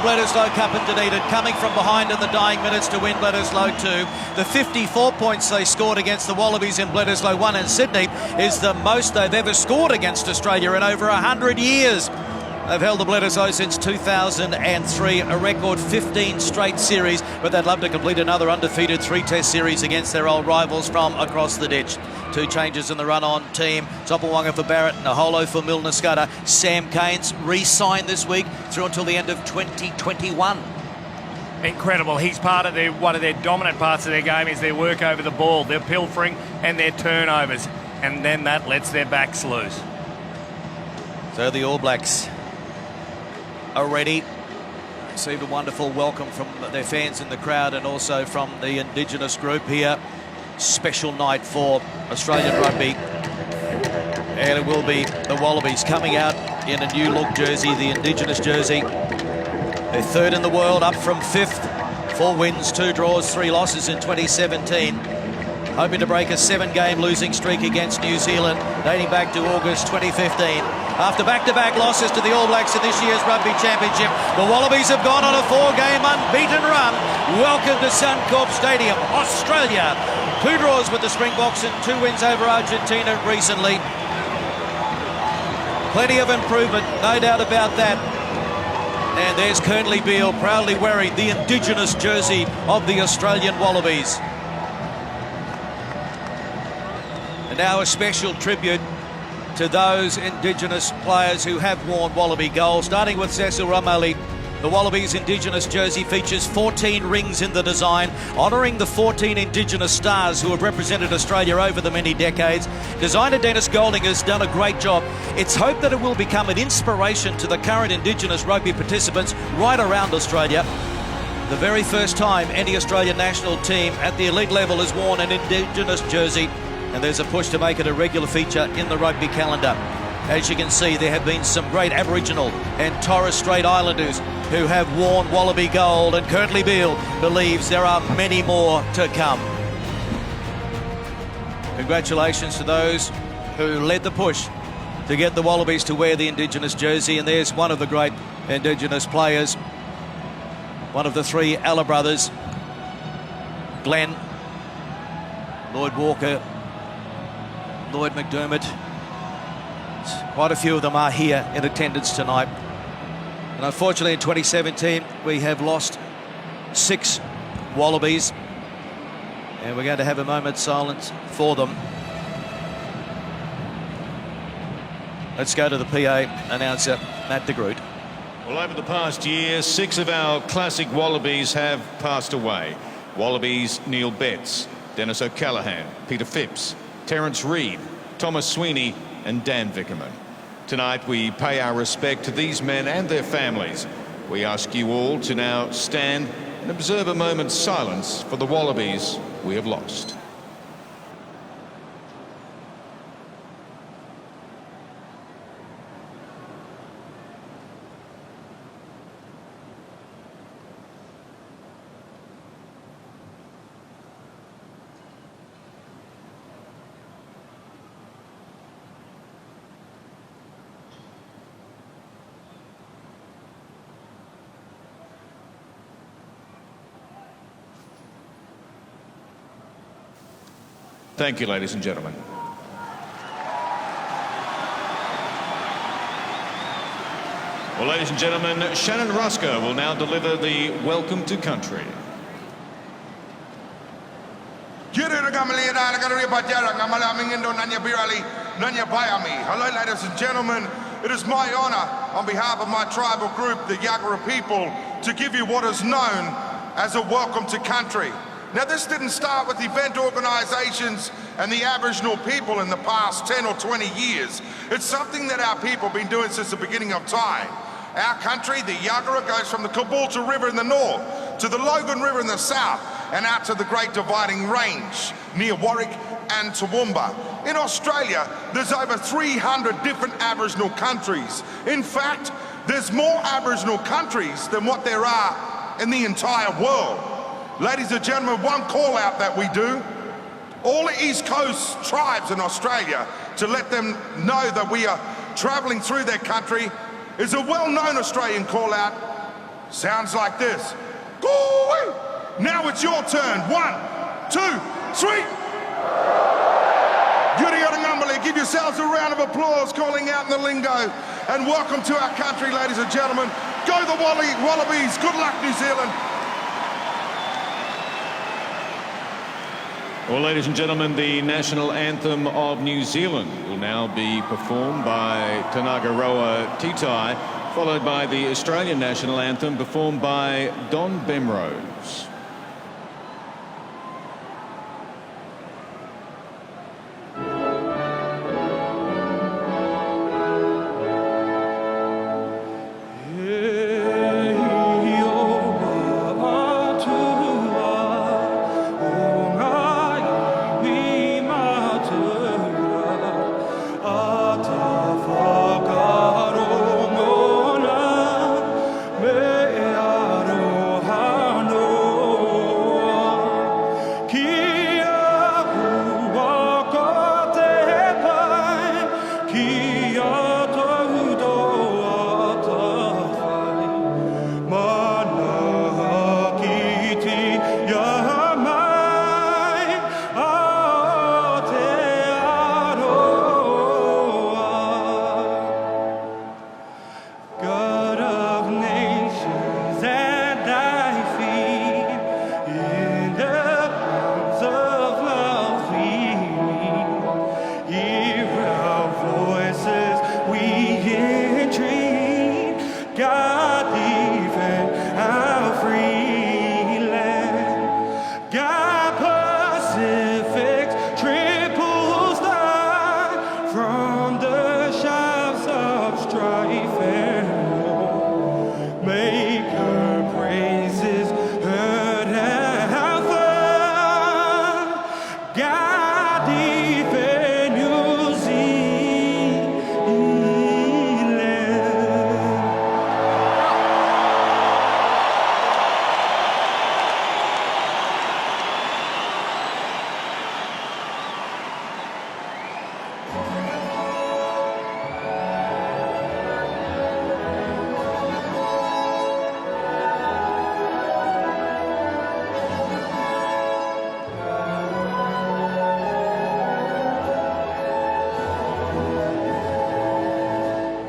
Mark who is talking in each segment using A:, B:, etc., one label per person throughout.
A: Bledisloe Cup in Dunedin, coming from behind in the dying minutes to win Bledisloe 2. The 54 points they scored against the Wallabies in Bledisloe 1 in Sydney is the most they've ever scored against Australia in over 100 years. They've held the Bledisloe since 2003, a record 15 straight series, but they'd love to complete another undefeated 3-test series against their old rivals from across the ditch. 2 changes in the run-on team. Topawanga for Barrett, Naholo for Milner Scudder. Sam Cairns re-signed this week through until the end of 2021.
B: Incredible. He's part of one of their dominant parts of their game is their work over the ball, their pilfering and their turnovers. And then that lets their backs loose.
A: So the All Blacks are ready. Received a wonderful welcome from their fans in the crowd and also from the Indigenous group here. Special night for Australian rugby. And it will be the Wallabies coming out in a new look jersey, the Indigenous jersey. They're third in the world, up from 5th. 4 wins, 2 draws, 3 losses in 2017. Hoping to break a 7-game losing streak against New Zealand, dating back to August 2015. After back-to-back losses to the All Blacks in this year's Rugby Championship, the Wallabies have gone on a 4-game unbeaten run. Welcome to Suncorp Stadium, Australia. 2 draws with the Springboks and 2 wins over Argentina recently. Plenty of improvement, no doubt about that. And there's Curtly Beale proudly wearing the Indigenous jersey of the Australian Wallabies. And now a special tribute to those Indigenous players who have worn Wallaby gold, starting with Cecil Ramali. The Wallabies Indigenous jersey features 14 rings in the design, honouring the 14 Indigenous stars who have represented Australia over the many decades. Designer Dennis Golding has done a great job. It's hoped that it will become an inspiration to the current Indigenous rugby participants right around Australia. The very first time any Australian national team at the elite level has worn an Indigenous jersey, and there's a push to make it a regular feature in the rugby calendar. As you can see, there have been some great Aboriginal and Torres Strait Islanders who have worn Wallaby gold, and Curtly Beale believes there are many more to come. Congratulations to those who led the push to get the Wallabies to wear the Indigenous jersey, and there's one of the great Indigenous players, one of the 3 Alla brothers, Glenn, Lloyd Walker, Lloyd McDermott. Quite a few of them are here in attendance tonight. And unfortunately in 2017 we have lost 6 Wallabies, and we're going to have a moment's silence for them. Let's go to the PA announcer, Matt de Groot.
C: Well, over the past year, 6 of our classic Wallabies have passed away. Wallabies Neil Betts, Dennis O'Callaghan, Peter Phipps, Terence Reid, Thomas Sweeney and Dan Vickerman. Tonight we pay our respect to these men and their families. We ask you all to now stand and observe a moment's silence for the Wallabies we have lost. Thank you, ladies and gentlemen. Well, ladies and gentlemen, Shannon Rusker will now deliver the Welcome to Country.
D: Hello, ladies and gentlemen. It is my honour, on behalf of my tribal group, the Yagara people, to give you what is known as a Welcome to Country. Now, this didn't start with event organisations and the Aboriginal people in the past 10 or 20 years. It's something that our people have been doing since the beginning of time. Our country, the Yagara, goes from the Caboolture River in the north to the Logan River in the south and out to the Great Dividing Range near Warwick and Toowoomba. In Australia, there's over 300 different Aboriginal countries. In fact, there's more Aboriginal countries than what there are in the entire world. Ladies and gentlemen, one call out that we do, all the East Coast tribes in Australia, to let them know that we are travelling through their country, is a well-known Australian call out. sounds like this. Go-wee! Now it's your turn. 1, 2, 3. Give yourselves a round of applause calling out in the lingo. And welcome to our country, ladies and gentlemen. Go the Wallabies. Good luck, New Zealand.
C: Well, ladies and gentlemen, the national anthem of New Zealand will now be performed by Tanagaroa Titai, followed by the Australian national anthem performed by Don Bemrose.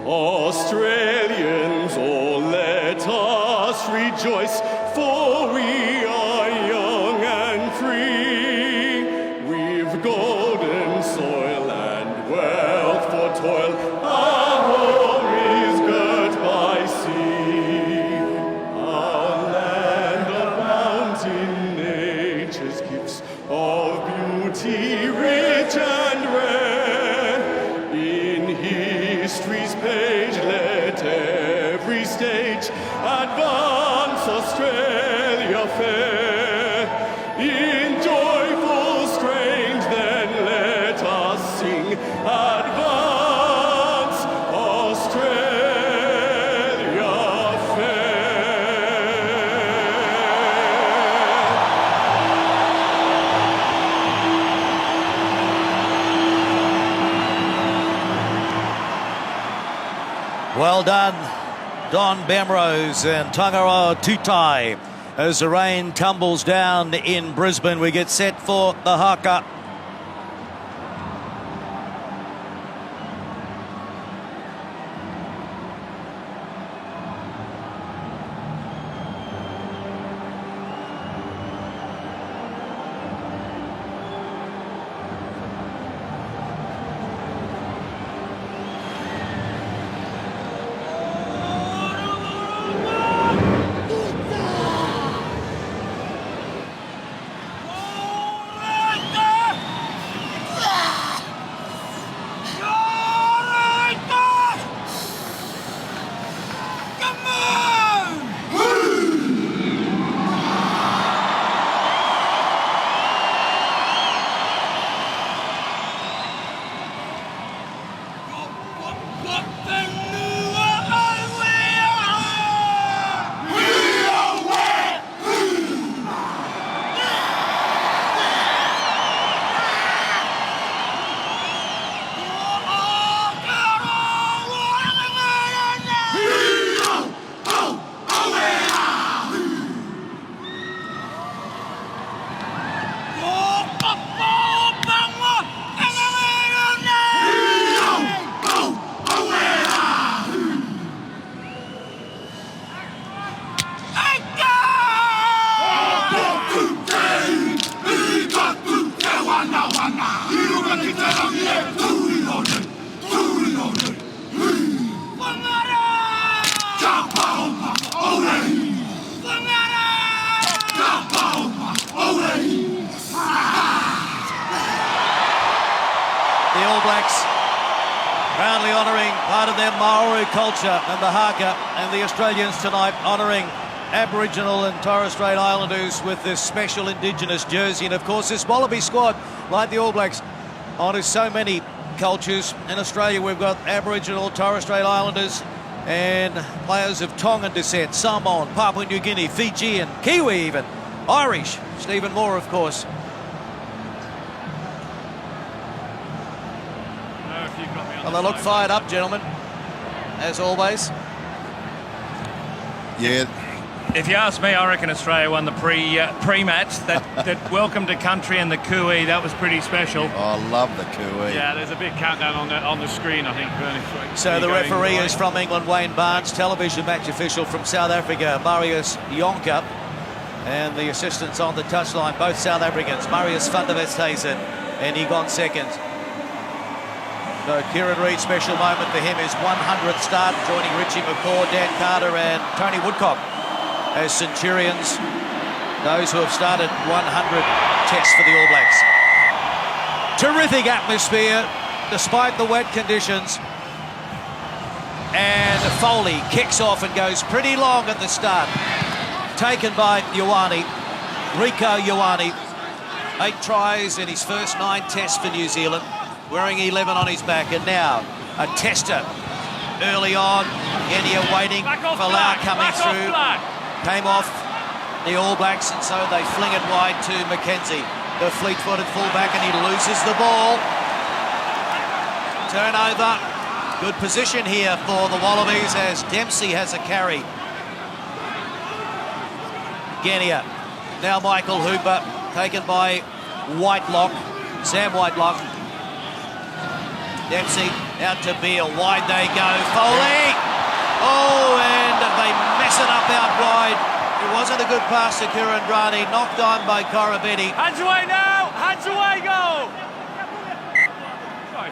E: Australians, oh, let us rejoice, for we are young and free. We've golden soil and wealth for toil. Our home is girt by sea. Our land of mountain, nature's gifts of beauty, rich and rare. In history's page, let every stage advance Australia fair. In joyful strains, then let us sing, advance Australia fair.
A: Well done, Don Bemrose and Tangaroa Titai. As the rain tumbles down in Brisbane, we get set for the haka. proudly honouring part of their Maori culture, and the haka, and the Australians tonight honouring Aboriginal and Torres Strait Islanders with this special Indigenous jersey. And of course this Wallaby squad, like the All Blacks, honours so many cultures. In Australia we've got Aboriginal, Torres Strait Islanders and players of Tongan descent, Samoan, Papua New Guinea, Fijian, Kiwi even, Irish, Stephen Moore of course. Well, they look fired up, gentlemen, as always.
F: Yeah.
B: If you ask me, I reckon Australia won the pre-match. That welcome to country and the cooey, that was pretty special.
F: I love the cooey.
E: Yeah, there's a big countdown on the screen, I think, Bernie.
A: So the referee is from England, Wayne Barnes, television match official from South Africa, Marius Jonker, and the assistants on the touchline, both South Africans, Marius van der Westhuizen and Egon Seconds. So Kieran Reid, special moment for him, his 100th start, joining Richie McCaw, Dan Carter and Tony Woodcock as Centurions, those who have started 100 tests for the All Blacks. Terrific atmosphere, despite the wet conditions. And Foley kicks off and goes pretty long at the start. Taken by Ioane, Rico Ioane. 8 tries in his first 9 tests for New Zealand, wearing 11 on his back, and now a tester early on. Genia waiting for Lau coming through. Came off the All Blacks, and so they fling it wide to McKenzie, the fleet-footed fullback, and he loses the ball. Turnover. Good position here for the Wallabies as Dempsey has a carry. Genia. Now Michael Hooper, taken by Whitelock, Sam Whitelock. Dempsey out to Beale, wide they go, Foley! Oh, and they mess it up out wide. It wasn't a good pass to Kurandrani, knocked on by Koroibete.
E: Hands away now! Hands away, go!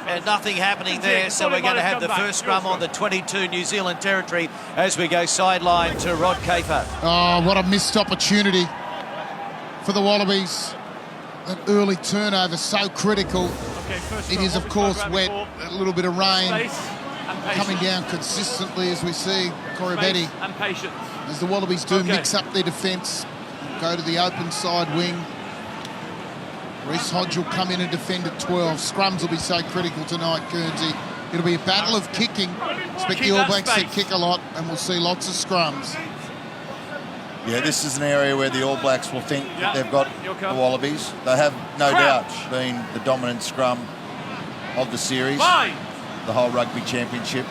A: And nothing happening there, so we're going to have the first scrum on the 22 New Zealand territory as we go sideline to Rod Kafer.
G: Oh, what a missed opportunity for the Wallabies. That early turnover, so critical. It is, of course, wet, a little bit of rain coming down consistently as we see Koroibete.
E: And patience.
G: As the Wallabies do mix up their defence, go to the open side wing. Reece Hodge will come in and defend at 12. Scrums will be so critical tonight, Guernsey. It'll be a battle of kicking. Expect the All Blacks to kick a lot, and we'll see lots of scrums.
F: Yeah, this is an area where the All Blacks will think that they've got the Wallabies. They have no doubt been the dominant scrum of the series, the whole rugby championship.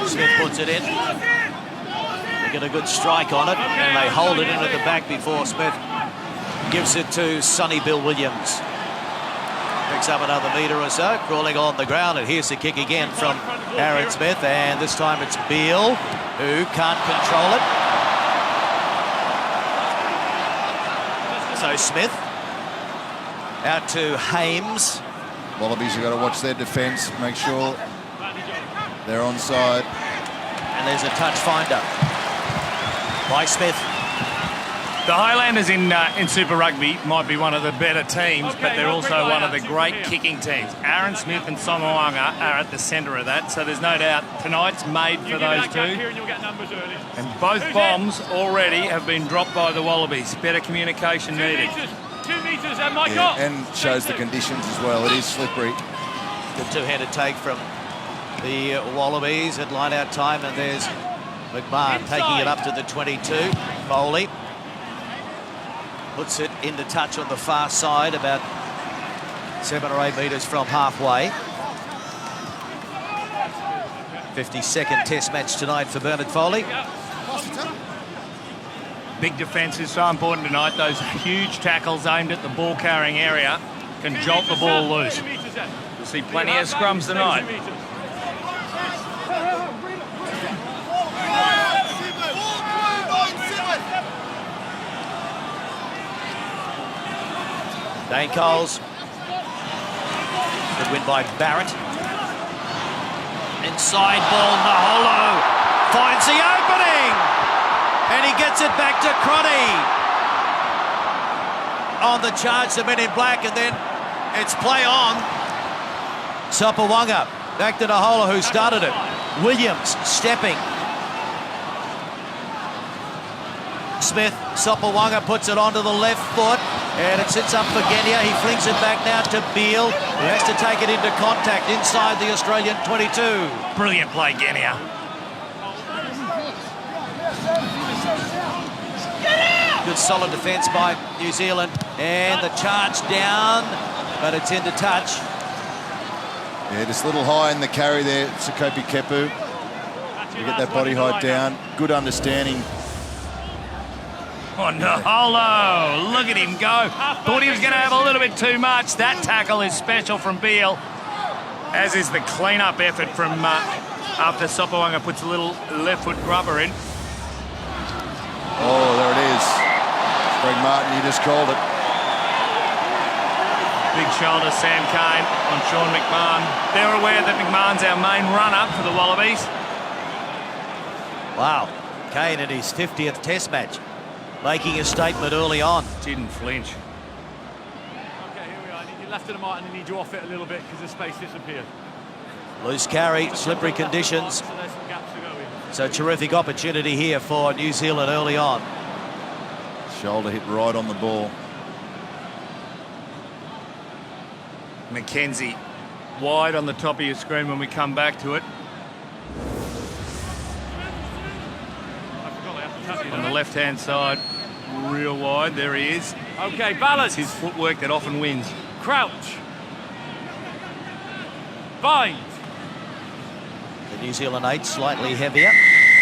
A: Smith puts it in. They get a good strike on it, and they hold it in at the back before Smith gives it to Sonny Bill Williams. Picks up another metre or so, crawling on the ground, and here's the kick again from Aaron Smith, and this time it's Beale who can't control it. So Smith out to Hames.
F: Wallabies have got to watch their defence, make sure they're onside.
A: And there's a touch finder by Smith.
B: The Highlanders in Super Rugby might be one of the better teams, but they're also one of the great kicking teams. Aaron Smith and Somoanga are at the centre of that, so there's no doubt tonight's made for those two. And both bombs already have been dropped by the Wallabies. Better communication needed.
E: 2 metres, and my God!
F: And shows the conditions as well. It is slippery.
A: Good two-handed take from the Wallabies at line-out time, and there's McMahon taking it up to the 22. Foley puts it into touch on the far side, about 7 or 8 metres from halfway. 52nd test match tonight for Bernard Foley.
B: Big defence is so important tonight. Those huge tackles aimed at the ball-carrying area can jolt the ball loose. We'll see plenty of scrums tonight.
A: Dane Coles. Good win by Barrett. Inside ball, Naholo finds the opening, and he gets it back to Crotty. On the charge, the men in black, and then It's play on. Sopawanga back to Nahola, who started it. Williams stepping. Smith, Sopawanga puts it onto the left foot, and it sits up for Genia. He flings it back now to Beale, who has to take it into contact inside the Australian 22.
B: Brilliant play, Genia.
A: Good solid defence by New Zealand, and the charge down, but it's into touch.
F: Yeah, just a little high in the carry there, Sekope Kepu. You get that body height down. Good understanding.
B: Oh, Nahola, look at him go. Thought he was going to have a little bit too much. That tackle is special from Beale, as is the clean-up effort from after Sopawanga puts a little left foot grubber in.
F: Oh, there it is. Greg Martin, you just called it.
B: Big shoulder, Sam Cane on Sean McMahon. They're aware that McMahon's our main runner for the Wallabies.
A: Wow, Kane in his 50th Test match, making a statement early on.
B: Didn't flinch.
E: Okay, here we are. I need you left of the mark and I need you off it a little bit because the space disappeared.
A: Loose carry, slippery conditions.
E: So there's some gaps to go in.
A: So terrific opportunity here for New Zealand early on.
F: Shoulder hit right on the ball.
B: Mackenzie wide on the top of your screen when we come back to it. On the left-hand side, real wide. There he is.
E: Okay, balance.
B: It's his footwork that often wins.
E: Crouch. Bind.
A: The New Zealand 8 slightly heavier,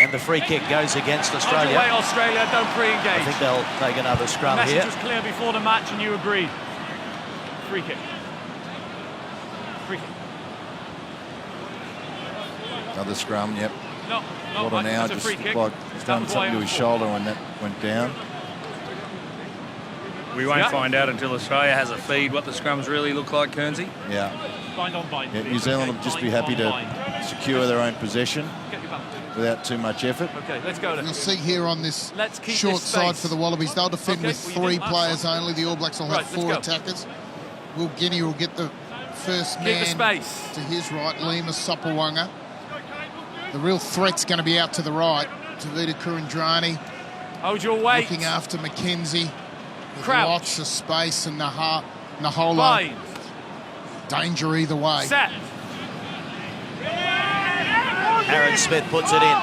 A: and the free kick goes against Australia.
E: Underway, Australia, don't pre-engage.
A: I think they'll take another scrum
E: The message
A: here.
E: was clear before the match and you agreed. Free kick. Free kick.
F: Another scrum, yep.
E: No,
F: What
E: Mike,
F: now?
E: that's a
F: Just
E: free kick.
F: like he's done something to his shoulder when that went down.
B: We won't find out until Australia has a feed what the scrums really look like, Kernsey.
F: Yeah.
E: Bind on bind.
F: Yeah, New Zealand will just be happy to secure their own possession without too much effort.
E: Okay, let's go then.
G: You'll see here on this
E: Let's keep
G: short
E: this
G: side
E: space.
G: for the Wallabies, they'll defend
E: Okay,
G: with
E: well, you
G: 3
E: did last
G: players
E: time.
G: only. The All Blacks will
E: Right,
G: have
E: let's
G: 4
E: go.
G: attackers. Will Guinea will get the first
E: Keep the
G: man
E: space.
G: to his right, Lima Sopawanga. The real threat's going to be out to the right. Tavita Kurandrani
E: Hold your weight.
G: looking after Mackenzie. With
E: Crouch.
G: lots of space, and Nahola.
E: Bind.
G: Danger either way.
E: Set.
A: Aaron Smith puts it in.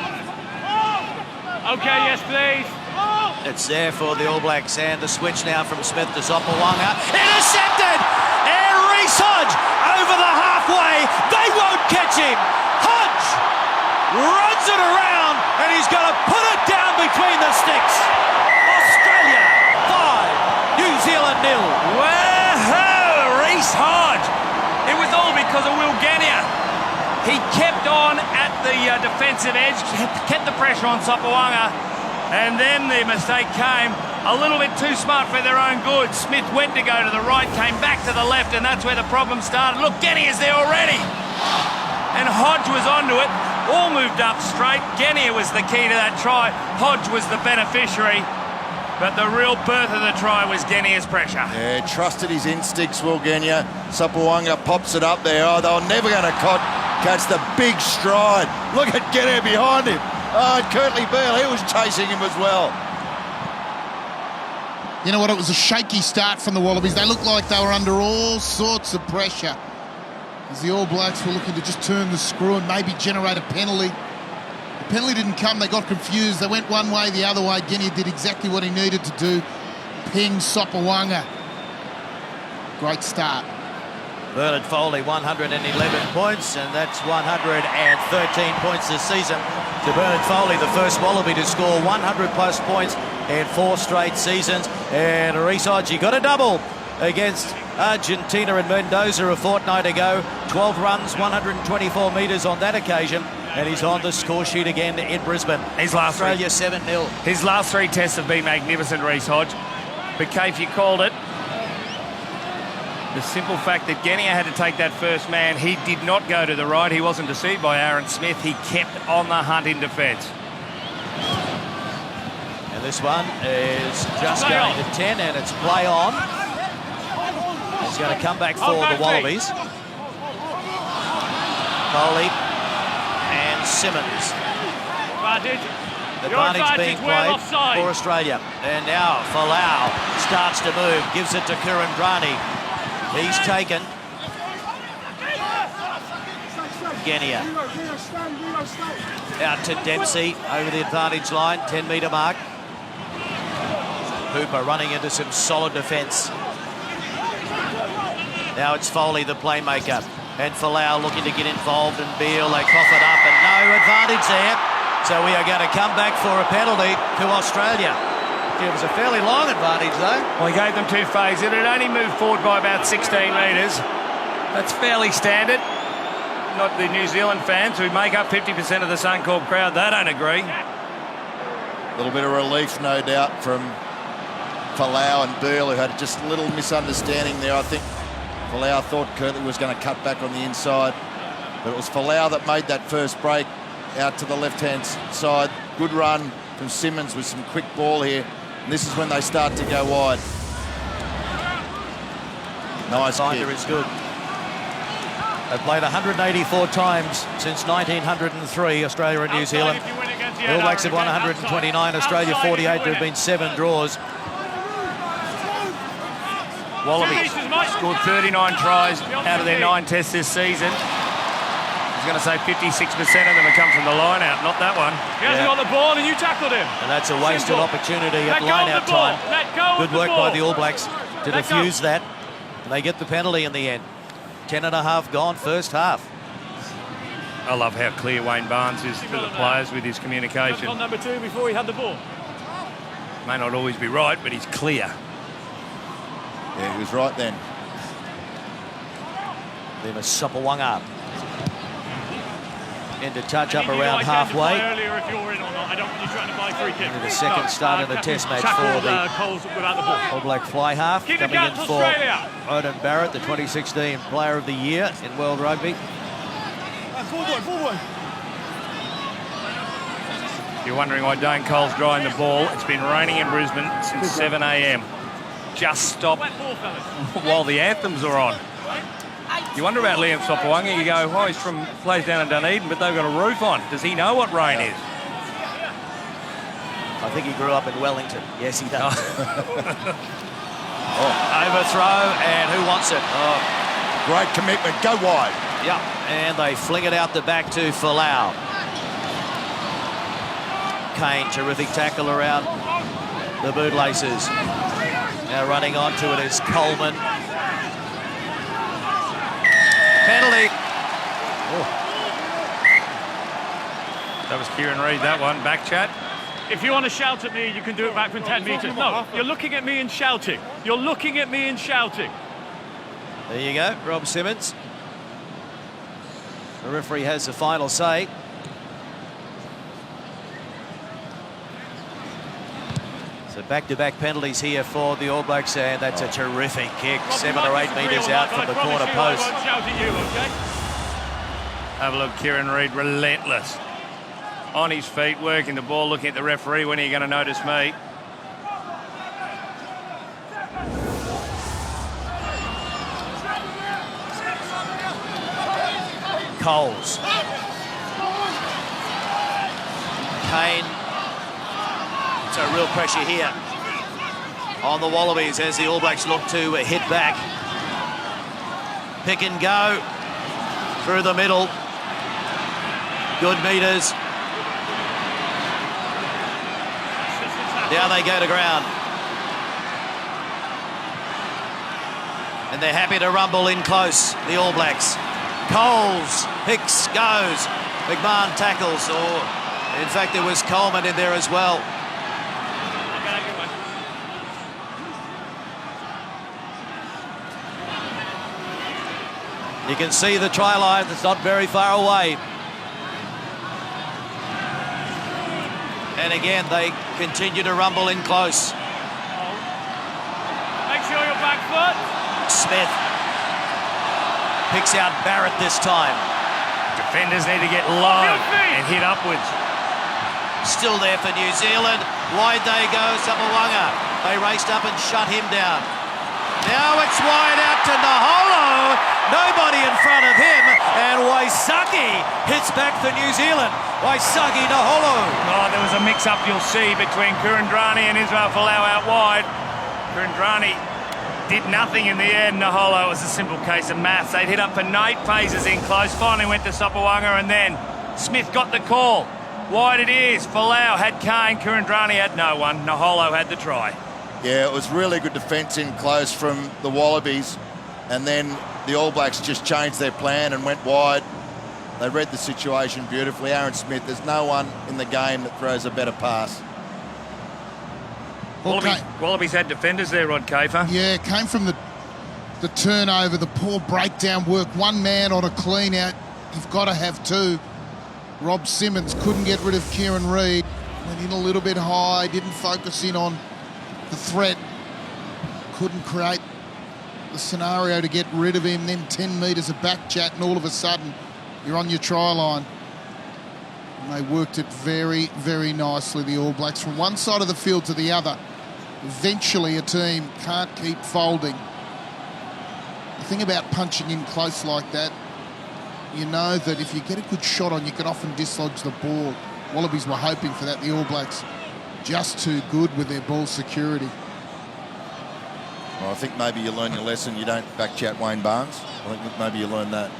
E: Okay, yes, please.
A: It's there for the All Blacks, and the switch now from Smith to Sopawanga. Intercepted! And Reece Hodge over the halfway. They won't catch him. Hodge runs it around, and he's going to put it down between the sticks. Australia 5, New Zealand 0.
B: Whoa, Reece Hodge. It was all because of Will Genia. He kept on at the defensive edge, kept the pressure on Sopawanga, and then the mistake came. A little bit too smart for their own good. Smith went to go to the right, came back to the left, and that's where the problem started. Look, Genia's there already. And Hodge was onto it, all moved up straight. Genia was the key to that try. Hodge was the beneficiary. But the real birth of the try was Genia's pressure.
F: Yeah, trusted his instincts, Will Genia. Sopawanga pops it up there. Oh, they were never going to catch the big stride. Look at Genia behind him. Oh, and Curtly Beale, he was chasing him as well.
G: You know what? It was a shaky start from the Wallabies. They looked like they were under all sorts of pressure as the All Blacks were looking to just turn the screw and maybe generate a penalty. The penalty didn't come. They got confused. They went one way, the other way. Guinea did exactly what he needed to do. Ping Sopawanga. Great start.
A: Bernard Foley, 111 points, and that's 113 points this season to Bernard Foley, the first Wallaby to score 100-plus points in 4 straight seasons. And Reece Hodge got a double against Argentina and Mendoza a fortnight ago. 12 runs, 124 metres on that occasion, and he's on the score sheet again in Brisbane. Australia 7-0.
B: His last 3 tests have been magnificent, Reece Hodge. But, Keith, you called it. The simple fact that Genia had to take that first man, he did not go to the right. He wasn't deceived by Aaron Smith. He kept on the hunt in defence.
A: And this one is just going to 10, and it's play on. He's going to come back for the Wallabies. Coley and Simmons. Advantage being played for Australia. And now Folau starts to move, gives it to Kurandrani. He's taken. Genia. Out to Dempsey over the advantage line, 10-metre mark. Hooper running into some solid defence. Now it's Foley, the playmaker. And Folau looking to get involved, and Beale, they cough it up, and no advantage there. So we are going to come back for a penalty to Australia. It was a fairly long advantage, though.
B: Well, he gave them 2 phases. It had only moved forward by about 16 metres. That's fairly standard. Not the New Zealand fans who make up 50% of the Suncorp crowd. They don't agree.
F: A little bit of relief, no doubt, from Folau and Beale, who had just a little misunderstanding there. I think Folau thought Kirtley was going to cut back on the inside, but it was Folau that made that first break out to the left-hand side. Good run from Simmons with some quick ball here, and this is when they start to go wide. Nice kick.
A: Finder is good. They've played 184 times since 1903, Australia and New Zealand. The All Blacks have won 129, Australia 48. There have been 7 draws.
B: Wallabies scored 39 tries out of their 9 tests this season. I was going to say 56% of them have come from the line-out, not that one.
E: He hasn't got the ball and you tackled him.
A: And that's a wasted opportunity at line-out time. Good work by the All Blacks to defuse that. And they get the penalty in the end. 10.5 gone first half.
B: I love how clear Wayne Barnes is to the players with his communication.
E: On number 2 before he had the ball.
B: May not always be right, but he's clear.
F: Yeah, he was right then.
A: Then a Sapawanga into touch up around halfway.
E: Earlier if you're in or not. I don't want you trying to buy free kick.
A: Into the second start of the test match for the All Black fly half. Coming in for Odin Barrett, the 2016 Player of the Year in World Rugby.
B: You're wondering why Dane Cole's drying the ball. It's been raining in Brisbane since 7 a.m. Just stopped while the anthems are on. You wonder about Liam Sopawanga. You go, oh, he's from plays down in Dunedin, but they've got a roof on. Does he know what rain is?
A: I think he grew up in Wellington. Yes, he does. Overthrow, and who wants it? Oh.
F: Great commitment. Go wide.
A: Yeah, and they fling it out the back to Folau. Kane, terrific tackle around the bootlaces. Now running onto it is Coleman. Penalty. Oh.
B: That was Kieran Reid, that one. Back chat.
E: If you want to shout at me, you can do it back from 10 metres. No, you're looking at me and shouting. You're looking at me and shouting.
A: There you go, Rob Simmons. The referee has the final say. So back-to-back penalties here for the All Blacks, and that's a terrific kick, 7 or 8 metres out from the corner post.
B: Have a look, Kieran Reid, relentless. On his feet, working the ball, looking at the referee. When are you going to notice me?
A: Coles. Kane. So real pressure here on the Wallabies as the All Blacks look to hit back. Pick and go through the middle. Good metres. Now they go to ground. And they're happy to rumble in close, the All Blacks. Coles, Hicks goes. McMahon tackles, or in fact there was Coleman in there as well. You can see the try line, it's not very far away. And again, they continue to rumble in close.
E: Make sure you're back foot.
A: Smith picks out Barrett this time.
B: Defenders need to get low and hit upwards.
A: Still there for New Zealand. Wide they go, Sapawanga. They raced up and shut him down. Now it's wide out to Naholo. Nobody in front of him. And Waisaki hits back for New Zealand. Waisaki Naholo.
B: Oh, there was a mix-up you'll see between Kurandrani and Ismail Folau out wide. Kurandrani did nothing in the end. Naholo was a simple case of maths. They'd hit up for 8 phases in close. Finally went to Sopawanga, and then Smith got the call. Wide it is. Folau had Kane. Kurandrani had no one. Naholo had the try.
F: Yeah, it was really good defence in close from the Wallabies, and then the All Blacks just changed their plan and went wide. They read the situation beautifully. Aaron Smith, there's no one in the game that throws a better pass.
B: Wallabies had defenders there, Rod Kafer.
G: Yeah, it came from the turnover, the poor breakdown work. One man on a clean out. You've got to have two. Rob Simmons couldn't get rid of Kieran Reid. Went in a little bit high, didn't focus in on the threat. Couldn't create the scenario to get rid of him. Then 10 metres of back chat, and all of a sudden you're on your try line. And they worked it very, very nicely, the All Blacks, from one side of the field to the other. Eventually a team can't keep folding. The thing about punching in close like that, you know that if you get a good shot on, you can often dislodge the ball. Wallabies were hoping for that. The All Blacks just too good with their ball security.
F: Well, I think maybe you learn your lesson. You don't back chat Wayne Barnes. I think maybe you learn that.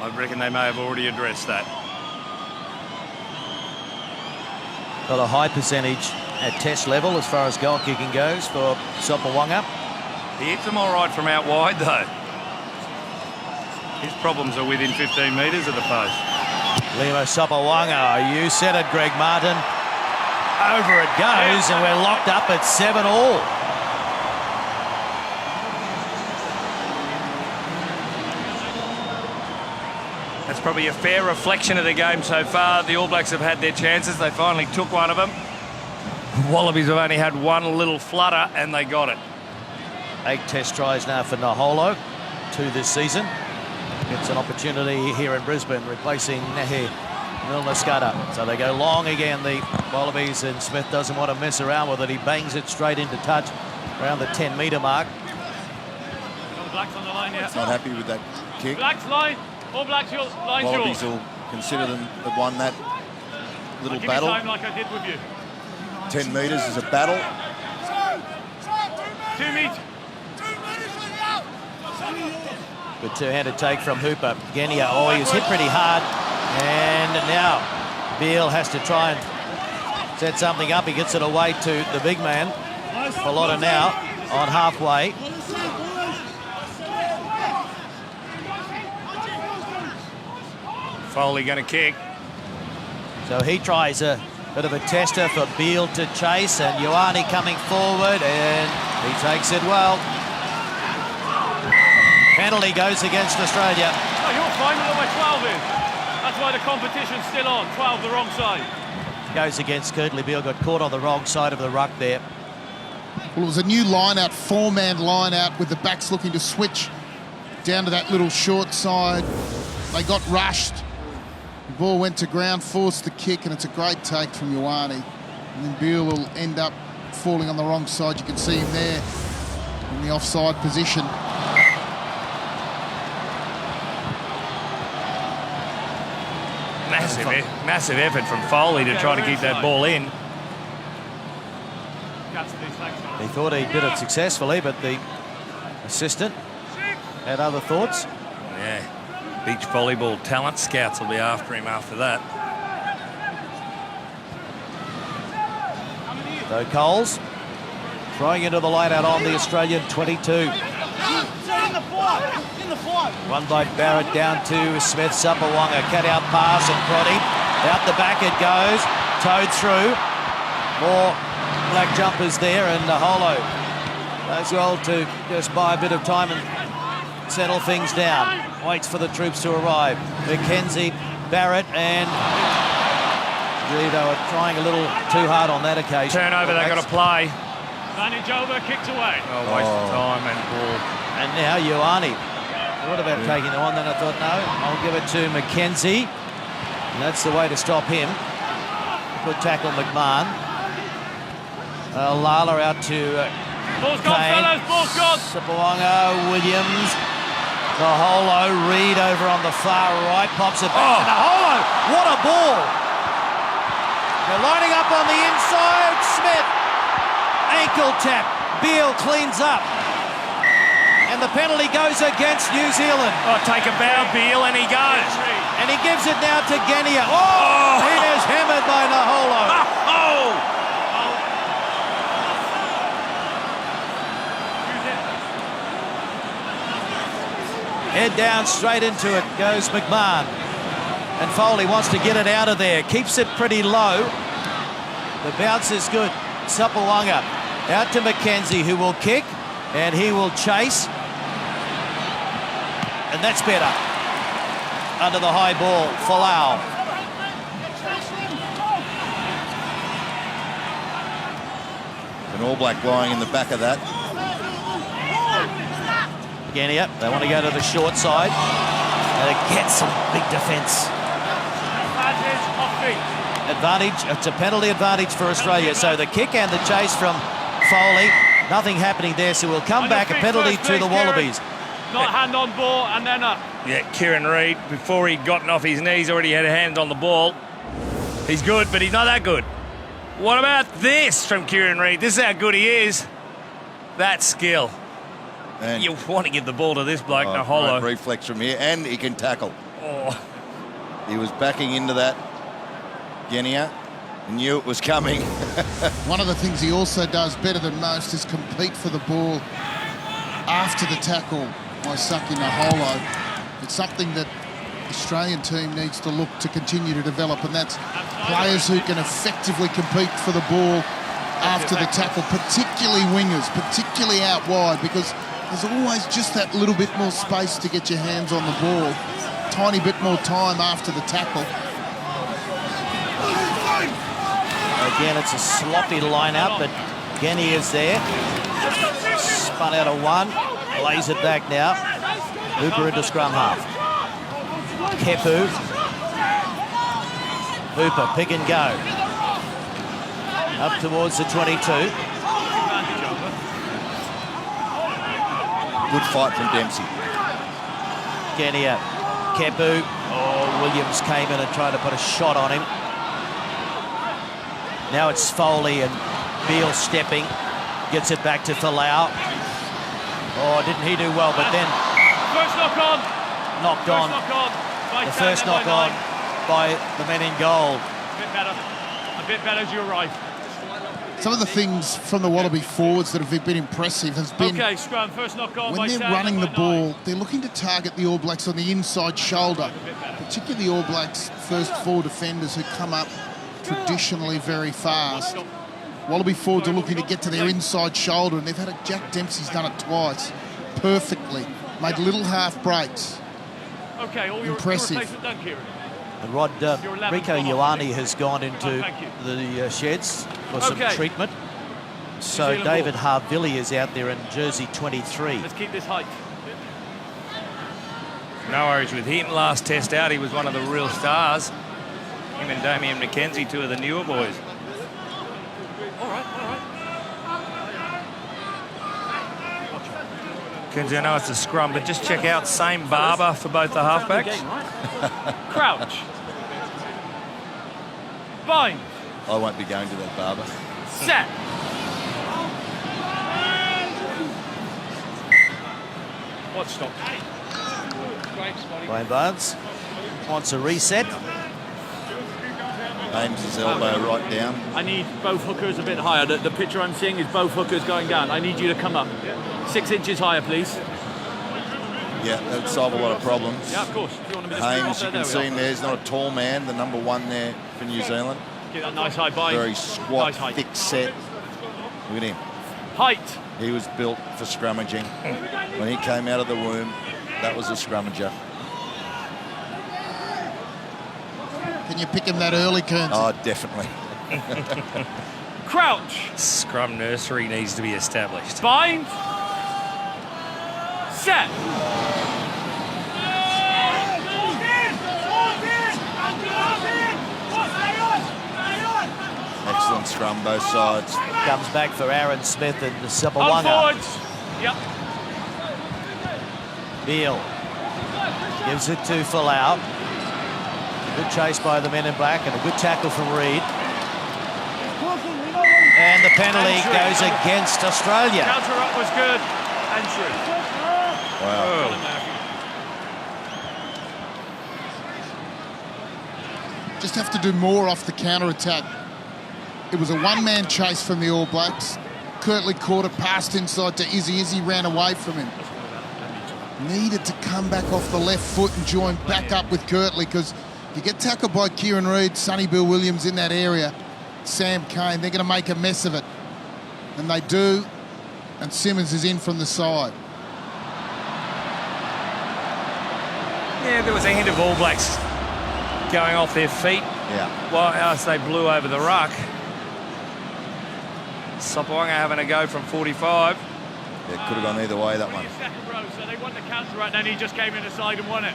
B: I reckon they may have already addressed that.
A: Got a high percentage at test level as far as goal kicking goes for Sopawanga.
B: He hits them all right from out wide, though. His problems are within 15 metres of the post.
A: Limo Sopawanga, you said it, Greg Martin. Over it goes, and we're locked up at 7-all.
B: That's probably a fair reflection of the game so far. The All Blacks have had their chances. They finally took one of them. Wallabies have only had one little flutter, and they got it.
A: 8 test tries now for Naholo, 2 this season. Gets an opportunity here in Brisbane, replacing Nehe Milner-Skudder. So they go long again, the Wallabies, and Smith doesn't want to mess around with it. He bangs it straight into touch around the 10-metre mark.
E: All Blacks on the line, yeah.
F: Not happy with that kick.
E: Blacks line. All Blacks, your line's
F: Wallabies
E: yours.
F: will consider them have won that little
E: I'll give
F: battle.
E: you time like I did with you.
F: 10 metres is a battle.
E: 2 metres.
A: Good two-handed take from Hooper. Genia, oh, he was hit pretty hard. And now Beale has to try and set something up. He gets it away to the big man. Bellotta now on halfway.
B: Foley going to kick.
A: So he tries a bit of a tester for Beale to chase, and Ioane coming forward, and he takes it well. Penalty goes against Australia.
E: Oh, you're fine with where 12 is. That's why the competition's still on. 12 the wrong side.
A: Goes against Kirtley. Beale got caught on the wrong side of the ruck there.
G: Well, it was a new line-out, 4-man line-out with the backs looking to switch down to that little short side. They got rushed. The ball went to ground, forced the kick, and it's a great take from Ioane. And then Beale will end up falling on the wrong side. You can see him there in the offside position.
B: Massive effort from Foley to try to keep that ball in.
A: He thought he did it successfully, but the assistant had other thoughts.
B: Yeah, beach volleyball talent scouts will be after him after that.
A: So Coles throwing into the line out on the Australian 22. One by Barrett down to Smith. Sopawanga, cut out pass and Proddy. Out the back it goes. Towed through. More black jumpers there, and Naholo does well to just buy a bit of time and settle things down. Waits for the troops to arrive. McKenzie, Barrett, and they were trying a little too hard on that occasion.
B: Turnover, they got to play.
E: Manage over, kicked away.
B: Oh, waste of time and ball.
A: And now Ioane. What about taking the one? Then I thought, no, I'll give it to McKenzie. And that's the way to stop him. Good tackle, McMahon. Lala out to
E: Ball's gone,
A: Kane,
E: fellas, ball's gone.
A: Sapawanga, Williams, Naholo, Reed over on the far right, pops it back. Naholo, what a ball! They're lining up on the inside, Smith, ankle tap, Beale cleans up. And the penalty goes against New Zealand.
B: Oh, take a bow, Beale, and he goes.
A: And he gives it now to Genia. Oh! He is hammered by Naholo. Head down, straight into it goes McMahon. And Foley wants to get it out of there. Keeps it pretty low. The bounce is good. Sapawanga out to McKenzie, who will kick, and he will chase. And that's better. Under the high ball, Folau.
F: An All Black lying in the back of that.
A: Genia, they want to go to the short side. And it gets some big defence. Advantage, it's a penalty advantage for Australia. So the kick and the chase from Foley. Nothing happening there, so we'll come back. A penalty to the Wallabies.
E: Not hand on ball and then up.
B: Yeah, Kieran Reid, before he'd gotten off his knees, already had a hand on the ball. He's good, but he's not that good. What about this from Kieran Reid? This is how good he is. That skill.
F: And
B: you want to give the ball to this bloke, Naholo.
F: Great reflex from here, and he can tackle.
B: Oh.
F: He was backing into that, Genia. Knew it was coming.
G: One of the things he also does better than most is compete for the ball after the tackle by Saki Naholo. It's something that the Australian team needs to look to continue to develop, and that's players who can effectively compete for the ball after the tackle, particularly wingers, particularly out wide, because there's always just that little bit more space to get your hands on the ball. Tiny bit more time after the tackle.
A: Again, it's a sloppy lineup, but Genia is there. Spun out of one, lays it back now. Hooper into scrum half. Kepu. Hooper, pick and go. Up towards the 22.
F: Good fight from Dempsey.
A: Genia. Kepu. Oh, Williams came in and tried to put a shot on him. Now it's Foley and Beale stepping. Gets it back to Folau. Oh, didn't he do well, but then...
E: First knock on.
A: Knocked on. The first knock on by the men in gold.
E: A bit better as you arrive.
G: Some of the things from the Wallaby forwards that have been impressive has been...
E: Okay, scrum, first knock on.
G: When they're running the ball, they're looking to target the All Blacks on the inside shoulder, particularly the All Blacks' first four defenders who come up traditionally very fast. Wallaby forwards are looking to get to their inside shoulder, and they've had Jack Dempsey's done it twice perfectly. Made little half breaks.
E: Okay, all your
G: impressive.
E: Done, Kieran.
A: And Rico Ioane has gone into the sheds for some treatment. So David Harvilli is out there in jersey 23.
E: Let's keep this height.
B: No worries with him. Last test out, he was one of the real stars. Him and Damian McKenzie, two of the newer boys.
E: All right.
B: Kenzie, I know it's a scrum, but just check out same barber for both the halfbacks.
E: Game, right? Crouch. Bind.
F: I won't be going to that barber.
E: Set. What stop?
A: Wayne Barnes wants a reset.
F: Aims his elbow right down.
E: I need both hookers a bit higher. The picture I'm seeing is both hookers going down. I need you to come up. 6 inches higher, please.
F: Yeah, that would solve a lot of problems.
E: Yeah, of course. If you want to
F: Haynes, you can see him there. He's not a tall man, the number one there for New Zealand.
E: Get that nice high bind.
F: Very squat,
E: nice
F: thick set. Look at him.
E: Height.
F: He was built for scrummaging. When he came out of the womb, that was a scrummager.
G: Can you pick him that early, Kearns?
F: Oh, definitely.
E: Crouch.
B: Scrum nursery needs to be established.
E: Bind. Set.
F: Excellent dominant scrum, both sides.
A: Comes back for Aaron Smith and
E: On
A: Sapawanga.
E: forwards. Yep.
A: Beale gives it to Folau. Good chase by the men in black and a good tackle from Reid. And the penalty goes against Australia.
E: Counter up was good. Entry.
F: Wow.
G: Just have to do more off the counter-attack. It was a one-man chase from the All Blacks. Kirtley caught it, passed inside to Izzy. Izzy ran away from him. Needed to come back off the left foot and join back up with Kirtley, because you get tackled by Kieran Reid, Sonny Bill Williams in that area, Sam Cane, they're going to make a mess of it. And they do, and Simmons is in from the side.
B: Yeah, there was a hint of All Blacks going off their feet.
F: Yeah.
B: Well, as they blew over the ruck. Sapawanga having a go from 45.
F: It could have gone either way, that one.
E: Second row, so they won the counter right, then he just came in the side and won it.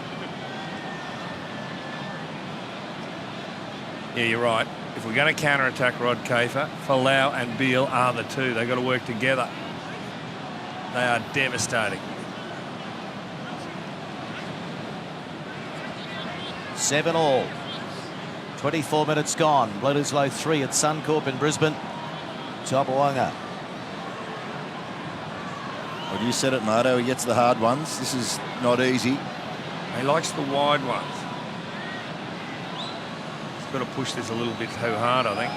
B: Yeah, you're right. If we're going to counter-attack Rod Kafer, Folau and Beale are the two. They've got to work together. They are devastating.
A: 7-all. 24 minutes gone. Bledisloe 3 at Suncorp in Brisbane. Sapawanga.
F: Well, you said it, Marto. He gets the hard ones. This is not easy.
B: He likes the wide ones. He's got to push this a little bit too hard, I think.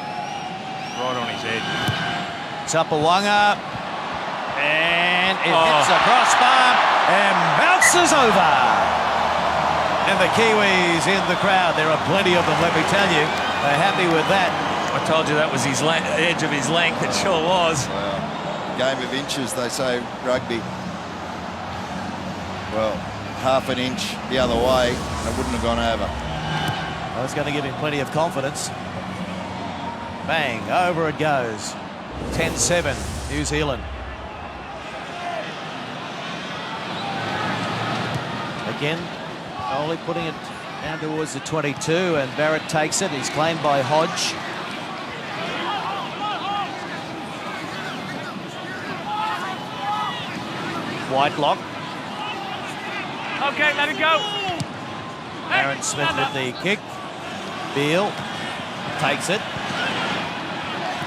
B: Right on his head.
A: Sapawanga. And it hits a crossbar and bounces over. And the Kiwis in the crowd. There are plenty of them, let me tell you. They're happy with that.
B: I told you that was his edge of his length. It sure was.
F: Well, game of inches, they say, rugby. Well, half an inch the other way, and it wouldn't have gone over.
A: Well, it's going to give him plenty of confidence. Bang, over it goes. 10-7, New Zealand. Again, only putting it down towards the 22, and Barrett takes it. He's claimed by Hodge. Whitelock.
E: Okay, let it go.
A: Aaron Smith with the kick. Beale takes it.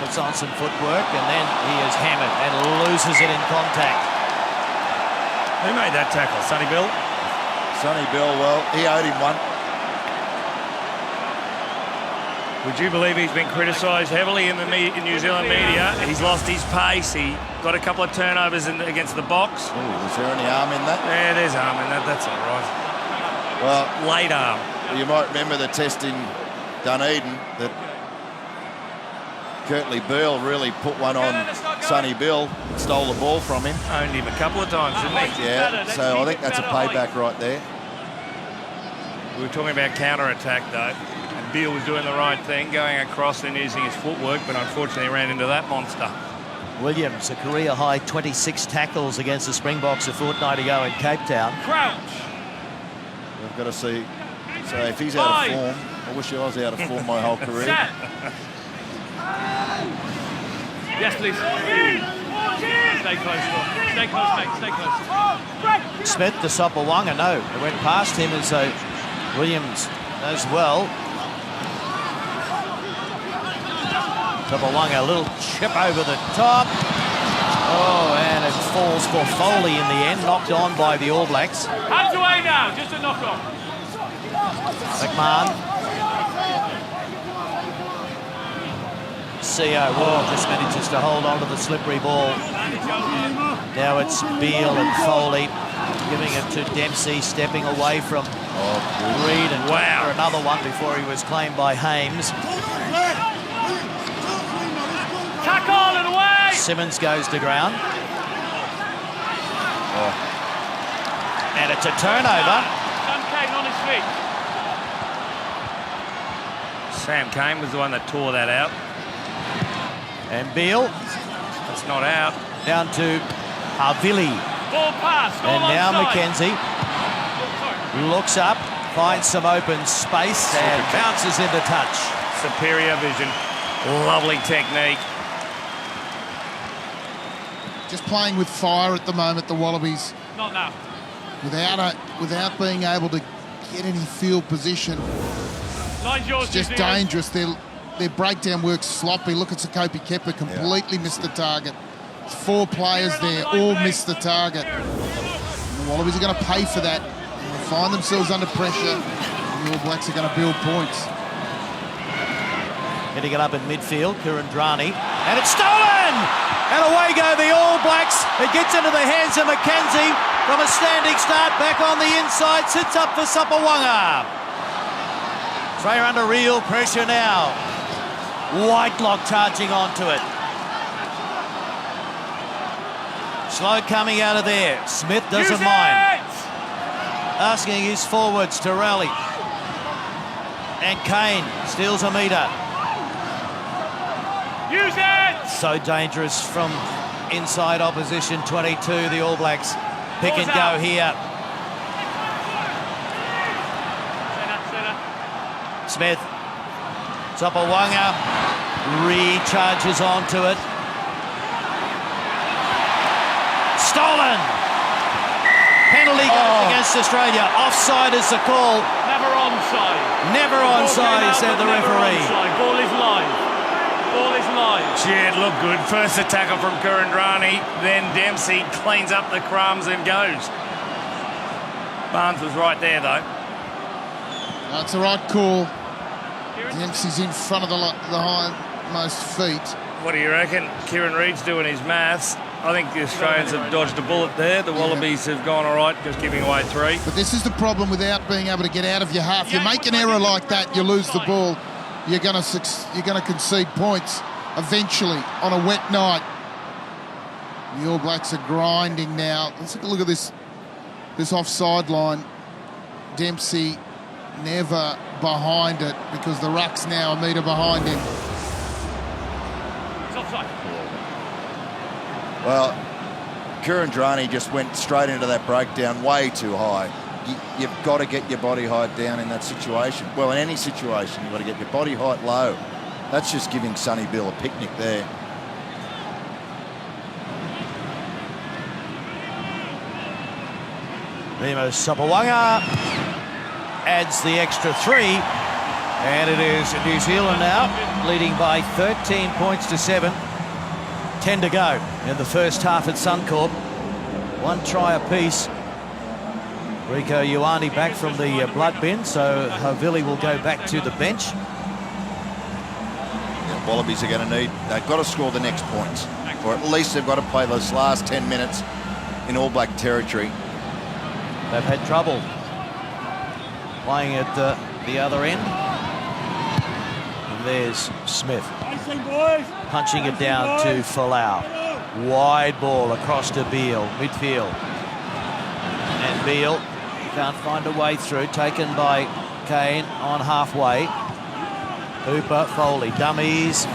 A: Puts on some footwork, and then he is hammered and loses it in contact.
B: Who made that tackle? Sonny Bill?
F: Sonny Bill, well, he owed him one.
B: Would you believe he's been criticised heavily in the New Zealand media? He's lost his pace. He got a couple of turnovers against the box.
F: Ooh, was there any arm in that?
B: Yeah, there's arm in that. That's all right.
F: Well,
B: Late arm.
F: you might remember the test in Dunedin that Kirtley Beale really put one on Sonny Bill, stole the ball from him.
B: Owned him a couple of times, didn't he?
F: Yeah, so I think that's a payback right there.
B: We were talking about counter-attack, though. And Beale was doing the right thing, going across and using his footwork, but unfortunately ran into that monster.
A: Williams, a career-high 26 tackles against the Springboks a fortnight ago in Cape Town.
E: Crouch.
F: We've got to see. So if he's out of form, I wish I was out of form my whole career.
E: Set. Yes, please. Stay close, Rob. Stay close, mate. Stay close.
A: Smith to Sapawanga. No, it went past him, and so Williams as well. Sapawanga, a little chip over the top. Oh, and it falls for Foley in the end, knocked on by the All Blacks.
E: Hands away now, just a knock off.
A: McMahon. CO just manages to hold on to the slippery ball. Now it's Beale and Foley giving it to Dempsey, stepping away from Reid, and wow, another one before he was claimed by Hames.
E: Tackle and away!
A: Simmons goes to ground. And it's a turnover.
E: Sam Cane on his feet.
B: Sam Cane was the one that tore that out.
A: And Beale.
B: It's not out.
A: Down to Havili.
E: Ball pass.
A: And now McKenzie looks up, finds some open space and bounces into touch.
B: Superior vision. Lovely technique.
G: Just playing with fire at the moment, the Wallabies.
E: Not now.
G: Without being able to get any field position.
E: Line's yours,
G: It's just dangerous. Their breakdown work's sloppy. Look at Sakopi Kepa, completely missed the target. 4 players there, all missed the target. The Wallabies are going to pay for that. They'll find themselves under pressure. The All Blacks are going to build points.
A: Getting it up in midfield, Kurandrani. And it's stolen! And away go the All Blacks. It gets into the hands of McKenzie from a standing start, back on the inside, sits up for Sapawanga. Australia under real pressure now. Whitelock charging onto it. Slow coming out of there. Smith doesn't mind. Asking his forwards to rally. And Kane steals a metre.
E: Use it!
A: So dangerous from inside opposition 22, the All Blacks. Pick and go here. Smith. Sapawanga recharges onto it. Stolen! Penalty goes against Australia. Offside is the call.
E: Never onside.
A: Never onside, said the referee.
E: Onside. Ball is live. Ball is live.
B: Gee, it looked good. First a tackle from Kurandrani, then Dempsey cleans up the crumbs and goes. Barnes was right there, though.
G: That's the right call. Dempsey's in front of the hindmost feet.
B: What do you reckon? Kieran Reid's doing his maths. I think the Australians have dodged a bullet there. The Wallabies have gone all right, just giving away 3.
G: But this is the problem without being able to get out of your half. You make an error like that, you lose the ball. You're going to concede points eventually on a wet night. The All Blacks are grinding now. Let's take a look at this offside line. Dempsey never behind it because the ruck's now a metre behind him.
E: It's offside.
F: Well, Kurandrani just went straight into that breakdown way too high. You've got to get your body height down in that situation. Well, in any situation, you've got to get your body height low. That's just giving Sonny Bill a picnic there.
A: Nemo Sapawanga adds the extra 3. And it is New Zealand now, leading by 13 points to 7. 10 to go in the first half at Suncorp. 1 try apiece. Rico Ioane back from the blood bin, so Havili will go back to the bench.
F: The Wallabies are going to they've got to score the next points. Or at least they've got to play those last 10 minutes in All Black territory.
A: They've had trouble playing at the other end. And there's Smith. Punching it down to Folau. Wide ball across to Beale, midfield. And Beale can't find a way through, taken by Kane on halfway. Hooper, Foley, dummies.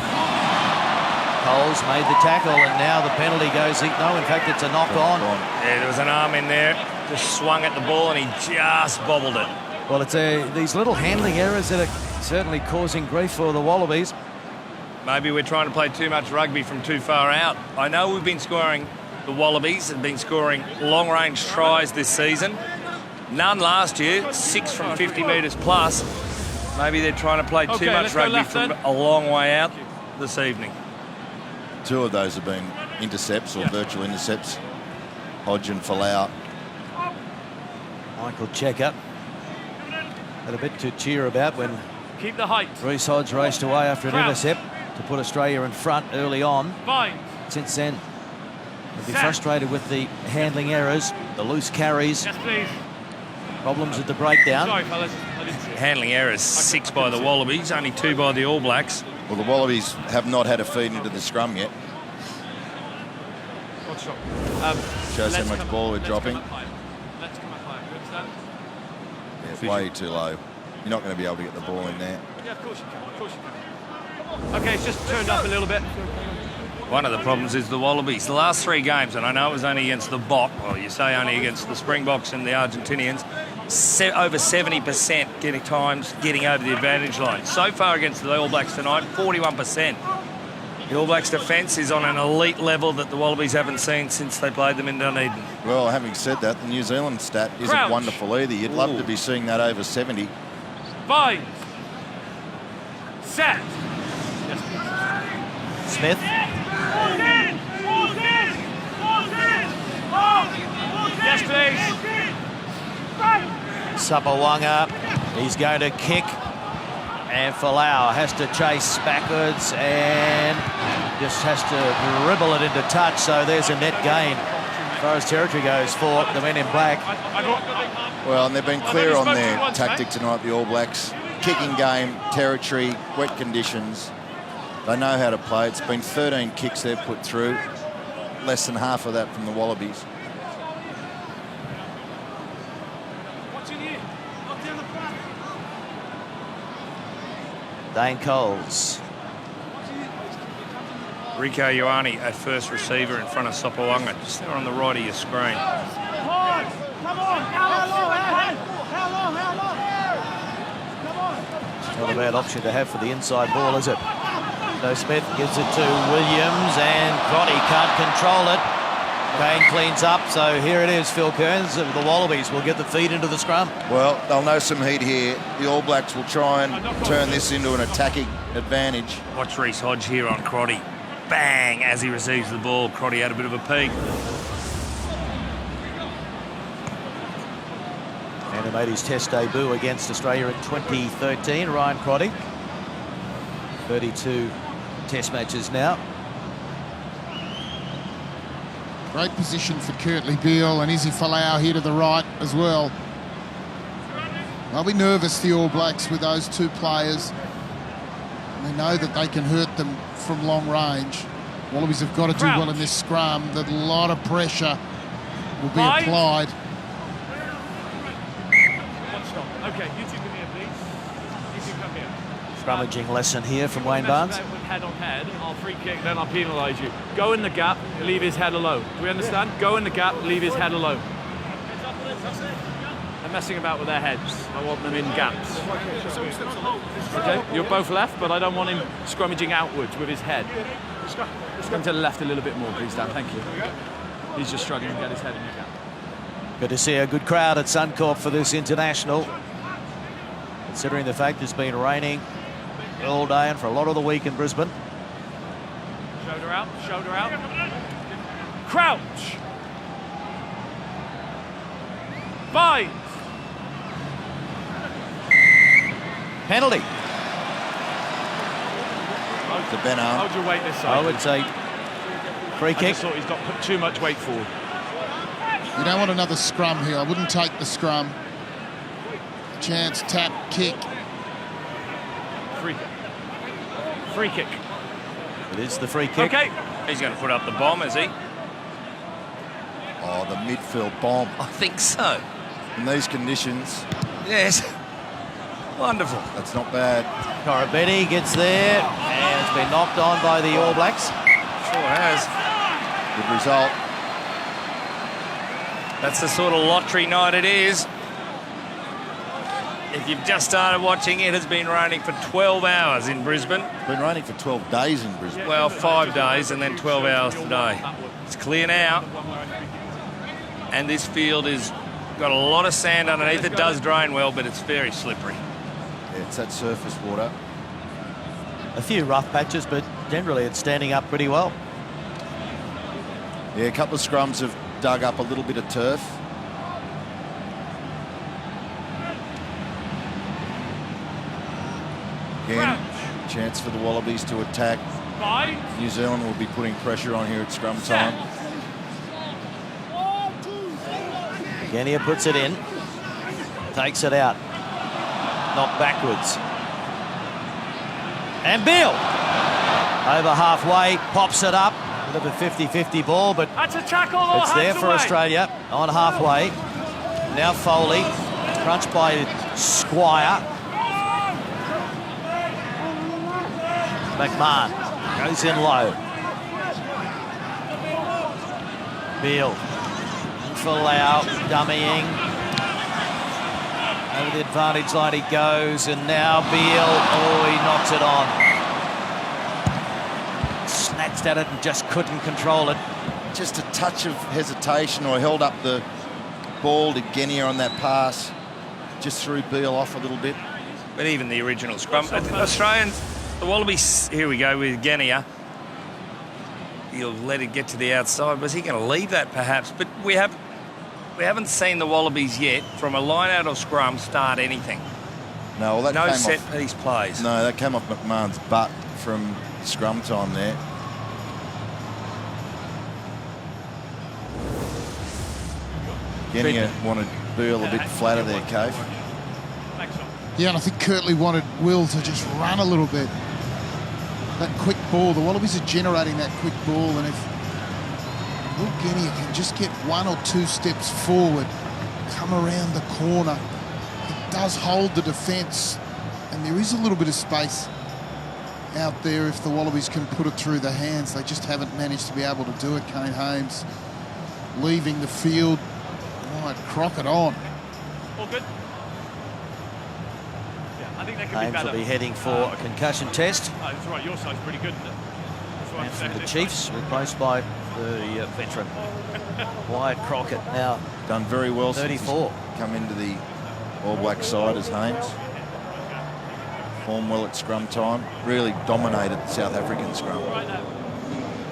A: Coles made the tackle, and now the penalty goes. No, in fact, it's a knock-on.
B: Yeah, there was an arm in there, just swung at the ball, and he just bobbled it.
A: Well, it's these little handling errors that are certainly causing grief for the Wallabies.
B: Maybe we're trying to play too much rugby from too far out. I know we've been scoring, the Wallabies have been scoring long-range tries this season. None last year, 6 from 50 metres plus. Maybe they're trying to play too much rugby from a long way out this evening.
F: 2 of those have been intercepts or virtual intercepts. Hodge and Folau.
A: Michael Checker had a bit to cheer about when
E: Keep the height.
A: Reece Hodge raced away after an intercept to put Australia in front early on.
E: Fine.
A: Since then, they'll be frustrated with the handling errors, the loose carries.
E: Yes, please.
A: Problems with the breakdown.
E: Sorry, fellas. I didn't see it.
B: Handling errors, 6 by the Wallabies, only 2 by the All Blacks.
F: Well, the Wallabies have not had a feed into the scrum yet.
E: Good shot.
F: Shows how much ball we're dropping.
E: Let's come up higher. Good stand.
F: Yeah, way too low. You're not going to be able to get the ball in there.
E: Yeah, of course you can. Of course you can. Okay, it's just turned up a little bit.
B: One of the problems is the Wallabies. The last 3 games, and I know it was only against the Bok, well, you say only against the Springboks and the Argentinians, over 70% getting over the advantage line. So far against the All Blacks tonight, 41%. The All Blacks defence is on an elite level that the Wallabies haven't seen since they played them in Dunedin.
F: Well, having said that, the New Zealand stat isn't wonderful either. You'd love to be seeing that over 70.
E: 5. Set.
A: Smith.
E: Yes, please.
A: Sapawanga, he's going to kick, and Folau has to chase backwards and just has to dribble it into touch, so there's a net gain as far as territory goes for the men in black.
F: Well, and they've been clear on their tactic tonight, the All Blacks. Kicking game, territory, wet conditions. They know how to play. It's been 13 kicks they've put through, less than half of that from the Wallabies.
A: Dane Coles.
B: Rico Ioane at first receiver in front of Sapawanga, just there on the right of your screen.
A: Not a bad option to have for the inside ball, is it? So Smith gives it to Williams, and Crotty can't control it. Kane cleans up, so here it is, Phil Kearns. The Wallabies will get the feed into the scrum.
F: Well, they'll know some heat here. The All Blacks will try and turn this into an attacking advantage.
B: Watch Reece Hodge here on Crotty. Bang! As he receives the ball, Crotty had a bit of a peek.
A: And he made his Test debut against Australia in 2013, Ryan Crotty. 32 Test matches now.
G: Great position for Kurtley Beale and Izzy Folau here to the right as well. They'll be nervous, the All Blacks, with those 2 players. They know that they can hurt them from long range. Wallabies have got to do well in this scrum. That a lot of pressure will be applied.
E: Okay, you two come here, please. You two come here.
A: Scrummaging lesson here from Wayne Barnes.
E: With head on head, I'll free kick, then I'll penalise you. Go in the gap, leave his head alone. Do we understand? Go in the gap, leave his head alone. They're messing about with their heads. I want them in gaps. Okay, you're both left, but I don't want him scrummaging outwards with his head. Just come to the left a little bit more, please, Dan. Thank you. He's just struggling to get his head in the gap.
A: Good to see a good crowd at Suncorp for this international, considering the fact it's been raining all day and for a lot of the week in Brisbane.
E: Shoulder out, shoulder out. Crouch. 5.
A: Penalty.
F: To Ben Arm.
E: Hold your weight this side.
A: I would say free
E: I
A: kick.
E: just thought he's got put too much weight forward.
G: You don't want another scrum here. I wouldn't take the scrum. Chance, tap, kick.
E: Free kick. Free kick.
A: It is the free kick.
E: Okay.
B: He's going to put up the bomb, is he?
F: Oh, the midfield bomb.
B: I think so.
F: In these conditions,
B: Yes. Wonderful.
F: that's not bad.
A: Corabetti gets there, and it's been knocked on by the All Blacks.
B: Sure has.
F: Good result.
B: That's the sort of lottery night it is. If you've just started watching, it has been raining for 12 hours in Brisbane.
F: It's been raining for 12 days in Brisbane.
B: Well, 5 days and then 12 hours today. It's clear now. And this field has got a lot of sand underneath. It does drain well, but it's very slippery.
F: Yeah, it's that surface water.
A: A few rough patches, but generally it's standing up pretty well.
F: Yeah, a couple of scrums have dug up a little bit of turf. Again, chance for the Wallabies to attack.
E: 5.
F: New Zealand will be putting pressure on here at scrum time.
A: Genia puts it in, takes it out, knocked backwards. And Beale, over halfway, pops it up. A bit of a 50-50 ball, but
E: That's a tackle or
A: it's there
E: hands
A: for
E: away.
A: Australia on halfway. Now Foley, crunched by Squire. McMahon goes in low. Beale. Folau, dummying. Over the advantage line he goes, and now Beale, oh, he knocks it on. Snatched at it and just couldn't control it.
F: Just a touch of hesitation, or held up the ball to Genia on that pass. Just threw Beale off a little bit.
B: But even the original scrum, Australians, the Wallabies, here we go with Genia. He'll let it get to the outside. Was he going to leave that perhaps? But we haven't seen the Wallabies yet from a line-out or scrum start anything.
F: No, well, that
B: no
F: came
B: set-piece plays.
F: No, that came off McMahon's butt from scrum time there. Genia wanted Beale a bit flatter there, Cave.
G: Yeah, and I think Kirtley wanted Will to just run a little bit. That quick ball, the Wallabies are generating that quick ball, and if Will Genia can just get 1 or 2 steps forward, come around the corner, it does hold the defence, and there is a little bit of space out there if the Wallabies can put it through the hands. They just haven't managed to be able to do it. Kane Holmes leaving the field. Right, Crockett on.
E: All good. I think that could
A: Holmes
E: be better.
A: will be heading for a concussion test.
E: Oh, that's right. Your side's pretty good, isn't it? That's why
A: And
E: I'm
A: from the
E: saying
A: Chiefs, replaced by the veteran Wyatt Crockett. Now
F: Done very well
A: 34.
F: since he's come into the All Black side as Haynes. Formed well at scrum time. Really dominated the South African scrum.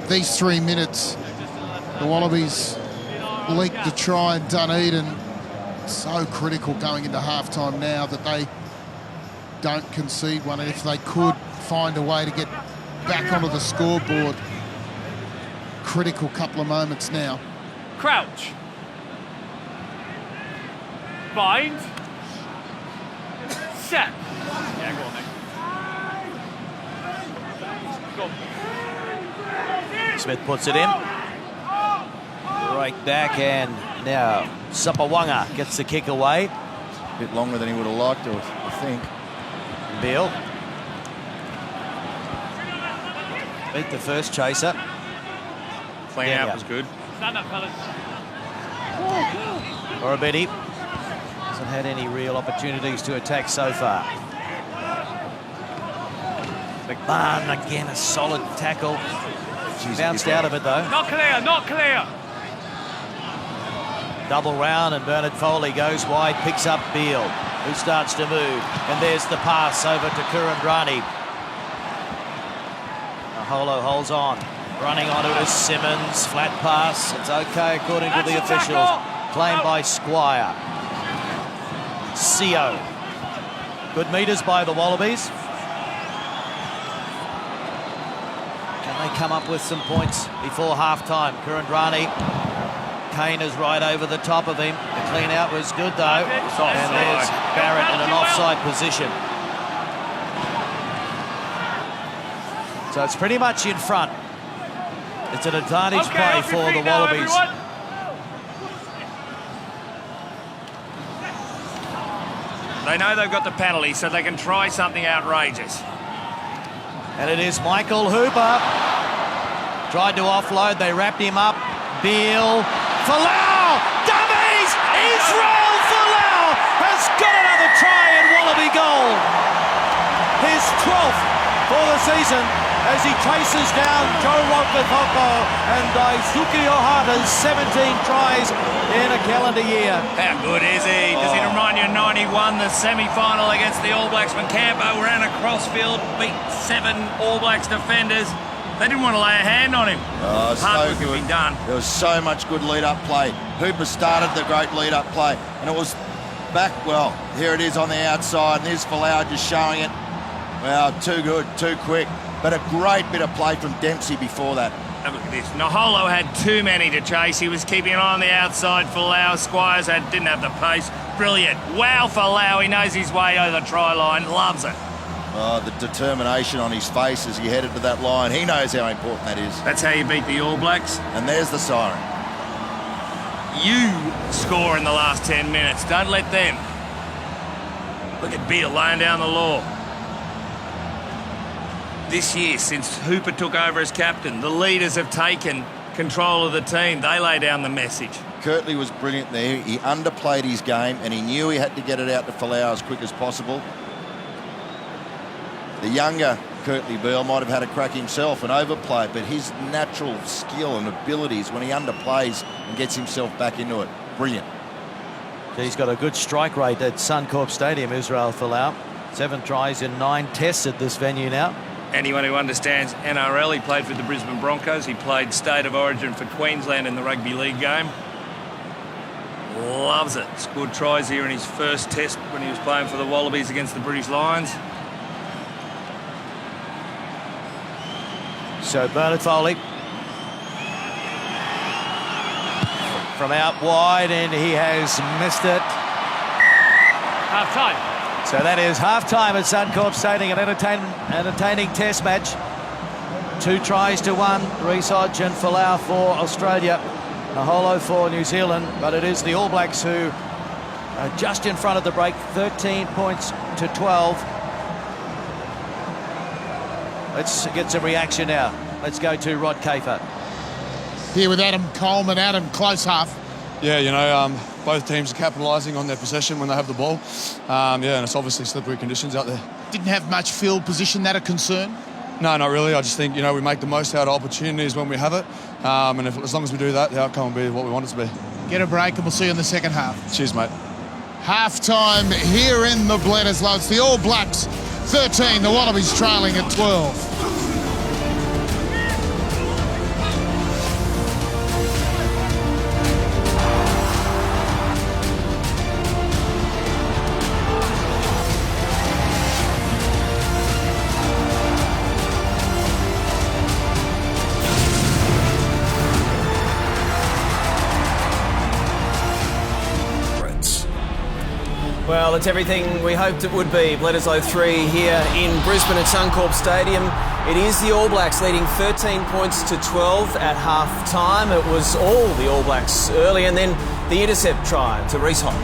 G: These 3 minutes, the Wallabies leaked the try in Dunedin. So critical going into halftime now that they don't concede one, and if they could find a way to get back onto the scoreboard, critical couple of moments now.
E: Crouch. Bind. Set. Yeah, go on, Nick. Go on.
A: Smith puts it in. Right back, and now Sapawanga gets the kick away.
F: A bit longer than he would have liked, I think.
A: Beale beat the first chaser.
B: Clean out was good.
E: Stand up, fellas.
A: Orobetti hasn't had any real opportunities to attack so far. McMahon again, a solid tackle. Bounced out of it though.
E: Not clear, not clear.
A: Double round, and Bernard Foley goes wide, picks up Beale, who starts to move, and there's the pass over to Kurandrani. Aholo holds on, running onto it is Simmons, flat pass, it's okay according to the officials. Claimed by Squire. Sio. Good meters by the Wallabies. Can they come up with some points before half-time? Kurandrani. Kane is right over the top of him. The clean out was good though. And there's Barrett in an offside position. So it's pretty much in front. It's an advantage play for the Wallabies.
B: They know they've got the penalty, so they can try something outrageous.
A: And it is Michael Hooper. Tried to offload, they wrapped him up. Beale. Folau! Dummies! Israel Folau has got another try in Wallaby goal. His 12th for the season as he chases down Joe Wakatoko and Daisuke Ohata's 17 tries in a calendar year.
B: How good is he? Does he remind you of 91, the semi-final against the All Blacks when Campo ran across field, beat 7 All Blacks defenders? They didn't want to lay a hand on him.
F: Oh,
B: Hard work
F: so good.
B: had been done.
F: There was so much good lead-up play. Hooper started the great lead-up play, and it was back, well, here it is on the outside, and there's Folau just showing it. Well, too good, too quick. But a great bit of play from Dempsey before that.
B: Have a look at this. Naholo had too many to chase. He was keeping an eye on the outside. Folau, Squires didn't have the pace. Brilliant. Wow, Folau, he knows his way over the try line. Loves it.
F: Oh, the determination on his face as he headed to that line. He knows how important that is.
B: That's how you beat the All Blacks.
F: And there's the siren.
B: You score in the last 10 minutes. Don't let them. Look at Beale laying down the law. This year, since Hooper took over as captain, the leaders have taken control of the team. They lay down the message.
F: Kirtley was brilliant there. He underplayed his game and he knew he had to get it out to Folau as quick as possible. The younger Kirtley Beale might have had a crack himself and overplay, but his natural skill and abilities when he underplays and gets himself back into it, brilliant.
A: He's got a good strike rate at Suncorp Stadium, Israel Folau. 7 tries in 9 tests at this venue now.
B: Anyone who understands NRL, he played for the Brisbane Broncos. He played State of Origin for Queensland in the rugby league game. Loves it. Scored tries here in his first test when he was playing for the Wallabies against the British Lions.
A: So Bernard Foley from out wide, and he has missed it.
B: Half time.
A: So that is half-time at Suncorp Stadium, an entertaining test match. 2 tries to 1, Reece Hodge and Folau for Australia, Naholo for New Zealand, but it is the All Blacks who are just in front of the break, 13 points to 12. Let's get some reaction now. Let's go to Rod Kafer.
G: Here with Adam Coleman. Adam, close half.
H: Yeah, you know, both teams are capitalising on their possession when they have the ball. Yeah, and it's obviously slippery conditions out there.
G: Didn't have much field position. That a concern?
H: No, not really. I just think, you know, we make the most out of opportunities when we have it. And as long as we do that, the outcome will be what we want it to be.
G: Get a break and we'll see you in the second half.
H: Cheers, mate.
G: Half-time here in the Bledisloe. It's the All Blacks 13, the Wallabies trailing at 12.
I: Well, it's everything we hoped it would be. Bledisloe 3 here in Brisbane at Suncorp Stadium. It is the All Blacks leading 13 points to 12 at half-time. It was all the All Blacks early, and then the intercept try to Reece Hodge.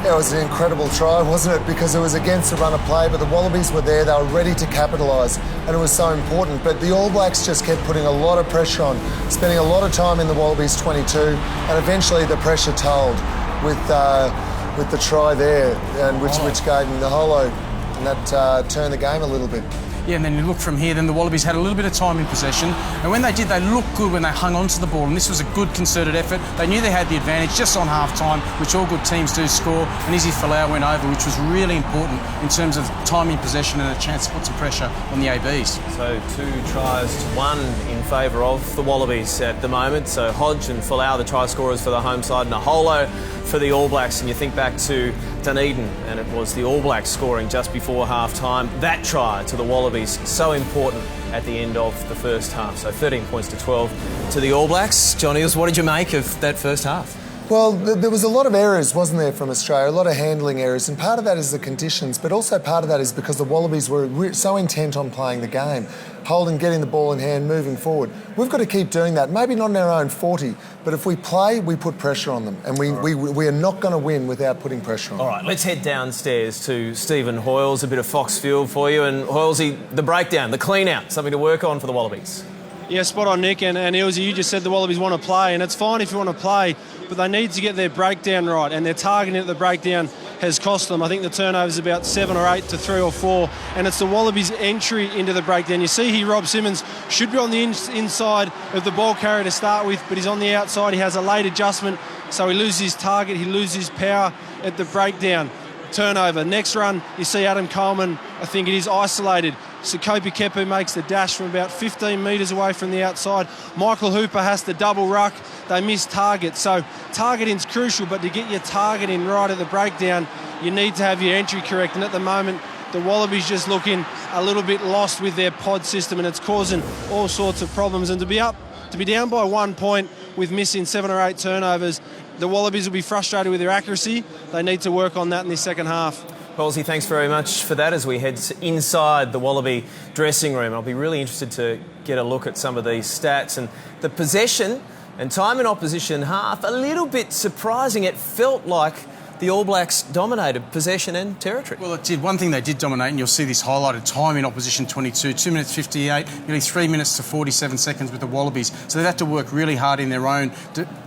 J: Yeah, it was an incredible try, wasn't it? Because it was against the run of play, but the Wallabies were there, they were ready to capitalise, and it was so important. But the All Blacks just kept putting a lot of pressure on, spending a lot of time in the Wallabies 22, and eventually the pressure told with the try there, and which gave them the holo, and that turned the game a little bit.
K: Yeah, and then you look from here, then the Wallabies had a little bit of time in possession, and when they did, they looked good when they hung on to the ball, and this was a good concerted effort. They knew they had the advantage just on half-time, which all good teams do score, and Izzy Folau went over, which was really important in terms of time in possession and a chance to put some pressure on the ABs.
I: So 2 tries to 1 in favour of the Wallabies at the moment. So Hodge and Folau, the try scorers for the home side, and Naholo for the All Blacks. And you think back to Dunedin, and it was the All Blacks scoring just before half-time. That try to the Wallabies, so important at the end of the first half. So 13 points to 12 to the All Blacks. John Eales, what did you make of that first half?
J: Well, there was a lot of errors, wasn't there, from Australia, a lot of handling errors, and part of that is the conditions, but also part of that is because the Wallabies were so intent on playing the game, holding, getting the ball in hand, moving forward. We've got to keep doing that, maybe not in our own 40, but if we play, we put pressure on them, and we are not going to win without putting pressure on them.
I: All right, let's head downstairs to Stephen Hoyles, a bit of Fox Field for you, and Hoylesy, the breakdown, the clean-out, something to work on for the Wallabies.
L: Yeah, spot on, Nick, and Ealesy, you just said the Wallabies want to play, and it's fine if you want to play, but they need to get their breakdown right, and their targeting at the breakdown has cost them. I think the turnover's about 7 or 8 to 3 or 4, and it's the Wallabies' entry into the breakdown. You see here, Rob Simmons should be on the inside of the ball carrier to start with, but he's on the outside. He has a late adjustment, so he loses his target, he loses his power at the breakdown. Turnover. Next run, you see Adam Coleman, I think it is isolated. Kopi Kepu makes the dash from about 15 metres away from the outside. Michael Hooper has to double ruck. They miss target. So targeting's crucial, but to get your targeting right at the breakdown, you need to have your entry correct. And at the moment, the Wallabies just looking a little bit lost with their pod system, and it's causing all sorts of problems. And to be down by 1 point with missing 7 or 8 turnovers, the Wallabies will be frustrated with their accuracy. They need to work on that in this second half.
I: Halsey, thanks very much for that as we head inside the Wallaby dressing room. I'll be really interested to get a look at some of these stats. And the possession and time in opposition half, a little bit surprising. It felt like the All Blacks dominated possession and territory.
K: Well, it did. One thing they did dominate, and you'll see this highlighted, time in opposition 22, 2 minutes 58, nearly 3 minutes to 47 seconds with the Wallabies. So they've had to work really hard in their own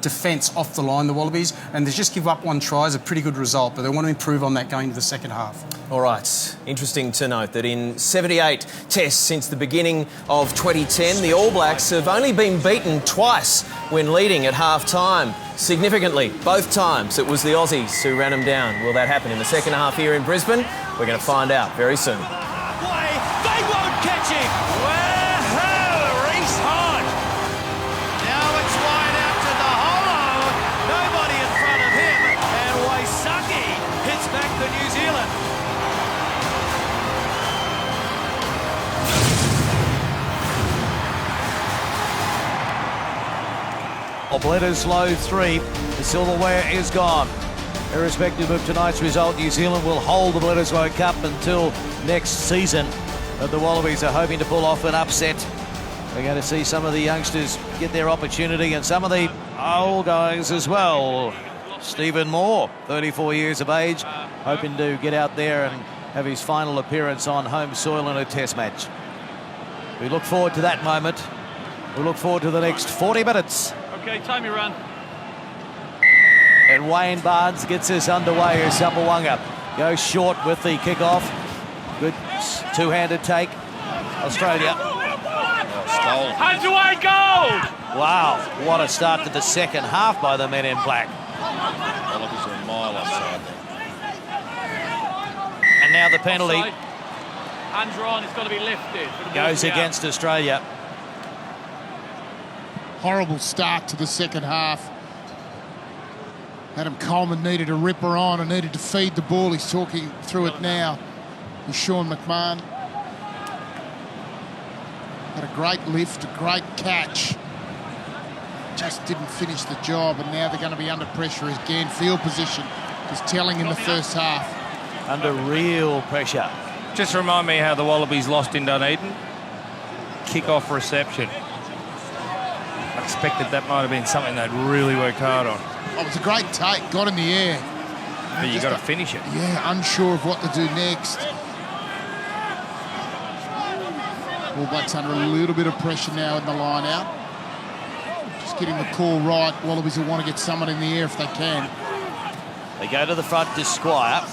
K: defence off the line, the Wallabies, and to just give up 1 try is a pretty good result, but they want to improve on that going into the second half.
I: All right, interesting to note that in 78 tests since the beginning of 2010, the All Blacks have only been beaten twice when leading at half-time. Significantly, both times it was the Aussies who ran them down. Will that happen in the second half here in Brisbane? We're going to find out very soon.
A: They won't catch him. Wow, Reece Hodge. Now it's wide out to the hollow. Nobody in front of him. And Waisaki hits back for New Zealand. Bledisloe 3. The silverware is gone. Irrespective of tonight's result, New Zealand will hold the Bledisloe Cup until next season. But the Wallabies are hoping to pull off an upset. We're going to see some of the youngsters get their opportunity and some of the old guys as well. Stephen Moore, 34 years of age, hoping to get out there and have his final appearance on home soil in a test match. We look forward to that moment. We look forward to the next 40 minutes.
E: Okay, time your run.
A: And Wayne Barnes gets us underway as Sapawanga goes short with the kick-off. Good two-handed take. Australia.
B: Stole. Hands away, goal!
A: Wow, what a start to the second half by the men in black.
F: Wallabies are a mile offside there.
A: And now the penalty.
E: Offside. Hands are on, it's got to be lifted.
A: Goes against Australia.
G: Horrible start to the second half. Adam Coleman needed a ripper on and needed to feed the ball. He's talking through it now with Sean McMahon. Had a great lift, a great catch. Just didn't finish the job, and now they're going to be under pressure again. Field position is telling in the first half.
A: Under real pressure.
B: Just remind me how the Wallabies lost in Dunedin. Kick-off reception. I expected that might have been something they'd really worked hard on.
G: Oh, it was a great take, got in the air.
B: But you got to finish it.
G: Yeah, unsure of what to do next. All Blacks under a little bit of pressure now in the line out. Just getting the call right. Wallabies will want to get someone in the air if they can.
A: They go to the front to Squire.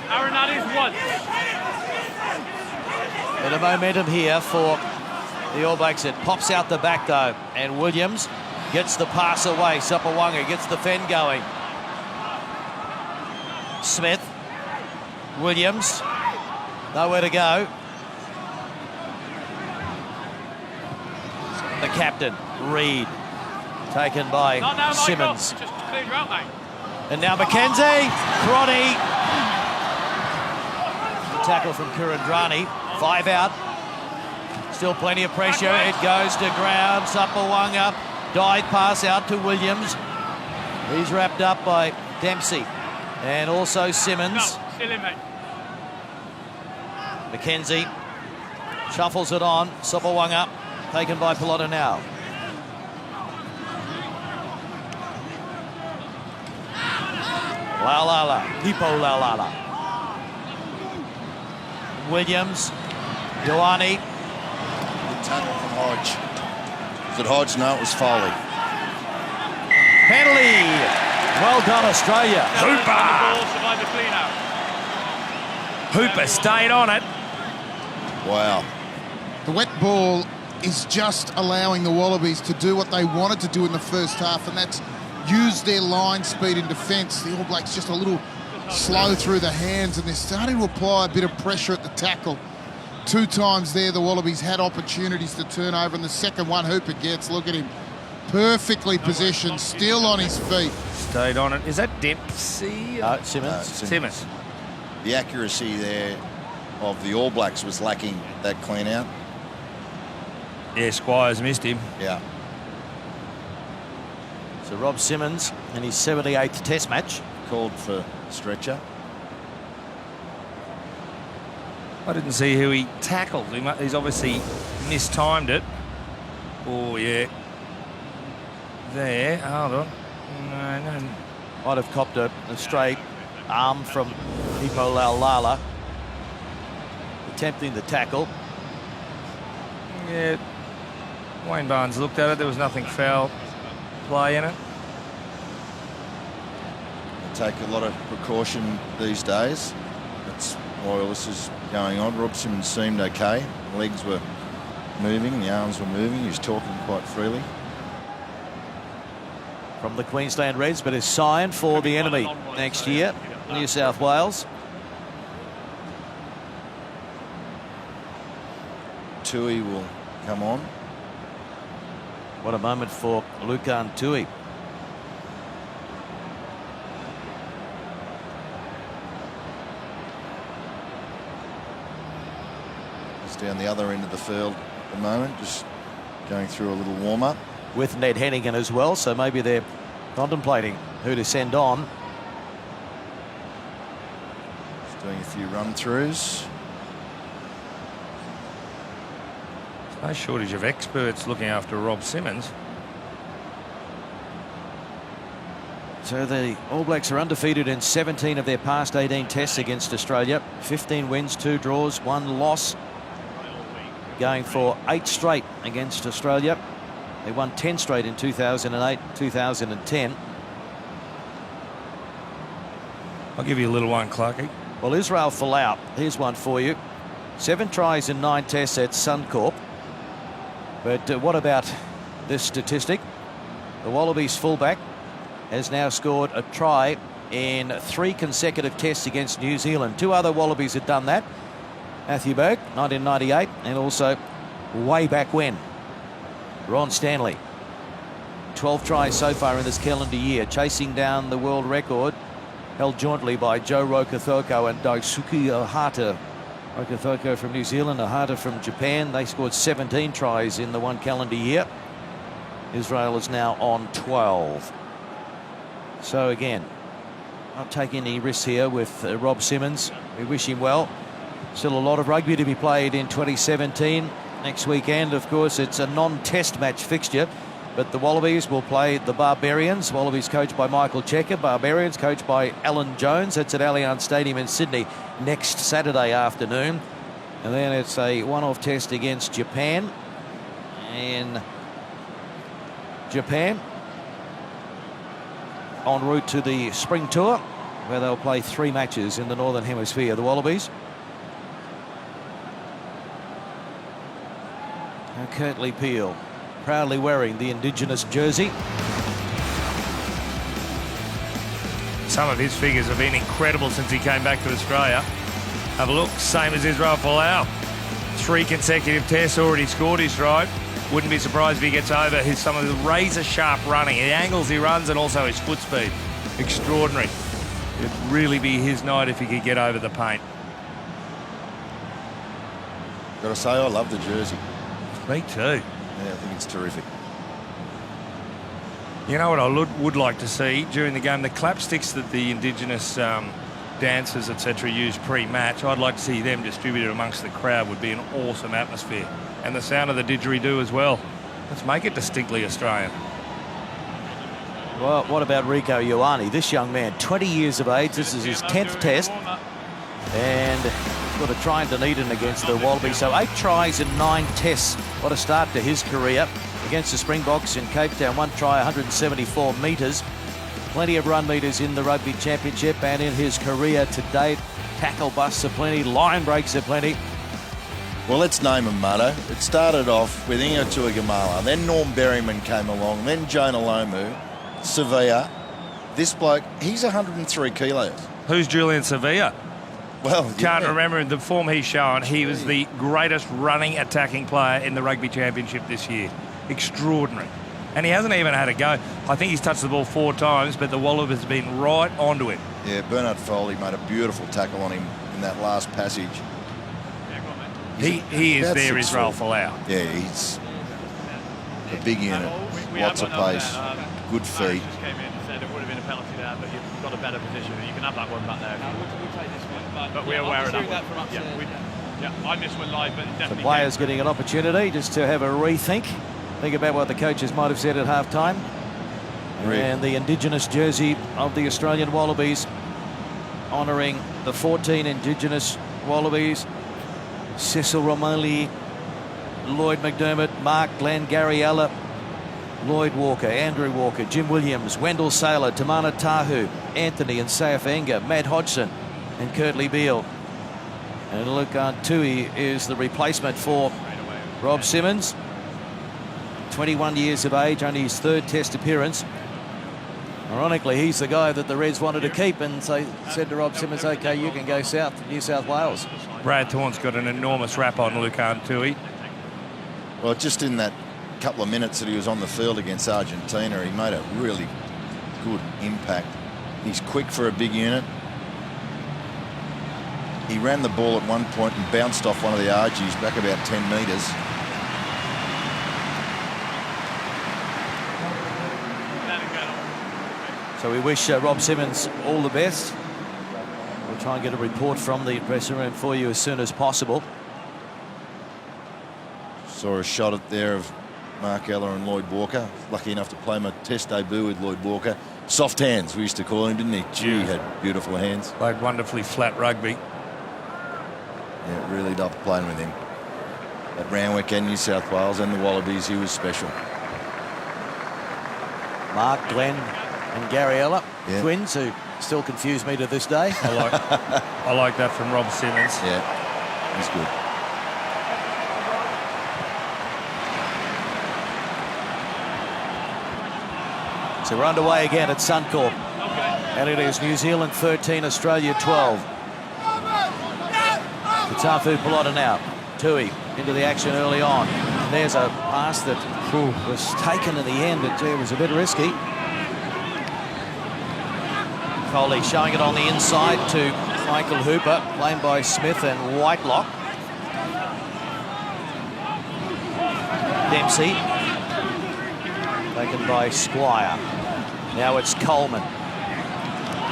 E: Aaron, that is one.
A: Bit of momentum here for the All Blacks. It pops out the back though, and Williams gets the pass away. Sapawanga gets the fend going. Smith, Williams, nowhere to go. The captain, Reid, taken by Simmons.
E: Just cleared you out, mate.
A: And now McKenzie, Crotty. Tackle from Kurandrani. 5 out. Still plenty of pressure. It goes to ground. Sapawanga. Dive pass out to Williams. He's wrapped up by Dempsey. And also Simmons.
E: No, still in, mate.
A: McKenzie shuffles it on. Sapawanga taken by Pelota now. Laulala. Hippo Laulala. Williams. Ioane.
F: Good tackle from Hodge. Was it Hodge? No, it was Foley.
A: Penalty. Well done, Australia.
B: Hooper stayed on it.
F: Wow.
G: The wet ball is just allowing the Wallabies to do what they wanted to do in the first half, and that's use their line speed in defence. The All Blacks just a little slow through the hands, and they're starting to apply a bit of pressure at the tackle. 2 times there, the Wallabies had opportunities to turn over, and the second one Hooper gets. Look at him. Perfectly positioned, still on his feet.
B: Stayed on it. Is that Dempsey?
A: Simmons.
B: Simmons.
F: The accuracy there of the All Blacks was lacking that clean out.
B: Yeah, Squires missed him.
F: Yeah.
A: So Rob Simmons in his 78th Test match.
F: Called for stretcher.
B: I didn't see who he tackled. He's obviously mistimed it. Oh, yeah. there. Hold on. No.
A: Might have copped a straight arm from Ipo Laulala, attempting the tackle.
B: Yeah, Wayne Barnes looked at it. There was nothing foul play in it.
F: They take a lot of precaution these days. That's why all this is going on. Rob Simmons seemed okay. The legs were moving, the arms were moving. He was talking quite freely.
A: From the Queensland Reds, but is signed for the enemy next year, New South Wales.
F: Tui will come on.
A: What a moment for Lukan Tui.
F: He's down the other end of the field at the moment, just going through a little warm-up.
A: With Ned Hennigan as well, so maybe they're contemplating who to send on.
F: Just doing a few run-throughs.
B: No shortage of experts looking after Rob Simmons.
A: So the All Blacks are undefeated in 17 of their past 18 tests against Australia. 15 wins, 2 draws, 1 loss. Going for 8 straight against Australia. They won 10 straight in 2008, 2010.
B: I'll give you a little one, Clarkie.
A: Well, Israel Folau, here's one for you. 7 tries in 9 tests at Suncorp. But what about this statistic? The Wallabies fullback has now scored a try in 3 consecutive tests against New Zealand. 2 other Wallabies had done that. Matthew Berg, 1998, and also way back when, Ron Stanley. 12 tries so far in this calendar year, chasing down the world record held jointly by Joe Rokothoko and Daisuke Ohata. Rokothoko from New Zealand, Ohata from Japan. They scored 17 tries in the one calendar year. Israel is now on 12. So again, not taking any risks here with Rob Simmons. We wish him well. Still a lot of rugby to be played in 2017. Next weekend, of course, it's a non-test match fixture, but the Wallabies will play the Barbarians. Wallabies coached by Michael Checker, Barbarians coached by Alan Jones. That's at Allianz Stadium in Sydney next Saturday afternoon. And then it's a one-off test against Japan. And Japan en route to the spring tour, where they'll play 3 matches in the Northern Hemisphere, the Wallabies. Now Curtly Peel, proudly wearing the Indigenous jersey.
B: Some of his figures have been incredible since he came back to Australia. Have a look, same as Israel Folau. 3 consecutive tests, already scored his stride. Wouldn't be surprised if he gets over some of the razor-sharp running, the angles he runs, and also his foot speed. Extraordinary. It'd really be his night if he could get over the paint.
F: Got to say, I love the jersey.
B: Me too.
F: Yeah, I think it's terrific.
B: You know what I would like to see during the game? The clapsticks that the Indigenous dancers, etc., use pre-match. I'd like to see them distributed amongst the crowd. Would be an awesome atmosphere. And the sound of the didgeridoo as well. Let's make it distinctly Australian.
A: Well, what about Rico Ioane? This young man, 20 years of age. This is his 10th test. And got a try in Dunedin against the Wallabies. So 8 tries in 9 tests. What a start to his career. Against the Springboks in Cape Town, 1 try, 174 metres. Plenty of run metres in the Rugby Championship and in his career to date. Tackle busts are plenty, line breaks are plenty.
F: Well, let's name them, Mutto. It started off with Inga Tuigamala, then Norm Berryman came along, then Jonah Lomu, Sevilla. This bloke, he's 103 kilos.
B: Who's Julian Sevilla?
F: Well,
B: can't remember the form he's shown. He was the greatest running attacking player in the Rugby Championship this year. Extraordinary. And he hasn't even had a go. I think he's touched the ball 4 times, but the Wallabies have been right onto him.
F: Yeah, Bernard Foley made a beautiful tackle on him in that last passage.
B: He is their Israel Folau.
F: Yeah, he's a big unit. Lots of pace, good feet.
E: Just came in and said it would have been a penalty there, but you've got a better position. You can have that one back there. We'll take this one. But we're aware of that one. Yeah, I missed one live, but definitely.
A: The players getting an opportunity just to have a rethink. Think about what the coaches might have said at half-time. And the Indigenous jersey of the Australian Wallabies, honouring the 14 Indigenous Wallabies. Cecil Romoli, Lloyd McDermott, Mark Glenn, Gary Ella, Lloyd Walker, Andrew Walker, Jim Williams, Wendell Saylor, Tamana Tahu, Anthony and Saif Enga, Matt Hodgson and Kurtley Beale. And Lucan Tui is the replacement for Rob Simmons. 21 years of age, only his third Test appearance. Ironically, he's the guy that the Reds wanted to keep, and so said to Rob Simmons, OK, you can go south to New South Wales.
B: Brad Thorne's got an enormous rap on Lucan Tui.
F: Well, just in that couple of minutes that he was on the field against Argentina, he made a really good impact. He's quick for a big unit. He ran the ball at one point and bounced off one of the RGs back about 10 metres.
A: So we wish Rob Simmons all the best. We'll try and get a report from the dressing room for you as soon as possible.
F: Saw a shot up there of Mark Ella and Lloyd Walker. Lucky enough to play my Test debut with Lloyd Walker. Soft hands, we used to call him, didn't he? Gee, he had beautiful hands.
B: Played wonderfully flat rugby.
F: Yeah, really loved playing with him. At Randwick and New South Wales and the Wallabies, he was special.
A: Mark, Glenn and Gary Ella, twins who still confuse me to this day.
B: I like that from Rob Simmons.
F: Yeah, he's good.
A: So we're underway again at Suncorp. And it is New Zealand 13, Australia 12. Tafu Pelota now. Tui into the action early on. And there's a pass that was taken in the end. It was a bit risky. Foley showing it on the inside to Michael Hooper, played by Smith and Whitelock. Dempsey, taken by Squire. Now it's Coleman.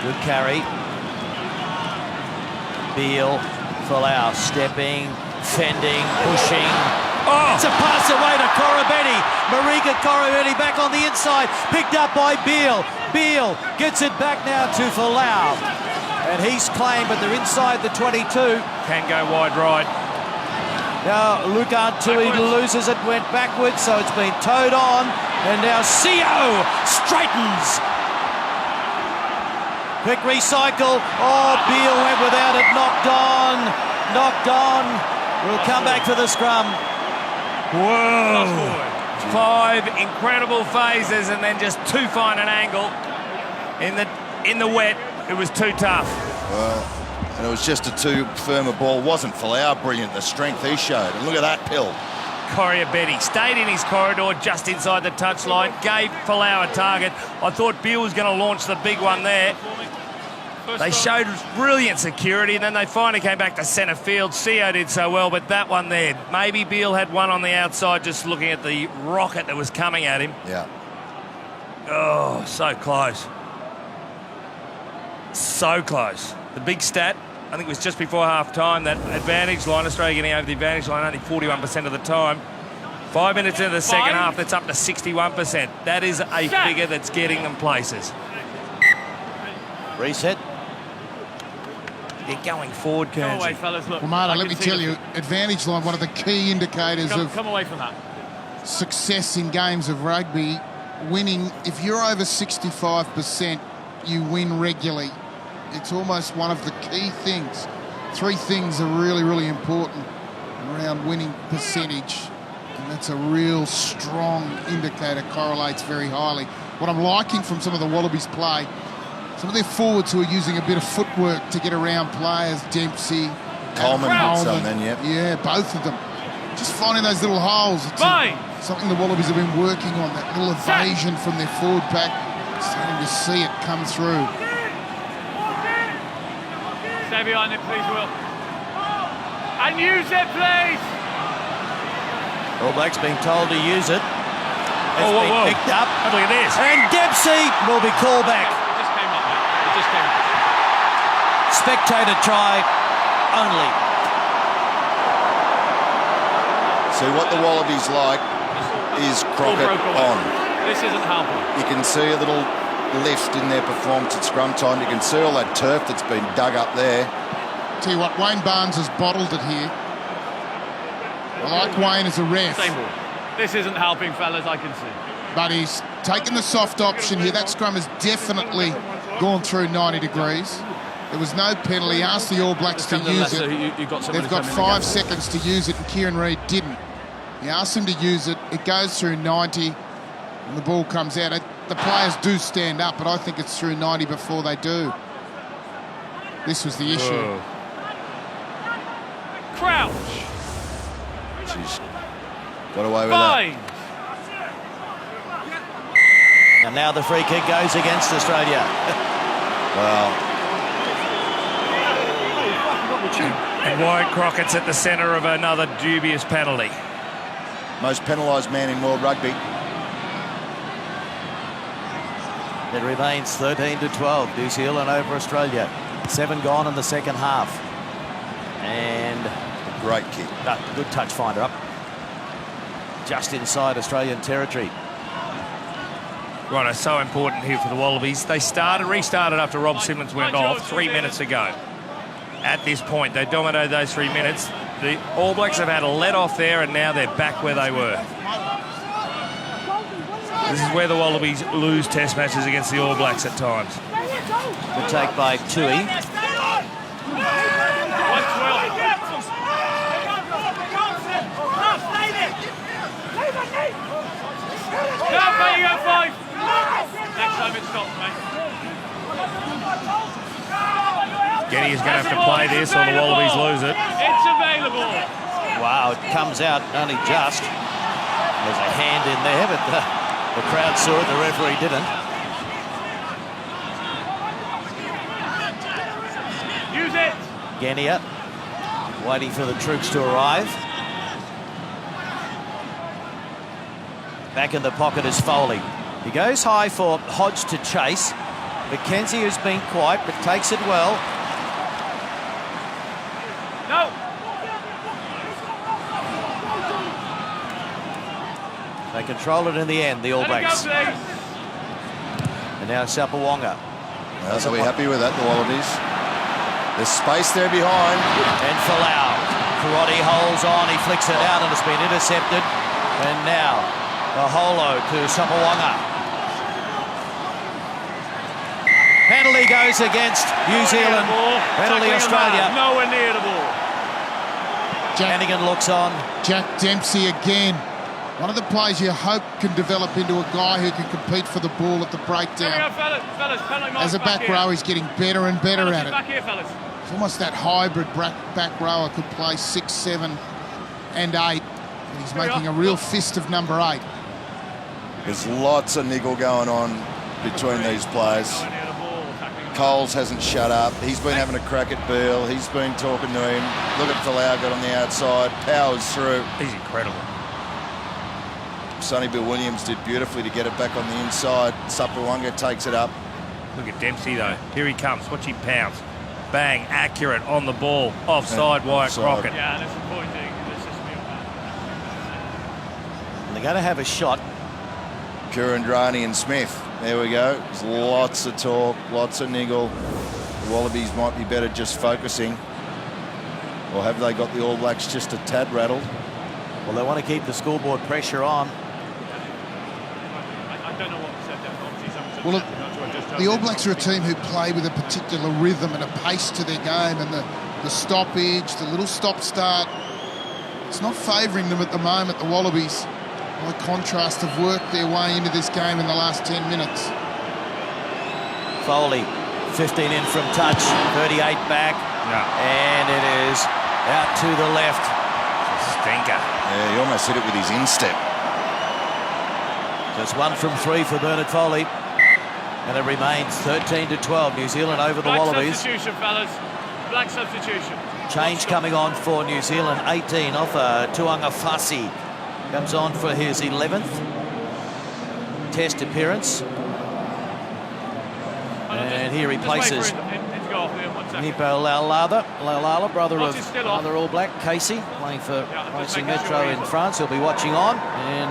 A: Good carry. Beale, Folau, stepping, fending, pushing. Oh! It's a pass away to Korobetti. Marika Korobetti back on the inside, picked up by Beale. Beale gets it back now to Folau. And he's claimed, but they're inside the 22.
B: Can go wide right.
A: Now Lucan Tui loses it, went backwards, so it's been towed on. And now Sio straightens. Quick recycle. Oh, Beale went without it, knocked on. Knocked on. We'll come back for the scrum.
B: Whoa. 5 incredible phases and then just too fine an angle. In the wet, it was too tough.
F: Well, and it was just a too firm a ball. Wasn't Folau brilliant, the strength he showed. And look at that pill.
B: Korobetti stayed in his corridor just inside the touchline, gave Folau a target. I thought Beale was going to launch the big one there. They showed brilliant security, and then they finally came back to centre field. Sio did so well, but that one there, maybe Beale had one on the outside just looking at the rocket that was coming at him.
F: Yeah.
B: Oh, so close. So close. The big stat, I think it was just before half-time, that advantage line, Australia getting over the advantage line only 41% of the time. 5 minutes into the second half, that's up to 61%. That is a figure that's getting them places.
A: Reset.
B: They're going forward, Kearnsey.
E: Come away, fellas, look.
G: Well, Marta, let me tell you, advantage line, one of the key indicators of
E: come away from that.
G: Success in games of rugby. Winning, if you're over 65%, you win regularly. It's almost one of the key things. 3 things are really, really important around winning percentage. And that's a real strong indicator, correlates very highly. What I'm liking from some of the Wallabies play, some of their forwards who are using a bit of footwork to get around players, Dempsey,
F: Coleman,
G: yeah, both of them. Just finding those little holes. It's something the Wallabies have been working on, that little evasion from their forward pack. Starting to see it come through.
E: Stay behind it, please, Will. And use it, please!
A: All Blacks being told to use it. It's been picked up.
B: Look at this.
A: And Dempsey will be called back.
E: It just came up, mate. It just came up.
A: Spectator try only.
F: See, what the Wallabies like is Crockett on.
E: This isn't helping.
F: You can see a little lift in their performance at scrum time. You can see all that turf that's been dug up there.
G: Tell you what, Wayne Barnes has bottled it here. I like Wayne as a ref.
E: Same ball. This isn't helping, fellas, I can see.
G: But he's taken the soft option here. That scrum has definitely gone through 90 degrees. There was no penalty. He asked the All Blacks to use it. They've got 5 seconds to use it, and Kieran Reid didn't. He asked him to use it. It goes through 90, and the ball comes out. The players do stand up, but I think it's through 90 before they do. This was the issue.
E: Whoa. Crouch.
F: She's got away with that.
A: And now the free kick goes against Australia.
F: Well,
B: And Wyatt Crockett's at the centre of another dubious penalty.
F: most penalised man in world rugby.
A: It remains 13-12, New Zealand over Australia. 7 gone in the second half. And
F: a great kick.
A: Good touch finder up. Just inside Australian territory.
B: Right, it's so important here for the Wallabies. They restarted after Rob Simmons went off 3 minutes ago. At this point, they dominated those 3 minutes. The All Blacks have had a let-off there, and now they're back where they were. This is where the Wallabies lose test matches against the All Blacks at times.
A: Good take by Tui.
E: Next time it stops, mate.
B: Getty is going to have to play this or the Wallabies lose it.
E: It's available.
A: Wow, it comes out only just. There's a hand in there, but the crowd saw it, the referee didn't.
E: Use it.
A: Genia waiting for the troops to arrive. Back in the pocket is Foley. He goes high for Hodge to chase. McKenzie, who's been quiet, but takes it well.
E: No.
A: They control it in the end, the All Blacks. And now Sapawonga.
F: So we're happy with that, the Wallabies. There's space there behind.
A: And Folau. Karate holds on, he flicks it out and it's been intercepted. And now Maholo to Sapawonga. Penalty goes against New Zealand. Penalty Australia.
E: Nowhere near the ball.
A: Hannigan looks on.
G: Jack Dempsey again. One of the players you hope can develop into a guy who can compete for the ball at the breakdown.
E: Here we go, fellas.
G: As a back row, he's getting better and better at it.
E: Back here, fellas.
G: It's almost that hybrid back rower, could play 6, 7 and 8. And he's making a real fist of number 8.
F: There's lots of niggle going on between these players. Coles hasn't shut up. He's been having a crack at Beale. He's been talking to him. Look at Folau got on the outside. Powers through.
B: He's incredible.
F: Sonny Bill Williams did beautifully to get it back on the inside. Sapawonga takes it up.
B: Look at Dempsey, though. Here he comes. Watch him pounce. Bang, accurate on the ball. Offside, Wyatt Crockett.
E: Yeah, disappointing.
A: And they're going to have a shot.
F: Kurandrani and Smith. There we go. There's lots of talk, lots of niggle. The Wallabies might be better just focusing. Or have they got the All Blacks just a tad rattled?
A: Well, they want to keep the scoreboard pressure on.
E: I don't know what to say.
G: Well, the All Blacks are a team who play with a particular rhythm and a pace to their game, and the stoppage, the little stop-start, it's not favouring them at the moment, the Wallabies. By contrast, have worked their way into this game in the last 10 minutes.
A: Foley, 15 in from touch, 38 back, and it is out to the left.
B: Stinker.
F: Yeah, he almost hit it with his instep.
A: Just 1 from 3 for Bernard Foley. And it remains 13-12. New Zealand over the Wallabies.
E: Substitution, fellas. Black substitution.
A: Change coming on for New Zealand. 18 off Tuanga Fasi. Comes on for his 11th test appearance. And he replaces Nipo Laulala, brother of another All Black, Casey, playing for Racing Metro in France. He'll be watching on. And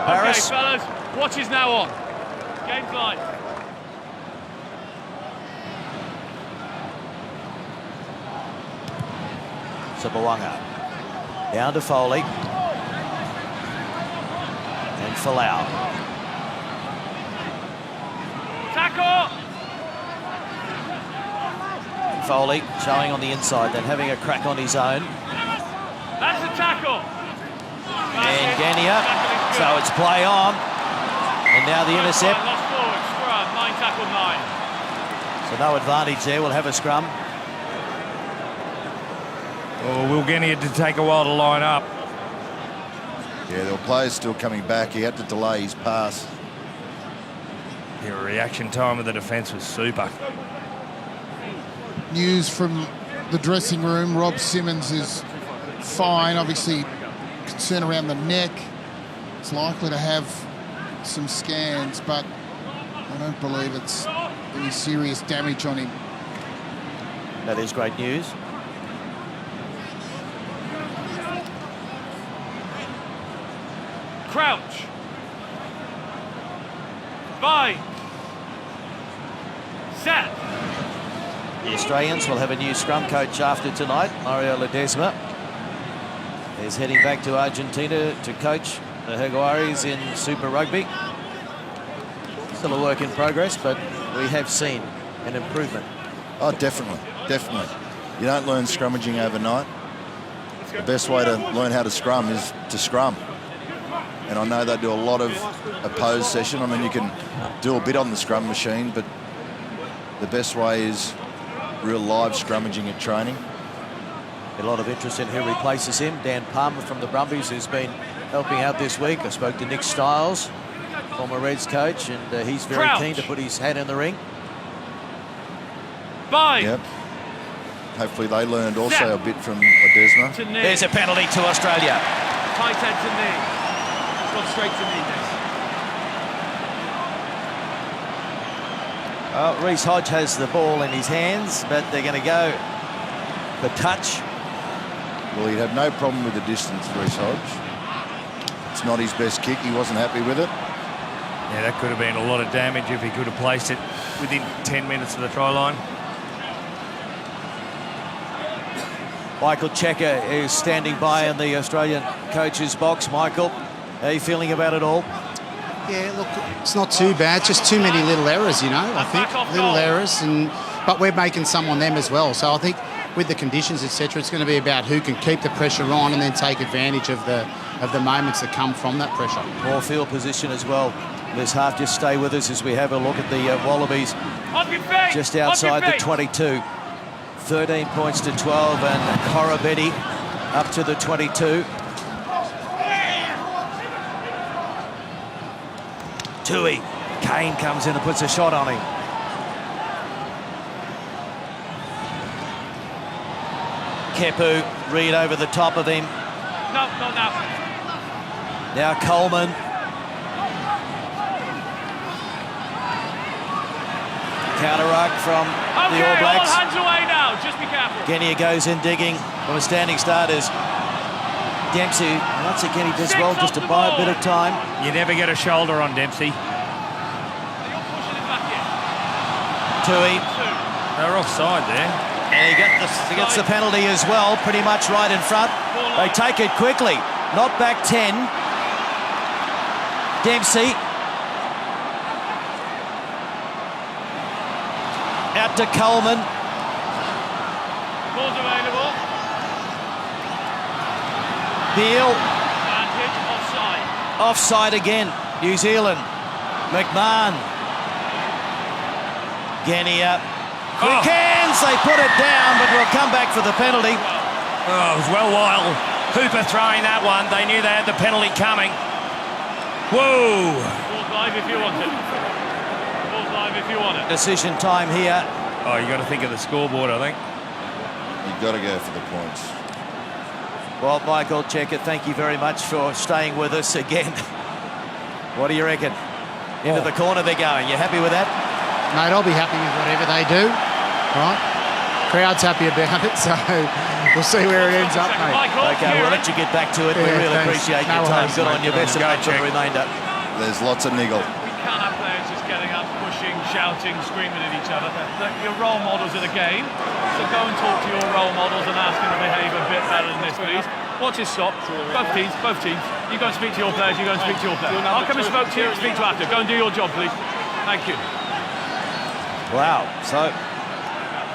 A: Paris.
E: Okay, fellas, watch is now on. Game's live.
A: Somoanga. Down to Foley. And Folau.
E: Tackle!
A: Foley showing on the inside, then having a crack on his own.
E: That's a tackle.
A: And Gania. So it's play on. And now the intercept.
E: Lost forward, scrum, 9 tackle 9.
A: So no advantage there. We'll have a scrum.
B: Oh, Will Genia to take a while to line up.
F: Yeah, there were players still coming back. He had to delay his pass.
B: The reaction time of the defence was super.
G: News from the dressing room. Rob Simmons is fine. Obviously, concern around the neck. It's likely to have some scans, but I don't believe it's any serious damage on him.
A: That is great news.
E: Crouch. Bind. Set.
A: The Australians will have a new scrum coach after tonight. Mario Ledesma is heading back to Argentina to coach the Jaguares in Super Rugby. Still a work in progress, but we have seen an improvement.
F: Oh, definitely, definitely. You don't learn scrummaging overnight. The best way to learn how to scrum is to scrum. And I know they do a lot of opposed session. I mean, you can do a bit on the scrum machine, but the best way is real live scrummaging at training.
A: A lot of interest in who replaces him. Dan Palmer from the Brumbies has been helping out this week. I spoke to Nick Stiles, former Reds coach, and he's very keen to put his hat in the ring.
E: Bind.
F: Yep. Hopefully they learned also a bit from Ledesma.
A: There's a penalty to Australia.
E: Tight head to knee. It's gone straight to knee next.
A: Reece Hodge has the ball in his hands, but they're going to go for touch.
F: Well, he'd have no problem with the distance, Reece Hodge. It's not his best kick. He wasn't happy with it.
B: Yeah, that could have been a lot of damage if he could have placed it within 10 minutes of the try line.
A: Michael Checker is standing by in the Australian coach's box. Michael, how are you feeling about it all?
M: Yeah, look, it's not too bad. Just too many little errors, you know, I think. Little errors, but we're making some on them as well. So I think with the conditions, etc., it's going to be about who can keep the pressure on and then take advantage of the moments that come from that pressure.
A: More field position as well. This half, just stay with us as we have a look at the Wallabies just outside the 22. 13 points to 12, and Corabetti up to the 22. Tui. Kane comes in and puts a shot on him. Kepu, Reed over the top of him.
E: No.
A: Now Coleman. Counter ruck from the All Blacks.
E: All hands away now, just be careful.
A: Genia goes in digging from a standing start as Dempsey, once again he does well just to buy a bit of time.
B: You never get a shoulder on Dempsey.
A: Tui.
B: They're offside there.
A: And he gets the penalty as well, pretty much right in front. They take it quickly. Not back 10. Dempsey. Out to Coleman.
E: Ball's available.
A: Beale.
E: Advantage, offside.
A: Offside again. New Zealand. McMahon. Genia. Quick hands. They put it down, but will come back for the penalty.
B: Oh, it was well wild. Hooper throwing that one. They knew they had the penalty coming. Whoa.
E: Ball's live if you want it. Ball's live if you want it.
A: Decision time here.
B: Oh, you got to think of the scoreboard, I think.
F: You've got to go for the points.
A: Well, Michael Checker, thank you very much for staying with us again. What do you reckon? Into the corner they're going. You happy with that?
M: Mate, I'll be happy with whatever they do, right? Crowd's happy about it, so We'll see where it ends up, mate.
A: Okay, we'll let you get back to it. We really appreciate your time. Good on you. Best of luck for the remainder.
F: There's lots of niggle.
E: We can't have players just getting up, pushing, shouting, screaming at each other. Your role models of the game. So go and talk to your role models and ask them to behave a bit better than this, please. Watch his stop. Both teams. You go and speak to your players, you go and speak to your players. I'll come and speak to after. Go and do your job, please. Thank you.
A: Wow, so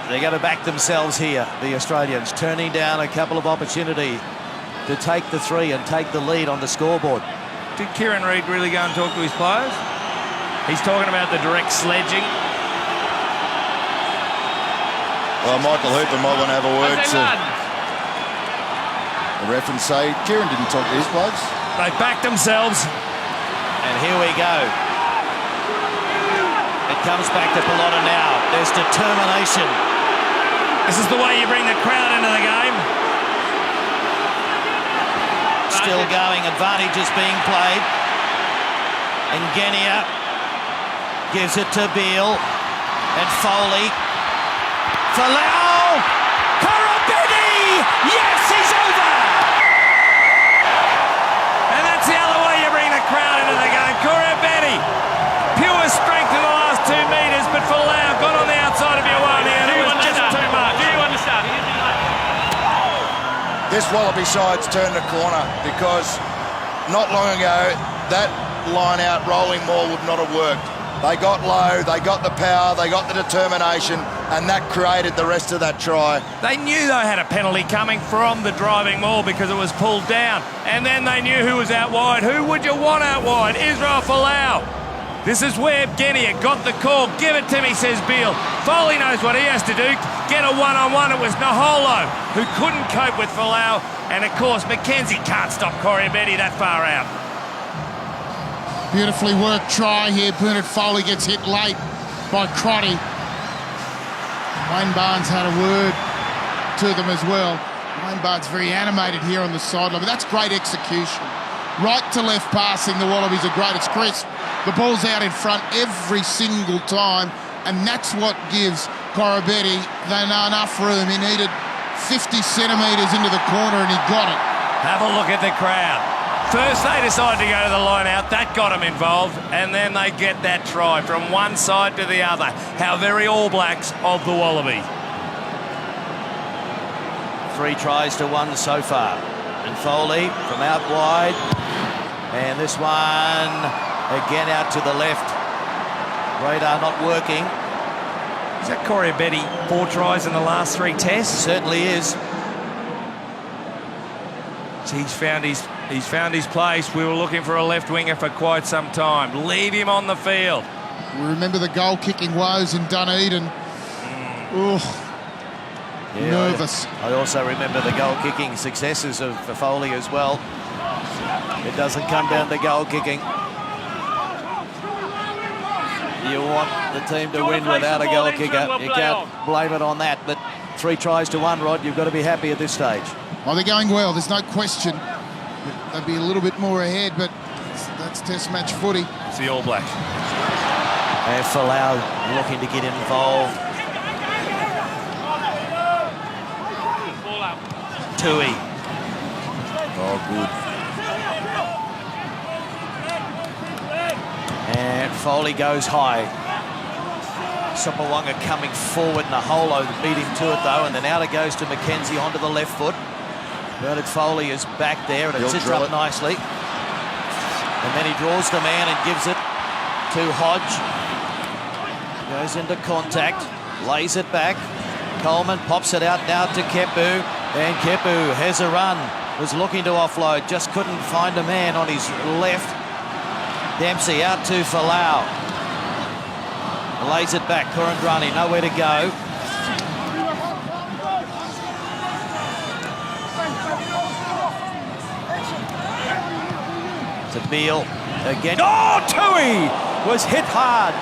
A: they're going to back themselves here, the Australians, turning down a couple of opportunities to take the 3 and take the lead on the scoreboard.
B: Did Kieran Reid really go and talk to his players? He's talking about the direct sledging.
F: Well, Michael Hooper might want to have a word to the ref and say, Kieran didn't talk to his blokes.
B: They backed themselves.
A: And here we go. It comes back to Pelota now. There's determination.
B: This is the way you bring the crowd into the game.
A: Still going, advantage is being played. And Genia gives it to Beale. And Foley. Folau! Karabini! Yes, he's over!
B: And that's the other way you bring the crowd into the game. Karabini, pure strength in the last 2 metres, but Folau got on the outside of Ioane and it was just too much.
E: Do you understand?
F: This Wallaby side's turned the corner because not long ago that line out rolling maul would not have worked. They got low, they got the power, they got the determination, and that created the rest of that try.
B: They knew they had a penalty coming from the driving maul because it was pulled down. And then they knew who was out wide. Who would you want out wide? Israel Folau. This is where Genia got the call. Give it to me, says Beale. Foley knows what he has to do. Get a one-on-one. It was Naholo who couldn't cope with Folau. And, of course, McKenzie can't stop Corey Betty that far out.
G: Beautifully worked try here. Bernard Foley gets hit late by Crotty. Wayne Barnes had a word to them as well. Wayne Barnes very animated here on the sideline, but that's great execution. Right to left passing, the Wallabies are great. It's crisp. The ball's out in front every single time, and that's what gives Corabetti enough room. He needed 50 centimetres into the corner, and he got it.
B: Have a look at the crowd. First they decide to go to the line out, that got them involved, and then they get that try from one side to the other. How very All Blacks of the Wallaby.
A: 3 tries to 1 so far. And Foley from out wide. And this one again out to the left. Radar not working.
B: Is that Corey Betty 4 tries in the last 3 tests?
A: Certainly is.
B: He's found his place. We were looking for a left winger for quite some time. Leave him on the field.
G: We remember the goal-kicking woes in Dunedin.
A: Yeah,
G: nervous.
A: I also remember the goal-kicking successes of Foley as well. It doesn't come down to goal-kicking. You want the team to win without a goal-kicker. You can't blame it on that. But 3 tries to 1, Rod, you've got to be happy at this stage.
G: Well, they're going well, there's no question. They'd be a little bit more ahead, but that's test match footy.
B: It's the All Blacks.
A: And Folau looking to get involved. Tui.
F: Oh, good.
A: And Foley goes high. Sopawanga coming forward, Naholo beat him to it though, and then out it goes to McKenzie onto the left foot. Bernard Foley is back there and it sits up nicely. And then he draws the man and gives it to Hodge. Goes into contact, lays it back. Coleman pops it out now to Kepu. And Kepu has a run. Was looking to offload, just couldn't find a man on his left. Dempsey out to Folau. Lays it back, Kurandrani, nowhere to go. To Beale again. Oh, Tui was hit hard.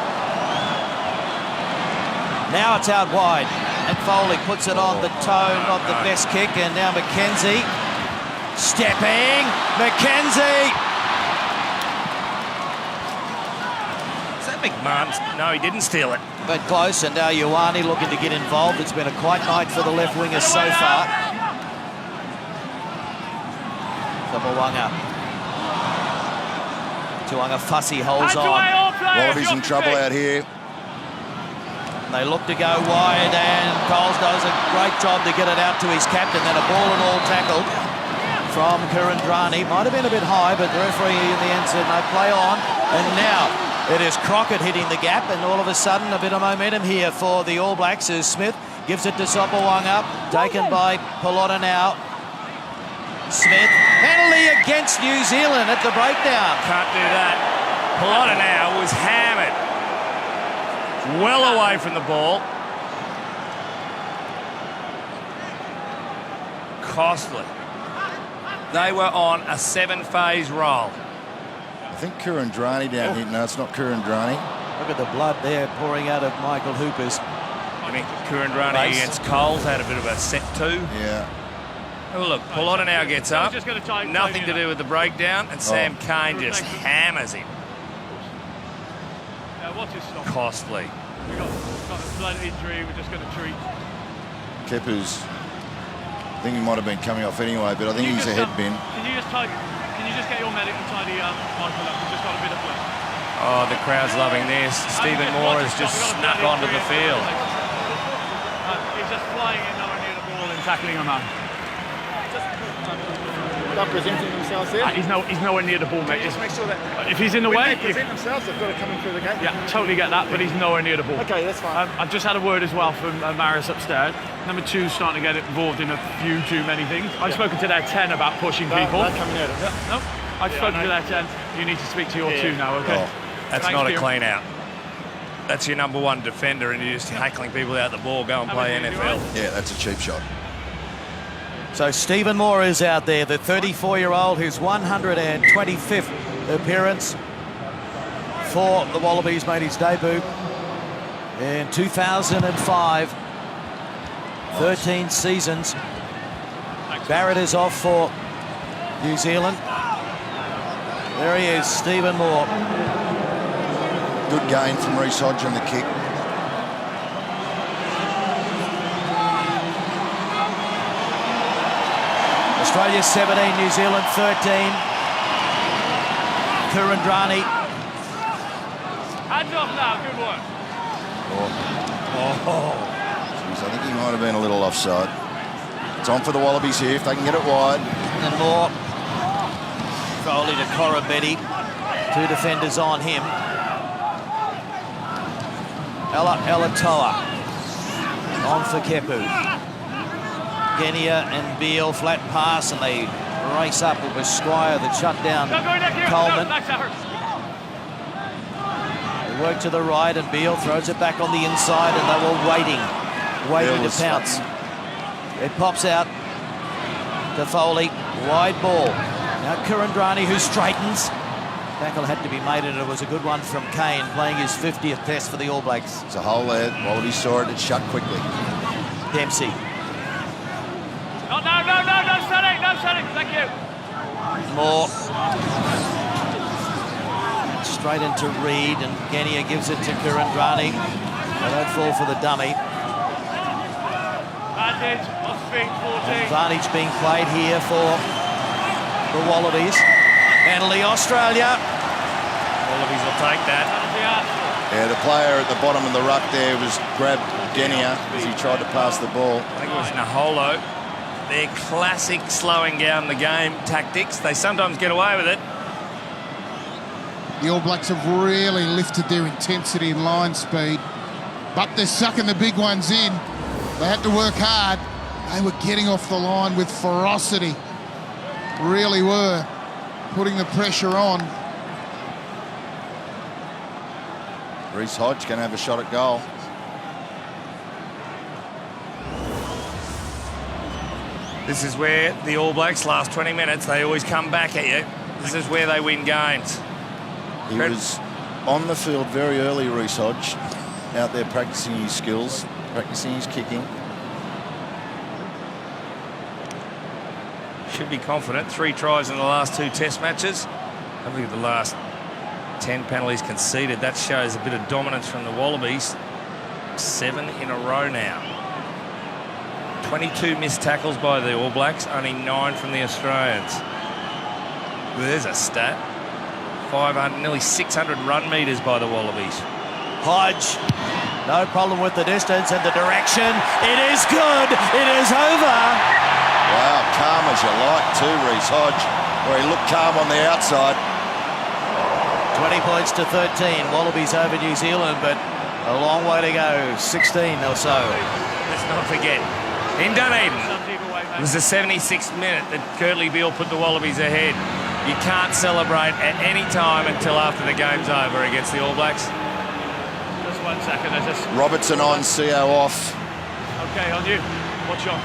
A: Now it's out wide. And Foley puts it on the toe, not the best kick. And now McKenzie stepping. McKenzie.
B: Is that McMahon? No, he didn't steal it.
A: But close, and now Ioane looking to get involved. It's been a quiet night for the left wingers so far. Tuawanga. Tuawanga fussy holds on.
F: Wallabies in trouble out here.
A: They look to go wide, and Coles does a great job to get it out to his captain. Then a ball and all tackled from Kurandrani. Might have been a bit high, but the referee in the end said no, play on. And now it is Crockett hitting the gap, and all of a sudden a bit of momentum here for the All Blacks as Smith gives it to Tuawanga, taken by Pelota now. Smith, penalty against New Zealand at the breakdown.
B: Can't do that. Pelota now was hammered. Well away from the ball. Costly. They were on a 7-phase roll.
F: I think Kurandrani down here. No, it's not Kurandrani.
A: Look at the blood there pouring out of Michael Hooper's.
B: I think Kurandrani against Coles had a bit of a set too.
F: Yeah.
B: Oh, look, Pelota now gets up. Nothing to do with the breakdown, and Sam Cane just hammers him. Costly.
N: We've got a blood injury, we're just going to treat.
F: Kepu's, I think he might have been coming off anyway, but I think he's a head bin.
N: Can you just get your medic and tidy Michael up? We've just got a bit of blood.
B: Oh, the crowd's loving this. Stephen Moore has just snuck onto the field.
N: He's just flying in nowhere near the ball and tackling a man.
O: Not presenting themselves there.
N: He's nowhere near the ball, mate.
O: Just make sure that
N: if he's in the way,
O: they present themselves, they've got to come in through the gate.
N: Yeah, totally get that, but he's nowhere near the ball.
O: Okay, that's fine.
N: I've just had a word as well from Maris upstairs. Number 2's starting to get involved in a few too many things. I've spoken to their 10 about pushing people.
O: They're coming at it.
N: No, I've spoken to their 10. You need to speak to your 2 now, okay?
B: That's not a clean out. That's your number 1 defender, and you're just tackling people out the ball. Go and play NFL.
F: Yeah, that's a cheap shot.
A: So Stephen Moore is out there, the 34-year-old whose 125th appearance for the Wallabies, made his debut in 2005. 13 seasons. Barrett is off for New Zealand. There he is, Stephen Moore.
F: Good gain from Reece Hodge on the kick.
A: Australia 17, New Zealand 13. Kurandrani.
N: Hands off now, good work.
F: Jeez, I think he might have been a little offside. It's on for the Wallabies here if they can get it wide.
A: And Moore. Foley to Corabetti. 2 defenders on him. Elatoa on for Kepu. Genia and Beale, flat pass, and they race up. It was Squire that shut down Coleman. They work to the right, and Beale throws it back on the inside, and they were waiting to pounce. It pops out to Foley, wide ball. Now Kurandrani, who straightens. Tackle had to be made, and it was a good one from Kane, playing his 50th test for the All Blacks.
F: It's a hole there. Wallaby saw it, it shut quickly.
A: Dempsey.
N: No setting, thank you.
A: Moore. Straight into Reid, and Genia gives it to Kurandrani. They don't fall for the dummy.
N: Advantage, off speed, 14.
A: Advantage being played here for the Wallabies. Penalty, Australia.
B: Wallabies will take that.
F: Yeah, the player at the bottom of the ruck there was grabbed Genia as he tried to pass the ball.
B: I think it was Naholo. Their classic slowing down the game tactics. They sometimes get away with it.
G: The All Blacks have really lifted their intensity and line speed, but they're sucking the big ones in. They had to work hard. They were getting off the line with ferocity. Really were. Putting the pressure on.
F: Reece Hodge can have a shot at goal.
B: This is where the All Blacks, last 20 minutes, they always come back at you. This is where they win games.
F: He was on the field very early, Reece Hodge, out there practicing his skills, practicing his kicking.
B: Should be confident. 3 tries in the last 2 test matches. I believe the last 10 penalties conceded. That shows a bit of dominance from the Wallabies. 7 in a row now. 22 missed tackles by the All Blacks, only 9 from the Australians. Well, there's a stat. 500, nearly 600 run metres by the Wallabies.
A: Hodge, no problem with the distance and the direction. It is good. It is over.
F: Wow, calm as you like too, Reece Hodge, where he looked calm on the outside.
A: 20 points to 13. Wallabies over New Zealand, but a long way to go. 16 or so.
B: Let's not forget, in Dunedin, it was the 76th minute that Curtly Beale put the Wallabies ahead. You can't celebrate at any time until after the game's over against the All Blacks.
N: Just 1 second.
F: Robertson on, CO off.
N: Okay, on you. Watch on.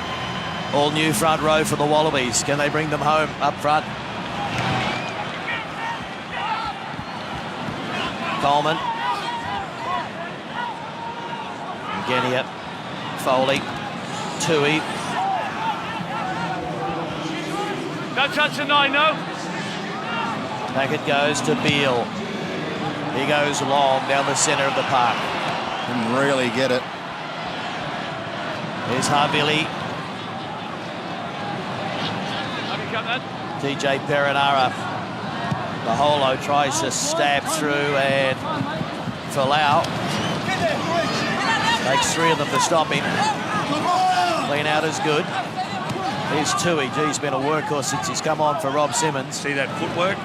A: All new front row for the Wallabies. Can they bring them home up front? Coleman. Genia. Foley. Tui.
N: Don't touch the 9, no.
A: Back it goes to Beale. He goes long down the centre of the park.
F: Didn't really get it.
A: Here's Havili. DJ Perinara. Maholo tries to stab through and Folau takes 3 of them to stop him. Clean out is good. Here's Tui. Gee, he's been a workhorse since he's come on for Rob Simmons.
B: See that footwork?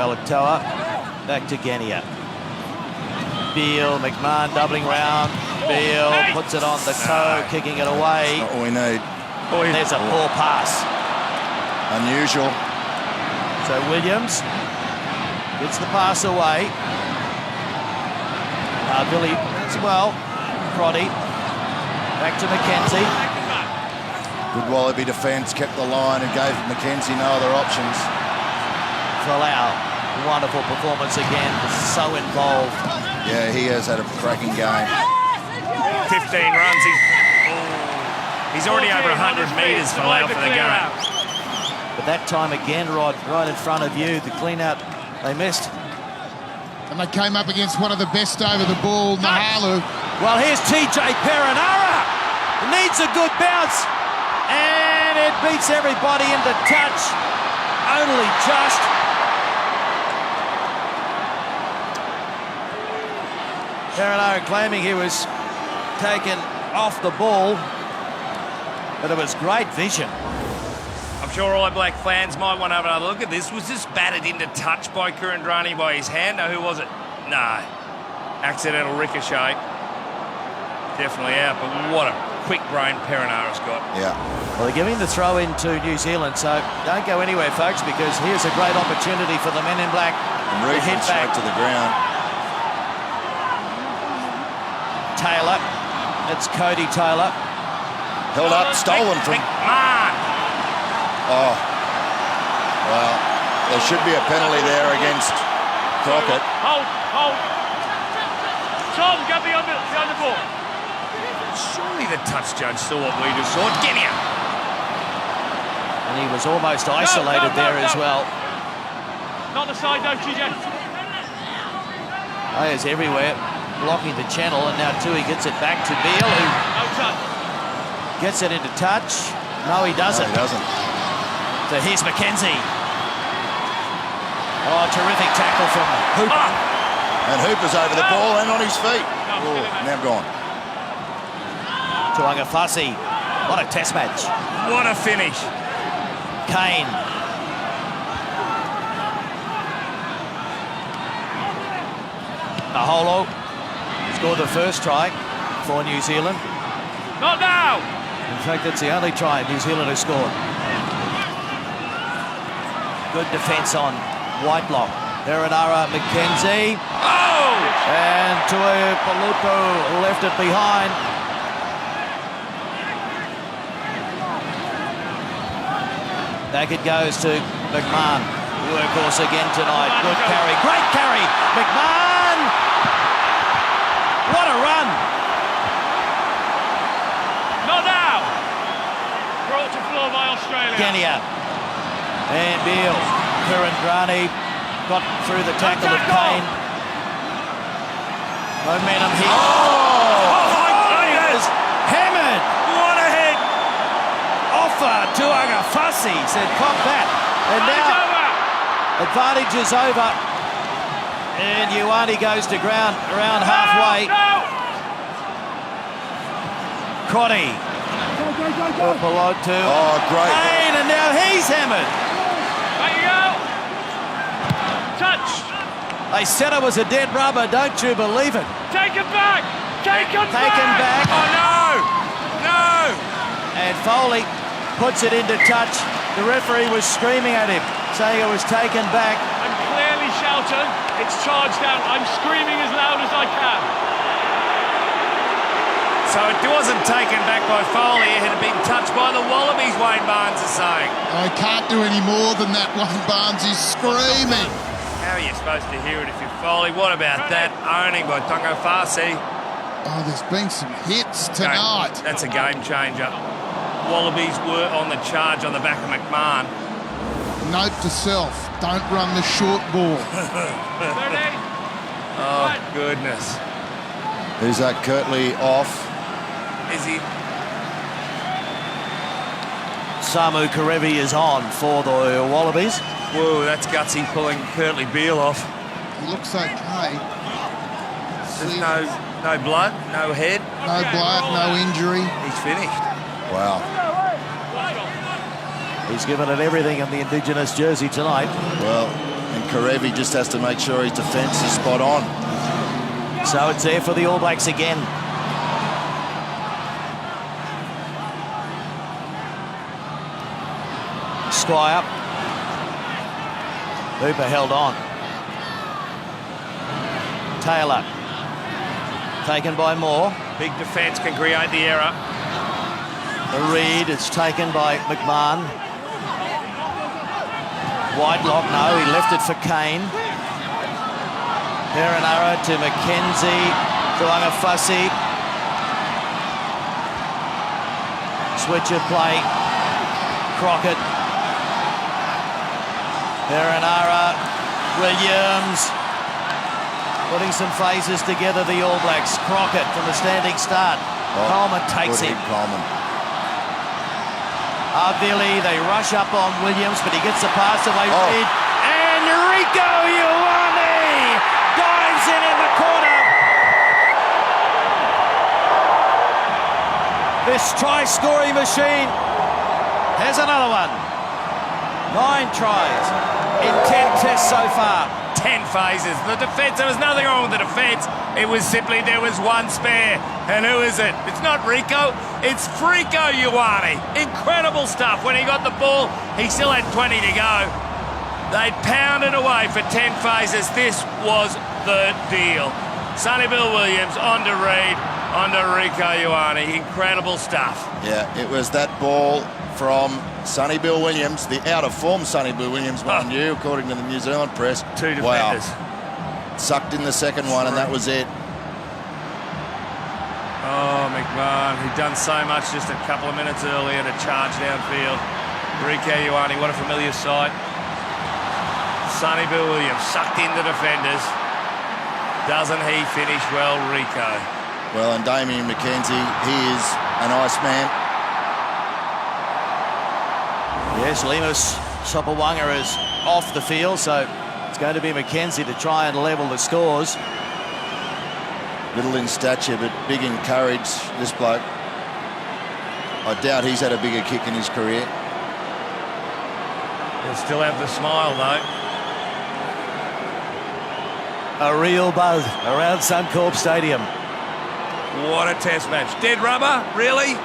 A: Alatoa. Back to Genia. Beale, McMahon doubling round. Beale puts it on the toe, kicking it away.
F: Not what we need.
A: There's a poor pass.
F: Unusual.
A: So Williams gets the pass away. Billy as well. Crotty. Back to McKenzie.
F: Good Wallaby defence, kept the line and gave McKenzie no other options.
A: Folau, wonderful performance again, so involved.
F: Yeah, he has had a cracking game.
B: 15 runs. He's already over 100 metres for the game.
A: But that time again, Rod, right in front of you, the clean out they missed.
G: And they came up against one of the best over the ball, Mahalu.
A: Well, here's TJ Perinara. Needs a good bounce. And it beats everybody into touch. Only just. Perinara claiming he was taken off the ball. But it was great vision.
B: I'm sure All Black fans might want to have another look at this. Was this batted into touch by Kurandrani by his hand? No, who was it? No. Accidental ricochet. Definitely out, but what a quick brain Perinara's got.
F: Yeah.
A: Well, they're giving the throw into New Zealand, so don't go anywhere, folks, because here's a great opportunity for the men in black
F: to
A: hit back
F: to the ground.
A: Taylor. It's Cody Taylor.
F: Held up, stolen from...
B: McMahon.
F: Oh. Well, there should be a penalty there against Crockett.
N: Hold. Tom, get behind the ball.
B: Surely the touch judge saw what we just saw. Genia.
A: And he was almost isolated there as well.
N: Not the side, no, TJ.
A: Players everywhere blocking the channel, and now Tui gets it back to Beale, who gets it into touch. No, he doesn't.
F: No, he doesn't.
A: So here's McKenzie. Oh, terrific tackle from Hooper.
F: And Hooper's over the ball and on his feet. Oh, now gone.
A: Tuangafasi. What a test match.
B: What a finish.
A: Kane. Maholo scored the first try for New Zealand.
N: Not now!
A: In fact, that's the only try New Zealand has scored. Good defence on Whitelock. Perinara, McKenzie.
B: Oh!
A: And Tui Palupo left it behind. Back it goes to McMahon. Workhorse again tonight. Good carry. Great carry. McMahon! What a run!
N: Not now! Brought to floor by Australia.
A: Kenya. And Beale. Kurandrani got through the tackle of Kane. Momentum here. Oh!
B: Oh,
A: He was hammered.
B: What a hit!
A: Off over Tuanga Fussy, said pop that. And now advantage is over. And Ioane goes to ground around halfway. Crotty. Below to
F: great.
A: Payne, and now he's hammered.
N: There you go. Touch.
A: They said it was a dead rubber, don't you believe it?
N: Take it back. Taken
A: back.
B: Oh, no. No.
A: And Foley puts it into touch. The referee was screaming at him, saying it was taken back.
N: I'm clearly shouting. It's charged down. I'm screaming as loud as I can.
B: So it wasn't taken back by Foley. It had been touched by the Wallabies, Wayne Barnes is saying.
G: I can't do any more than that. Wayne Barnes is screaming.
B: How are you supposed to hear it if you're Foley? What about that owning by Tonga Farsi?
G: Oh, there's been some hits tonight.
B: That's a game changer. Wallabies were on the charge on the back of McMahon.
G: Note to self, don't run the short ball.
B: Oh, goodness.
F: Who's that? Kirtley off.
B: Is he?
A: Samu Karevi is on for the Wallabies.
B: Whoa, that's gutsy pulling Kirtley Beale off.
G: He looks okay.
B: There's no blood, no head.
G: No blood, no injury.
B: He's finished.
F: Wow.
A: He's given it everything in the Indigenous jersey tonight.
F: Well, and Karevi just has to make sure his defence is spot on.
A: So it's there for the All Blacks again. Squire. Hooper held on. Taylor. Taken by Moore.
B: Big defence can create the error.
A: The read is taken by McMahon. Whitelock, no, he left it for Kane. Perenara to McKenzie. Tuanga Fussy. Switch of play. Crockett. Perenara. Williams. Putting some phases together, the All Blacks. Crockett from the standing start. Coleman takes him.
F: Coleman.
A: Avili, they rush up on Williams, but he gets the pass away. Reed. And Rico Ioane dives in the corner. This try-scoring machine has another one. 9 tries in 10 tests so far.
B: 10 phases. The defence, there was nothing wrong with the defence. It was simply there was one spare. And who is it? It's not Rico. It's Frico Ioane. Incredible stuff. When he got the ball, he still had 20 to go. They pounded away for 10 phases. This was the deal. Sonny Bill Williams onto Reid, onto Rico Ioane. Incredible stuff.
F: Yeah, it was that ball from Sonny Bill Williams, the out-of-form Sonny Bill Williams, mind you, according to the New Zealand press.
B: 2 defenders.
F: Wow. Sucked in the second one, and that was it.
B: Oh, McMahon, who'd done so much just a couple of minutes earlier to charge downfield. Rico Ioane, what a familiar sight. Sonny Bill Williams sucked in the defenders. Doesn't he finish well, Rico?
F: Well, and Damien McKenzie, he is a nice man.
A: Yes, Lemus Sopawanga is off the field, so it's going to be McKenzie to try and level the scores.
F: Little in stature, but big in courage, this bloke. I doubt he's had a bigger kick in his career.
B: He'll still have the smile, though.
A: A real buzz around Suncorp Stadium.
B: What a test match. Dead rubber? Really?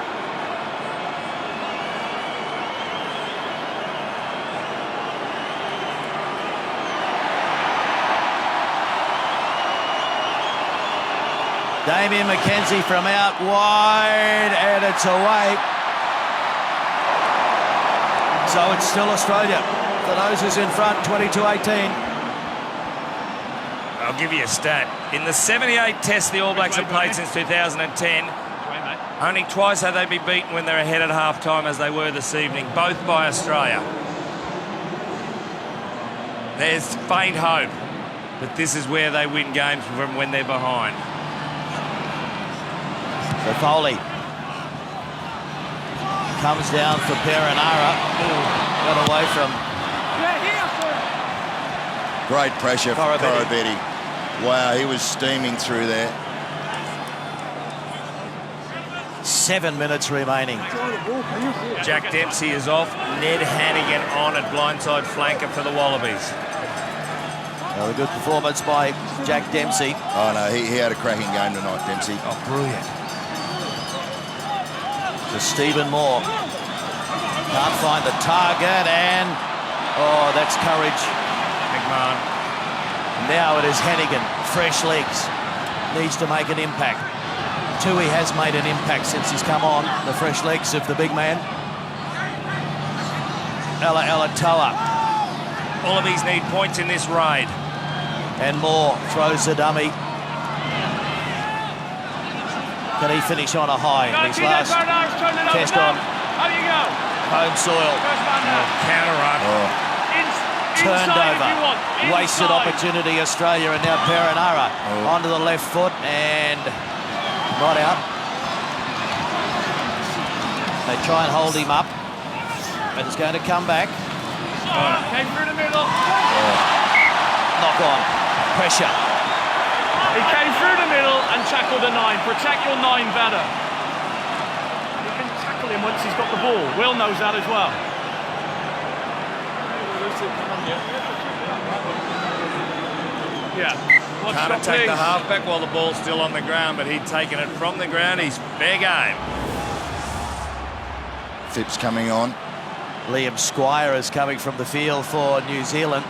A: Damien McKenzie from out wide, and it's away. So it's still Australia. The noses in front, 22-18.
B: I'll give you a stat. In the 78 tests the All Blacks have played since 2010, only twice have they been beaten when they're ahead at half-time, as they were this evening, both by Australia. There's faint hope, but this is where they win games from when they're behind.
A: So Foley. Comes down for Perenara. Got away from...
F: Great pressure from Korobetti. Wow, he was steaming through there.
A: 7 minutes remaining.
B: Jack Dempsey is off. Ned Hannigan on at blindside flanker for the Wallabies.
A: Well, a good performance by Jack Dempsey.
F: Oh, no, he had a cracking game tonight, Dempsey.
A: Oh, brilliant. To Stephen Moore. Can't find the target, and... Oh, that's courage.
B: McMahon.
A: Now it is Hannigan. Fresh legs. Needs to make an impact. Tui has made an impact since he's come on. The fresh legs of the big man. Ella Toa.
B: Wallabies need points in this raid.
A: And Moore throws the dummy. Can he finish on a high in his last test on home soil?
B: Counter run.
A: Turned over. Wasted opportunity, Australia, and now Perenara onto the left foot and not out. They try and hold him up, but it's going to come back.
N: Came through the middle.
A: Knock on. Pressure.
N: He came through the middle and tackled the 9. Protect your 9 better. You can tackle him once he's got the ball. Will knows that as well. Yeah.
B: Can't take the halfback while the ball's still on the ground, but he'd taken it from the ground. He's fair game.
F: Phipps coming on.
A: Liam Squire is coming from the field for New Zealand.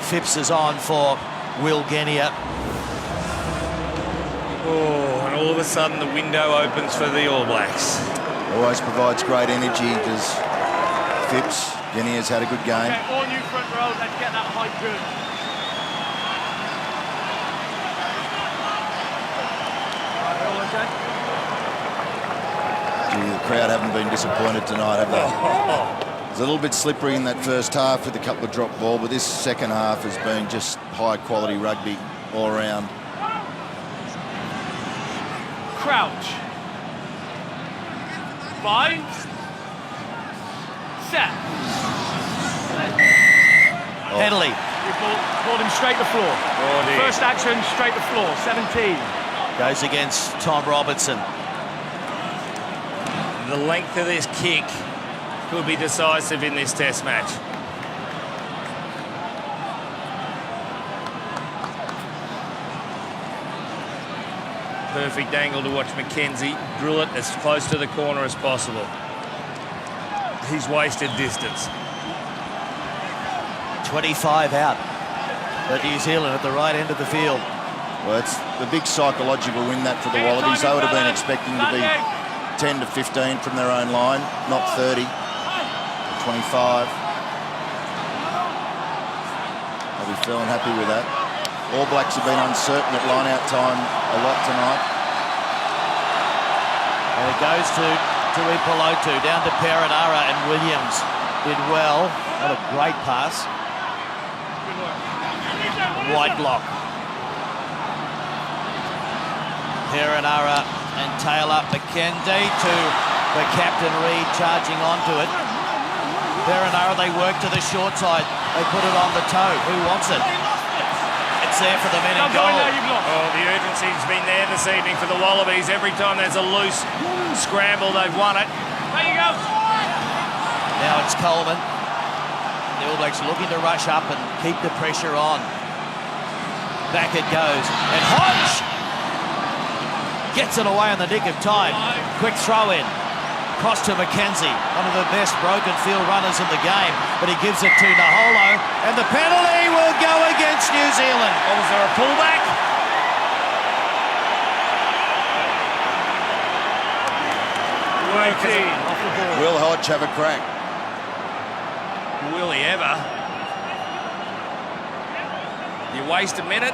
A: Phipps is on for Will Genia.
B: Oh, and all of a sudden the window opens for the All Blacks.
F: Always provides great energy, does Phipps. Genia's had a good game.
N: Okay, all new front row, let's get that height good.
F: Gee, the crowd haven't been disappointed tonight, have they? It's a little bit slippery in that first half with a couple of drop ball, but this second half has been just high-quality rugby all around.
N: Crouch. 5. Set.
A: Headley.
N: Brought him straight to floor. First action, straight to floor. 17.
A: Goes against Tom Robertson.
B: The length of this kick could be decisive in this test match. Perfect angle to watch Mackenzie drill it as close to the corner as possible. He's wasted distance.
A: 25 out. But New Zealand at the right end of the field.
F: Well, it's the big psychological win that for the Wallabies. They would have been expecting to be 10 to 15 from their own line, not 30, 25. They'll be feeling happy with that. All Blacks have been uncertain at line-out time a lot tonight.
A: And it goes to Tuipulotu, down to Perenara, and Williams did well. What a great pass. Wide block. Perenara and Taylor. McKenzie to the captain Reid charging onto it. Perenara, they work to the short side. They put it on the toe. Who wants it? It's there for the men in goal.
B: Oh, the urgency's been there this evening for the Wallabies. Every time there's a loose scramble, they've won it.
N: There you go.
A: Now it's Coleman. The All Blacks looking to rush up and keep the pressure on. Back it goes. And Hodge gets it away in the nick of time. Quick throw in. Cross to Mackenzie, one of the best broken field runners in the game, but he gives it to Naholo, and the penalty will go against New Zealand.
B: Oh, was there a pullback?
F: Will Hodge have a crack?
B: Will he ever? You waste a minute.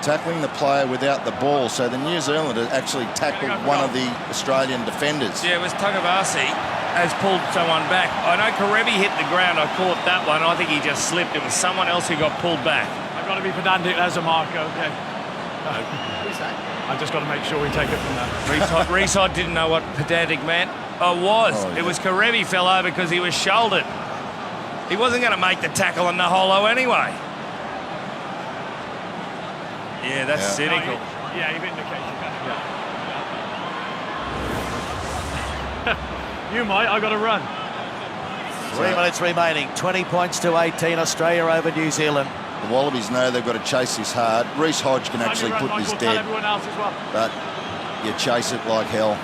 F: Tackling the player without the ball, so the New Zealander actually tackled one of the Australian defenders.
B: Yeah, it was Tagavasi has pulled someone back. I know Karevi hit the ground. I caught that one. I think he just slipped. It was someone else who got pulled back.
N: I've got to be pedantic as a marker, okay. I just got to make sure we take it from there.
B: Reese Hodge didn't know what pedantic meant. It was Karevi fell over because he was shouldered. He wasn't going to make the tackle on Naholo anyway. Yeah, that's cynical.
N: Yeah, you've indicated that. Yeah. You might, I got to run.
A: 3 minutes remaining, 20 points to 18, Australia over New Zealand.
F: The Wallabies know they've got to chase this hard. Reece Hodge can actually put this dead, but you chase it like hell.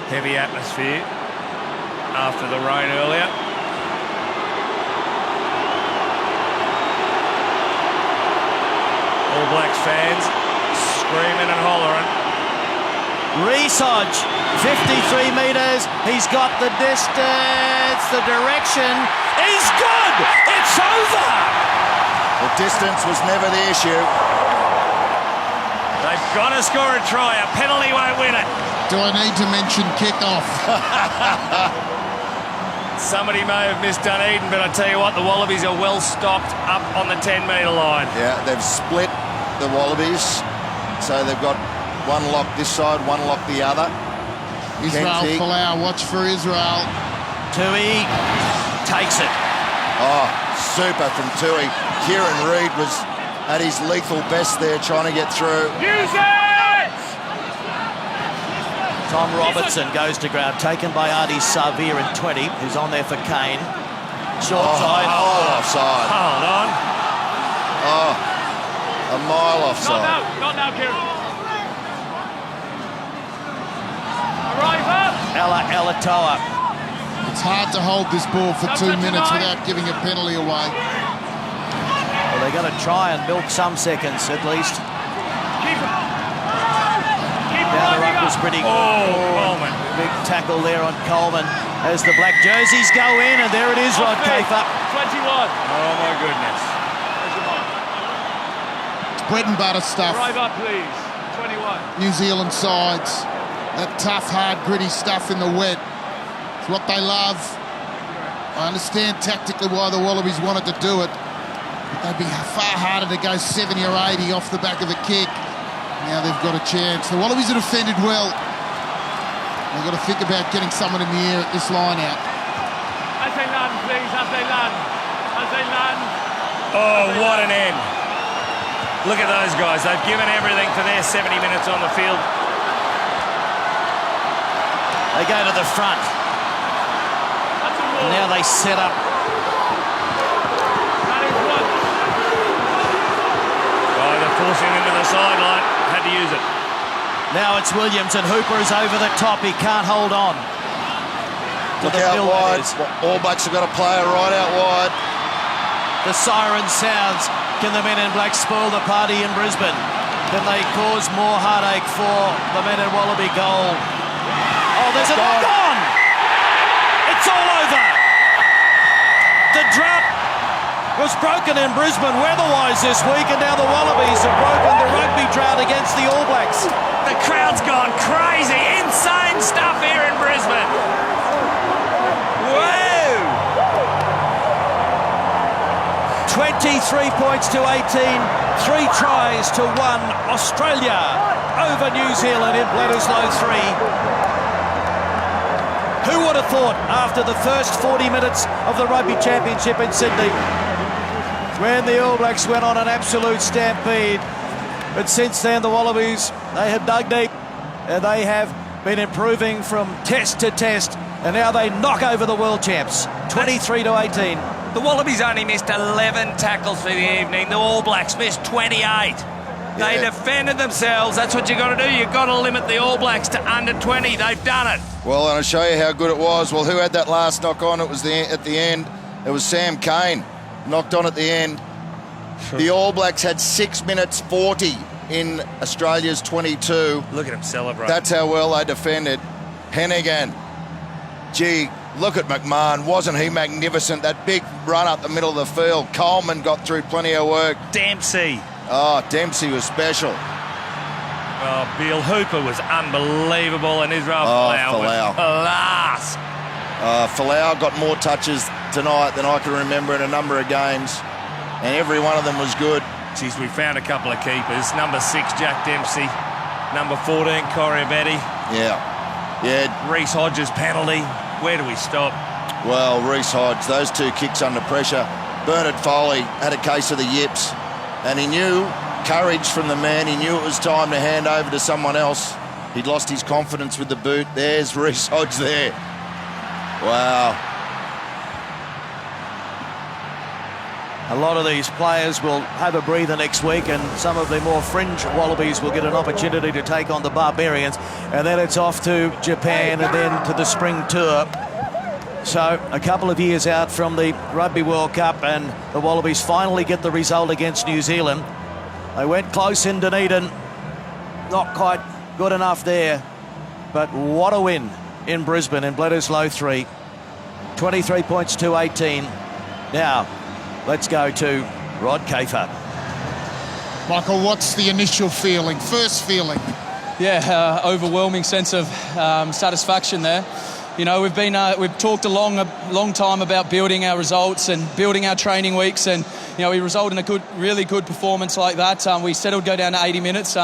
B: Heavy atmosphere after the rain earlier. All Blacks fans screaming and hollering.
A: Reece Hodge, 53 metres. He's got the distance, the direction. He's good! It's over!
F: The distance was never the issue.
B: They've got to score a try. A penalty won't win it.
G: Do I need to mention kick-off?
B: Somebody may have missed Dunedin, but I tell you what, the Wallabies are well stocked up on the 10-metre line.
F: Yeah, they've split the Wallabies, so they've got one lock this side, one lock the other.
G: Israel Folau, watch for Israel.
A: Tui takes it.
F: Oh, super from Tui. Kieran Reid was at his lethal best there, trying to get through.
N: Use it!
A: Tom Robertson goes to ground, taken by Artie Savir in 20, who's on there for Kane. Short side.
F: Oh, offside.
B: Hold on.
F: Oh, a mile offside.
N: Not now, Kieran. Arrive up!
A: Ella Elatoa.
G: It's hard to hold this ball for 2 minutes without giving a penalty away.
A: Well, they're going to try and milk some seconds at least. Down the ruck was pretty good.
B: Coleman.
A: Big tackle there on Coleman as the black jerseys go in, and there it is, Rod Kafer.
N: 21.
B: Oh, my goodness.
G: It's bread and butter stuff.
N: Arrive up, please. 21.
G: New Zealand sides. That tough, hard, gritty stuff in the wet. It's what they love. I understand tactically why the Wallabies wanted to do it. But they'd be far harder to go 70 or 80 off the back of the kick. Now they've got a chance. The Wallabies are defended well. They've got to think about getting someone in the air at this line out.
N: As they land, please, as they land. As they land.
B: Oh, what an end. Look at those guys. They've given everything for their 70 minutes on the field.
A: They go to the front. And now they set up.
B: Oh, they're forcing him into the sideline. Had to use it.
A: Now it's Williams, and Hooper is over the top. He can't hold on.
F: Look out wide. All Blacks have got a player right out wide.
A: The siren sounds. Can the men in black spoil the party in Brisbane? Can they cause more heartache for the men in Wallaby gold? Oh, there's a knock on! It's all over! The drought was broken in Brisbane weather-wise this week, and now the Wallabies have broken the rugby drought against the All Blacks.
B: The crowd's gone crazy. Insane stuff here in Brisbane. Whoa!
A: 23 points to 18, 3 tries to 1. Australia over New Zealand in Bledisloe 3. Who would have thought after the first 40 minutes of the Rugby Championship in Sydney, when the All Blacks went on an absolute stampede, but since then the Wallabies, they have dug deep and they have been improving from test to test, and now they knock over the world champs, 23 to 18.
B: The Wallabies only missed 11 tackles for the evening. The All Blacks missed 28. They defended themselves. That's what you got to do. You've got to limit the All Blacks to under 20. They've done it.
F: Well, and I'll show you how good it was. Well, who had that last knock on? It was at the end. It was Sam Cane. Knocked on at the end. The All Blacks had 6 minutes 40 in Australia's 22.
B: Look at him celebrate.
F: That's how well they defended. Hennigan. Gee, look at McMahon. Wasn't he magnificent? That big run up the middle of the field. Coleman got through plenty of work.
B: Dempsey.
F: Oh, Dempsey was special.
B: Oh, Bill Hooper was unbelievable, and Israel Folau was class.
F: Folau got more touches tonight than I can remember in a number of games, and every one of them was good.
B: Geez, we found a couple of keepers. Number 6, Jack Dempsey. Number 14, Corey Betty.
F: Yeah.
B: Reece Hodges penalty. Where do we stop?
F: Well, Reece Hodge, those two kicks under pressure. Bernard Foley had a case of the yips, and he knew courage from the man. He knew it was time to hand over to someone else. He'd lost his confidence with the boot. There's Reece Hodge there. Wow.
A: A lot of these players will have a breather next week, and some of the more fringe Wallabies will get an opportunity to take on the Barbarians, and then it's off to Japan and then to the spring tour. So a couple of years out from the Rugby World Cup, and the Wallabies finally get the result against New Zealand. They went close in Dunedin, not quite good enough there, but what a win in Brisbane in Bledisloe 3. 23 points to 18. Now, let's go to Rod Kafer.
G: Michael, what's the initial feeling, first feeling?
P: Yeah, overwhelming sense of satisfaction there. You know, we've talked a long time about building our results and building our training weeks, and you know, we resulted in a really good performance like that. We said it would go down to 80 minutes.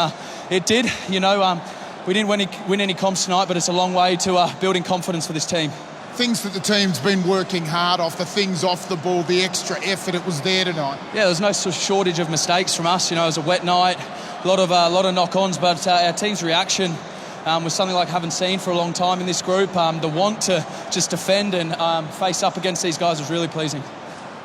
P: It did. You know, we didn't win any comps tonight, but it's a long way to building confidence for this team.
G: Things that the team's been working hard off, the things off the ball, the extra effort, it was there tonight. Yeah,
P: there's no shortage of mistakes from us. You know, it was a wet night, a lot of knock-ons, but our team's reaction was something like I haven't seen for a long time in this group. The want to just defend and face up against these guys was really pleasing.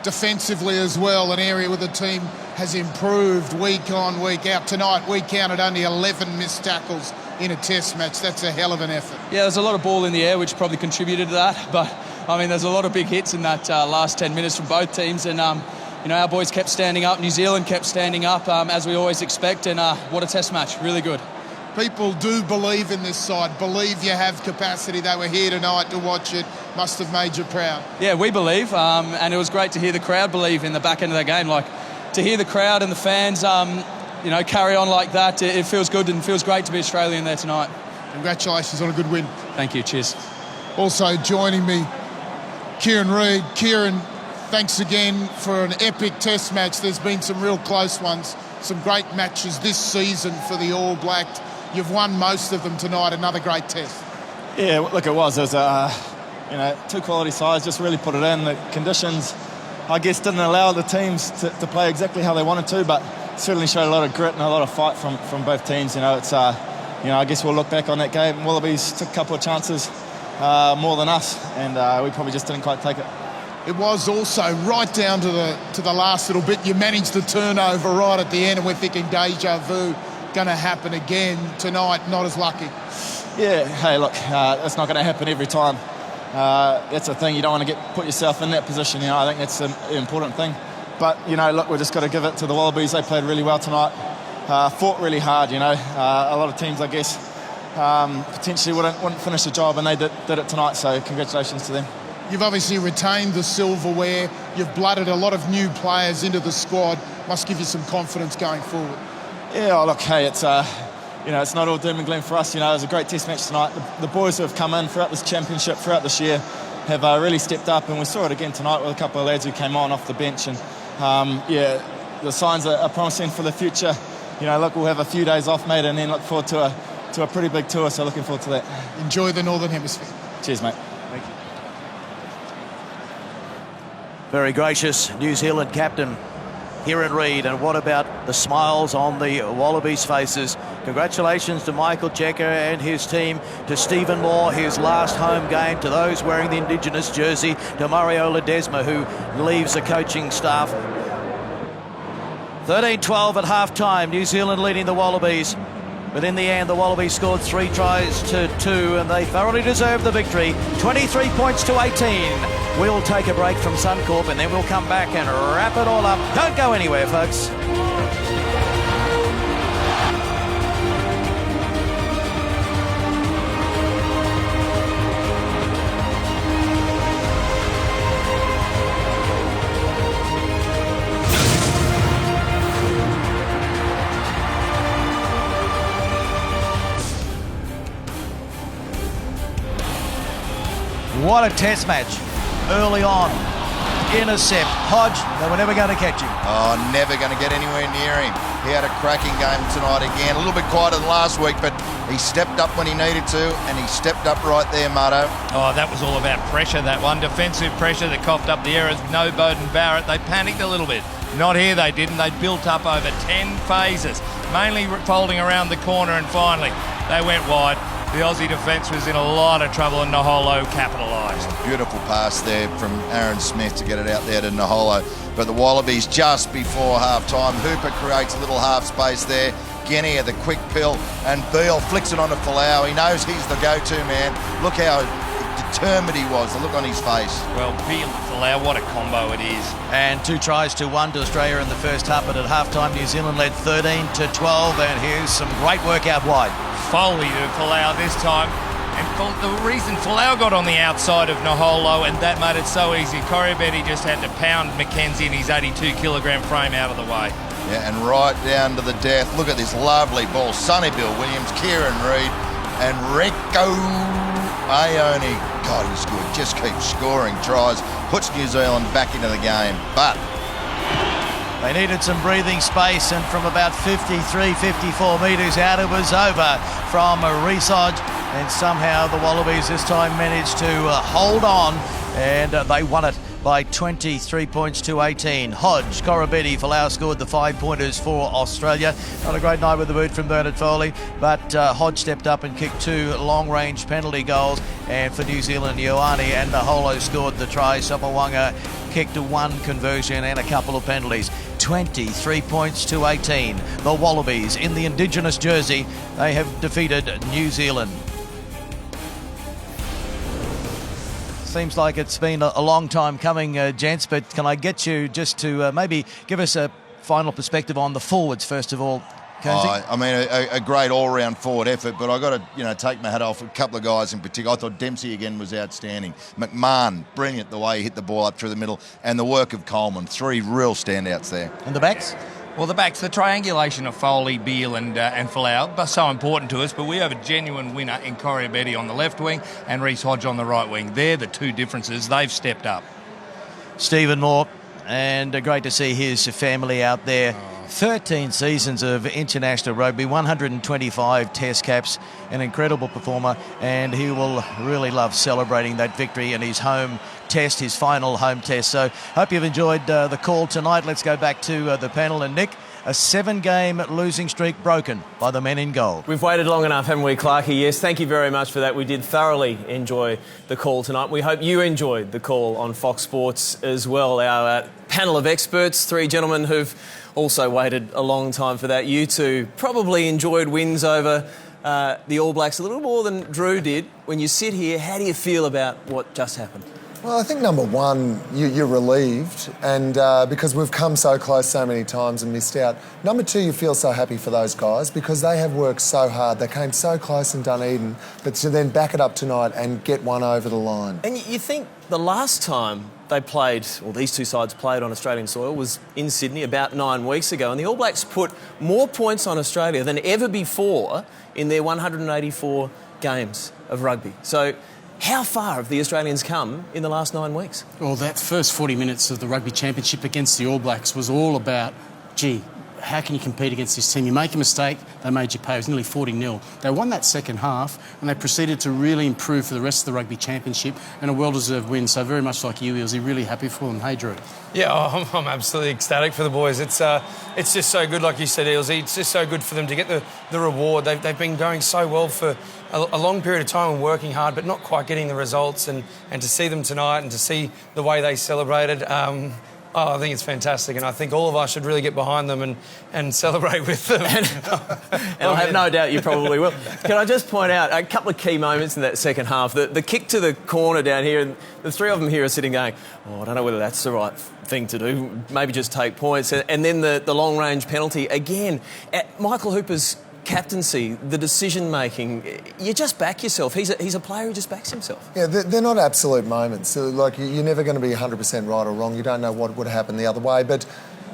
G: Defensively as well, an area where the team has improved week on, week out. Tonight, we counted only 11 missed tackles in a test match. That's a hell of an effort.
P: Yeah, there's a lot of ball in the air, which probably contributed to that. But, I mean, there's a lot of big hits in that last 10 minutes from both teams. And, you know, our boys kept standing up. New Zealand kept standing up, as we always expect. And what a test match. Really good.
G: People do believe in this side, believe you have capacity. They were here tonight to watch it. Must have made you proud.
P: Yeah, we believe. And it was great to hear the crowd believe in the back end of that game. Like, to hear the crowd and the fans, you know, carry on like that, it feels good and feels great to be Australian there tonight.
G: Congratulations on a good win.
P: Thank you, cheers.
G: Also joining me, Kieran Reid. Kieran, thanks again for an epic test match. There's been some real close ones, some great matches this season for the All Blacks. You've won most of them tonight, another great test.
Q: Yeah, look, it was. There's you know, two quality sides, just really put it in. The conditions, I guess, didn't allow the teams to play exactly how they wanted to, but certainly showed a lot of grit and a lot of fight from both teams. You know, it's you know, I guess we'll look back on that game. Wallabies took a couple of chances more than us, and we probably just didn't quite take it.
G: It was also right down to the last little bit. You managed the turnover right at the end, and we're thinking deja vu going to happen again tonight. Not as lucky.
Q: Yeah. Hey, look, it's not going to happen every time. That's the thing. You don't want to put yourself in that position. You know, I think that's an important thing. But, you know, look, we've just got to give it to the Wallabies. They played really well tonight, fought really hard, you know. A lot of teams, I guess, potentially wouldn't finish the job, and they did it tonight, so congratulations to them.
G: You've obviously retained the silverware. You've blooded a lot of new players into the squad. Must give you some confidence going forward.
Q: Yeah, look, hey, it's you know, it's not all doom and gloom for us. You know, it was a great test match tonight. The boys who have come in throughout this championship, throughout this year, have really stepped up, and we saw it again tonight with a couple of lads who came on off the bench, and yeah, the signs are promising for the future. You know, look, we'll have a few days off, mate, and then look forward to a pretty big tour, so looking forward to that.
G: Enjoy the Northern Hemisphere.
Q: Cheers, mate. Thank you.
A: Very gracious New Zealand captain Kieran Reid, and what about the smiles on the Wallabies' faces? Congratulations to Michael Checker and his team, to Stephen Moore, his last home game, to those wearing the Indigenous jersey, to Mario Ledesma, who leaves the coaching staff. 13-12 at half-time, New Zealand leading the Wallabies. But in the end, the Wallabies scored 3 tries to 2, and they thoroughly deserved the victory. 23 points to 18. We'll take a break from Suncorp, and then we'll come back and wrap it all up. Don't go anywhere, folks. What a test match early on intercept. Hodge, they were never going to catch him.
F: Oh, never going to get anywhere near him. He had a cracking game tonight again. A little bit quieter than last week, but he stepped up when he needed to, and he stepped up right there, Marto.
B: Oh, that was all about pressure, that one. Defensive pressure that coughed up the errors. No Bowden Barrett. They panicked a little bit. Not here, they didn't. They built up over 10 phases, mainly folding around the corner, and finally they went wide. The Aussie defence was in a lot of trouble, and Naholo capitalised.
F: Beautiful pass there from Aaron Smith to get it out there to Naholo. But the Wallabies just before half-time. Hooper creates a little half space there. Genia, the quick pill, and Beale flicks it onto Folau. He knows he's the go-to man. Look how determined he was, the look on his face.
B: Well, Beale and Folau, what a combo it is.
A: And 2 tries to 1 to Australia in the first half, but at half-time New Zealand led 13-12, and here's some great work out wide. Foley
B: to Folau this time. And the reason Folau got on the outside of Naholo, and that made it so easy. Corribetti just had to pound McKenzie in his 82-kilogram frame out of the way.
F: Yeah, and right down to the death. Look at this lovely ball. Sonny Bill Williams, Kieran Reid, and Rico Ione. God, he's good. Just keeps scoring tries. Puts New Zealand back into the game. But
A: they needed some breathing space, and from about 53, 54 metres out, it was over from Reece Hodge. And somehow the Wallabies this time managed to hold on, and they won it by 23 points to 18. Hodge, Corribetti, Folau scored the 5-pointers for Australia. Not a great night with the boot from Bernard Foley, but Hodge stepped up and kicked 2 long-range penalty goals. And for New Zealand, Ioane and Naholo scored the try. Samoanga kicked 1 conversion and a couple of penalties. 23 points to 18. The Wallabies in the Indigenous jersey, they have defeated New Zealand. Seems like it's been a long time coming, gents, but can I get you just to maybe give us a final perspective on the forwards, first of all, Kearnsey?
F: I mean, a great all-round forward effort, but I've got to, take my hat off a couple of guys in particular. I thought Dempsey again was outstanding. McMahon, brilliant the way he hit the ball up through the middle, and the work of Coleman. 3 real standouts there.
A: And the backs?
B: Well, the backs, the triangulation of Foley, Beale and Folau, are so important to us, but we have a genuine winner in Corribetti on the left wing and Reece Hodge on the right wing. They're the 2 differences. They've stepped up.
A: Stephen Moore, and great to see his family out there. 13 seasons of international rugby, 125 test caps, an incredible performer, and he will really love celebrating that victory in his home test, his final home test. So hope you've enjoyed the call tonight. Let's go back to the panel. And Nick, a 7-game losing streak broken by the men in gold.
I: We've waited long enough, haven't we, Clarkie? Yes, thank you very much for that. We did thoroughly enjoy the call tonight. We hope you enjoyed the call on Fox Sports as well. Our panel of experts, 3 gentlemen who've also waited a long time for that. You two probably enjoyed wins over the All Blacks a little more than Drew did. When you sit here, how do you feel about what just happened?
J: Well, I think number one, you're relieved, and because we've come so close so many times and missed out. Number two, you feel so happy for those guys because they have worked so hard. They came so close in Dunedin, but to then back it up tonight and get one over the line.
I: And you think the last time they played, or these 2 sides played on Australian soil, was in Sydney about 9 weeks ago, and the All Blacks put more points on Australia than ever before in their 184 games of rugby. So how far have the Australians come in the last 9 weeks?
K: Well, that first 40 minutes of the Rugby Championship against the All Blacks was all about, gee, how can you compete against this team? You make a mistake, they made you pay. It was nearly 40-0. They won that second half and they proceeded to really improve for the rest of the Rugby Championship, and a well-deserved win. So very much like you, Eelsy, really happy for them. Hey, Drew.
R: Yeah, I'm absolutely ecstatic for the boys. It's just so good, like you said, Eelsy. It's just so good for them to get the reward. They've been going so well for a long period of time and working hard, but not quite getting the results. And to see them tonight and to see the way they celebrated, I think it's fantastic, and I think all of us should really get behind them and celebrate with them.
I: And I have no doubt you probably will. Can I just point out a couple of key moments in that second half? The kick to the corner down here, and the 3 of them here are sitting going, I don't know whether that's the right thing to do, maybe just take points. And then the long-range penalty, again, at Michael Hooper's captaincy, the decision-making, you just back yourself. He's a player who just backs himself.
J: Yeah, they're not absolute moments. So, like, you're never going to be 100% right or wrong. You don't know what would happen the other way. But,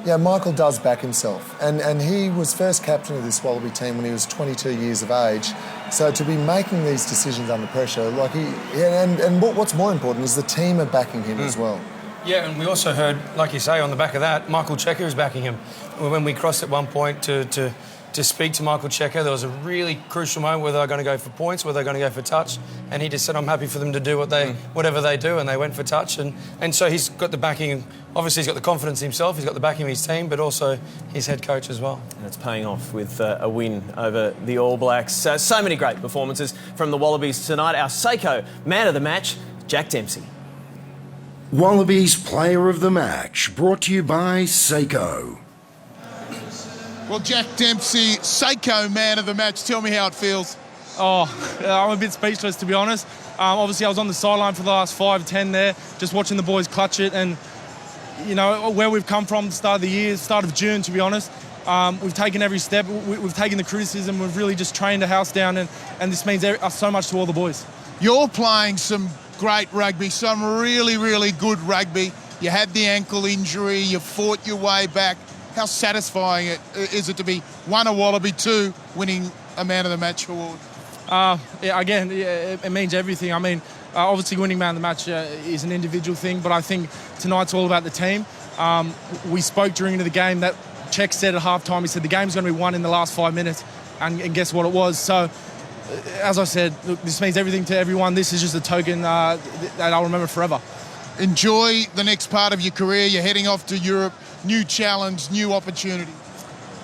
J: yeah, Michael does back himself. And he was first captain of this Wallaby team when he was 22 years of age. So to be making these decisions under pressure, like and what's more important is the team are backing him as well.
R: Yeah, and we also heard, like you say, on the back of that, Michael Cheika is backing him. When we crossed at one point to speak to Michael Cheika, there was a really crucial moment where they were going to go for points, where they were going to go for touch, and he just said, I'm happy for them to do whatever they do, and they went for touch. And so he's got the backing, obviously he's got the confidence himself, he's got the backing of his team, but also his head coach as well.
I: And it's paying off with a win over the All Blacks. So many great performances from the Wallabies tonight. Our Seiko man of the match, Jack Dempsey.
S: Wallabies Player of the Match, brought to you by Seiko.
G: Well, Jack Dempsey, Seiko man of the match. Tell me how it feels.
L: Oh, I'm a bit speechless, to be honest. Obviously, I was on the sideline for the last 5-10 there, just watching the boys clutch it. And, you know, where we've come from the start of the year, start of June, to be honest, we've taken every step. We've taken the criticism. We've really just trained the house down, and this means so much to all the boys.
G: You're playing some great rugby, some really, really good rugby. You had the ankle injury. You fought your way back. How satisfying is it to be, one, a Wallaby, two, winning a Man of the Match award?
L: It means everything. I mean, obviously winning Man of the Match is an individual thing, but I think tonight's all about the team. We spoke during the game that Czech said at halftime, he said the game's going to be won in the last 5 minutes, and guess what it was? So, as I said, look, this means everything to everyone. This is just a token that I'll remember forever.
G: Enjoy the next part of your career. You're heading off to Europe. New challenge, new opportunity.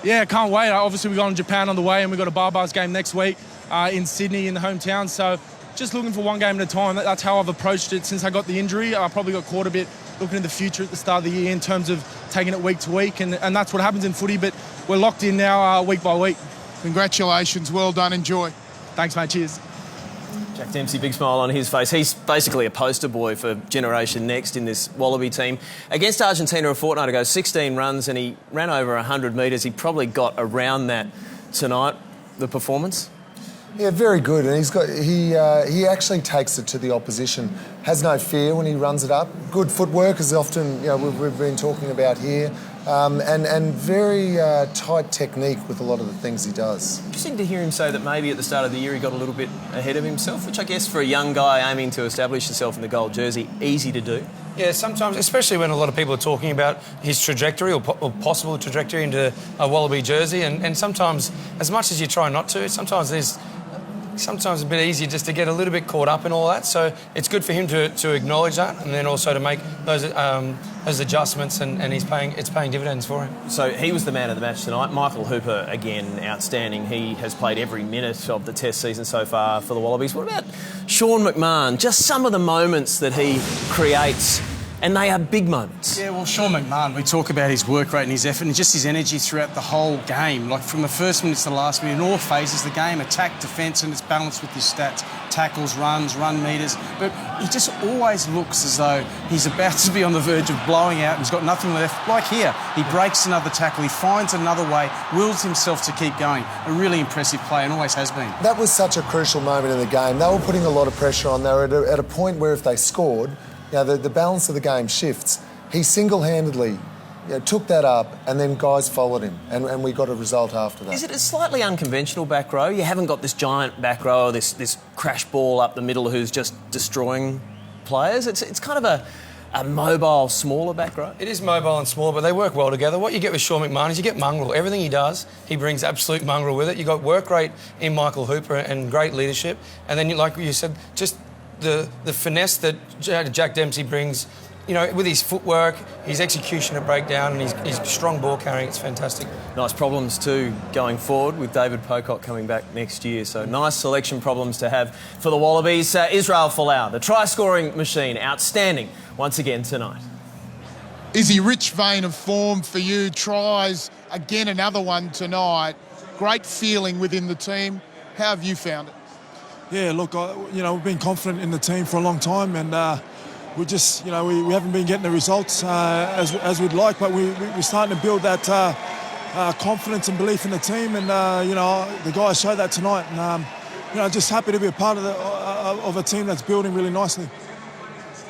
L: Yeah, can't wait. Obviously, we've got Japan on the way, and we've got a Barbars game next week in Sydney in the hometown. So just looking for one game at a time. That's how I've approached it since I got the injury. I probably got caught a bit looking in the future at the start of the year in terms of taking it week to week, and that's what happens in footy, but we're locked in now week by week.
G: Congratulations, well done, enjoy.
L: Thanks, mate, cheers.
I: Jack Dempsey, big smile on his face. He's basically a poster boy for Generation Next in this Wallaby team. Against Argentina a fortnight ago, 16 runs, and he ran over 100 metres. He probably got around that tonight, the performance.
J: Yeah, very good, and he actually takes it to the opposition. Has no fear when he runs it up. Good footwork, as often we've been talking about here, and very tight technique with a lot of the things he does.
I: Interesting to hear him say that maybe at the start of the year he got a little bit ahead of himself, which I guess for a young guy aiming to establish himself in the gold jersey, easy to do.
R: Yeah, sometimes, especially when a lot of people are talking about his trajectory or possible trajectory into a Wallaby jersey, and sometimes, as much as you try not to, sometimes a bit easier just to get a little bit caught up in all that. So it's good for him to acknowledge that, and then also to make those adjustments, and it's paying dividends for him.
I: So he was the man of the match tonight. Michael Hooper, again, outstanding. He has played every minute of the Test season so far for the Wallabies. What about Sean McMahon? Just some of the moments that he creates, and they are big moments.
K: Yeah, well, Sean McMahon, we talk about his work rate and his effort and just his energy throughout the whole game. Like from the first minute to the last minute, in all phases of the game, attack, defence, and it's balanced with his stats. Tackles, runs, run metres. But he just always looks as though he's about to be on the verge of blowing out and he's got nothing left. Like here, he breaks another tackle, he finds another way, wills himself to keep going. A really impressive play and always has been.
J: That was such a crucial moment in the game. They were putting a lot of pressure on. They were at a point where if they scored, the balance of the game shifts. He single-handedly took that up, and then guys followed him, and we got a result after that.
I: Is it a slightly unconventional back row? You haven't got this giant back row or this crash ball up the middle who's just destroying players. It's kind of a mobile, smaller back row.
R: It is mobile and small, but they work well together. What you get with Sean McMahon is you get mongrel. Everything he does, he brings absolute mongrel with it. You got work rate in Michael Hooper and great leadership, and then, like you said, just the finesse that Jack Dempsey brings, with his footwork, his execution at breakdown, and his strong ball carrying, it's fantastic.
I: Nice problems too going forward with David Pocock coming back next year. So nice selection problems to have for the Wallabies. Israel Folau, the try-scoring machine, outstanding once again tonight.
G: Izzy, rich vein of form for you. Tries, again, another one tonight. Great feeling within the team. How have you found it?
H: Yeah, look, we've been confident in the team for a long time, and we just, we haven't been getting the results as we'd like, but we're starting to build that confidence and belief in the team, and the guys showed that tonight, and just happy to be a part of a team that's building really nicely.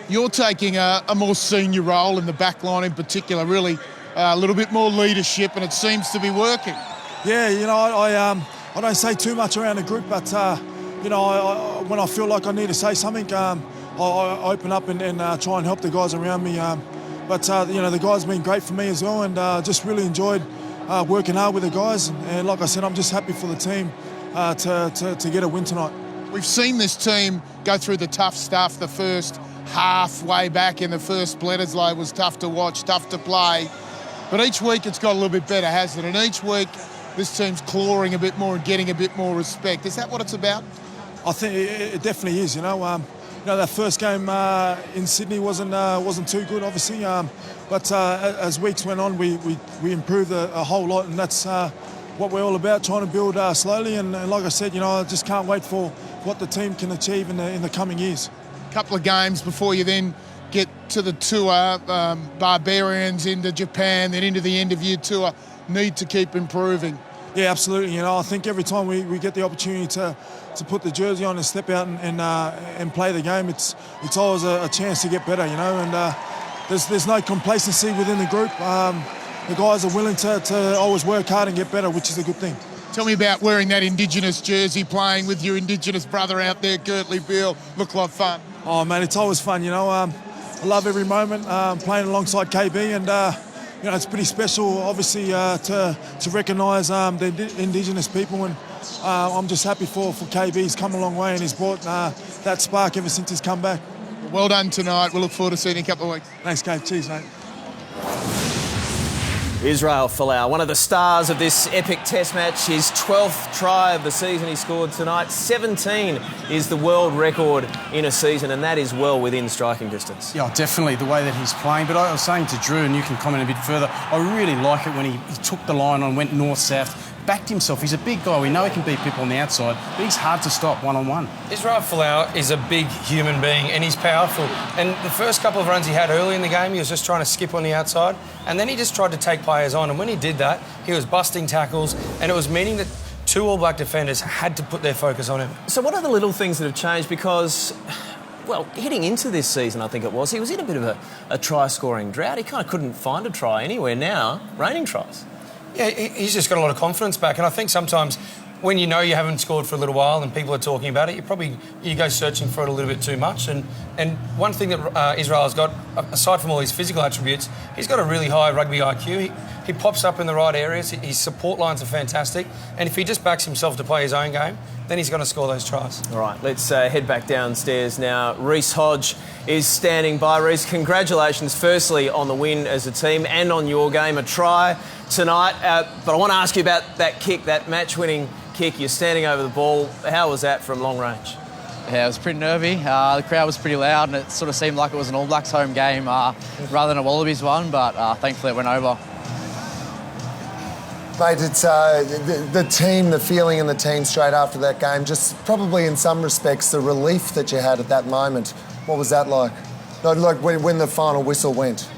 G: You're taking a more senior role in the back line in particular, really a little bit more leadership, and it seems to be working.
H: Yeah, I don't say too much around the group, but when I feel like I need to say something, I open up and try and help the guys around me but the guys have been great for me as well, and just really enjoyed working hard with the guys. And like I said, I'm just happy for the team to get a win tonight.
G: We've seen this team go through the tough stuff. The first half way back in the first Bledisloe was tough to watch, tough to play. But each week it's got a little bit better, hasn't it? And each week this team's clawing a bit more and getting a bit more respect. Is that what it's about?
H: I think it definitely is. That first game in Sydney wasn't too good, obviously. But as weeks went on, we improved a whole lot, and that's what we're all about, trying to build slowly. And like I said, I just can't wait for what the team can achieve in the coming years.
G: A couple of games before you then get to the tour, Barbarians into Japan, then into the end of year tour, need to keep improving.
H: Yeah, absolutely. I think every time we get the opportunity to put the jersey on and step out and play the game, it's always a chance to get better, and there's no complacency within the group. The guys are willing to always work hard and get better, which is a good thing.
G: Tell me about wearing that Indigenous jersey, playing with your Indigenous brother out there, Gertley Beale. Look like fun.
H: Oh, man, it's always fun, I love every moment playing alongside KB, and it's pretty special, obviously, to recognise the Indigenous people, and I'm just happy for KB. He's come a long way, and he's brought that spark ever since he's come back.
G: Well done tonight. We'll look forward to seeing you in a couple of weeks.
H: Thanks, Gabe. Cheers, mate.
I: Israel Folau, one of the stars of this epic test match, his 12th try of the season he scored tonight. 17 is the world record in a season, and that is well within striking distance.
K: Yeah, definitely, the way that he's playing. But I was saying to Drew, and you can comment a bit further, I really like it when he took the line on, went north-south, backed himself. He's a big guy. We know he can beat people on the outside, but he's hard to stop one-on-one.
R: Israel Folau is a big human being, and he's powerful. And the first couple of runs he had early in the game, he was just trying to skip on the outside, and then he just tried to take players on. And when he did that, he was busting tackles, and it was meaning that two All Black defenders had to put their focus on him.
I: So what are the little things that have changed? Because, well, heading into this season, I think it was, he was in a bit of a try-scoring drought. He kind of couldn't find a try anywhere. Now, raining tries.
R: Yeah, he's just got a lot of confidence back, and I think sometimes when you know you haven't scored for a little while and people are talking about it, you go searching for it a little bit too much. And one thing that Israel has got, aside from all his physical attributes, he's got a really high rugby IQ. He pops up in the right areas. His support lines are fantastic, and if he just backs himself to play his own game, then he's going to score those tries.
I: All right, let's head back downstairs now. Reece Hodge is standing by. Reece, congratulations firstly on the win as a team and on your game, a try tonight. But I want to ask you about that kick, that match-winning kick. You're standing over the ball. How was that from long range?
T: Yeah, it was pretty nervy. The crowd was pretty loud, and it sort of seemed like it was an All Blacks home game rather than a Wallabies one, but thankfully it went over.
J: Mate, it's the team, the feeling in the team straight after that game, just probably in some respects the relief that you had at that moment. What was that like? Like when the final whistle went?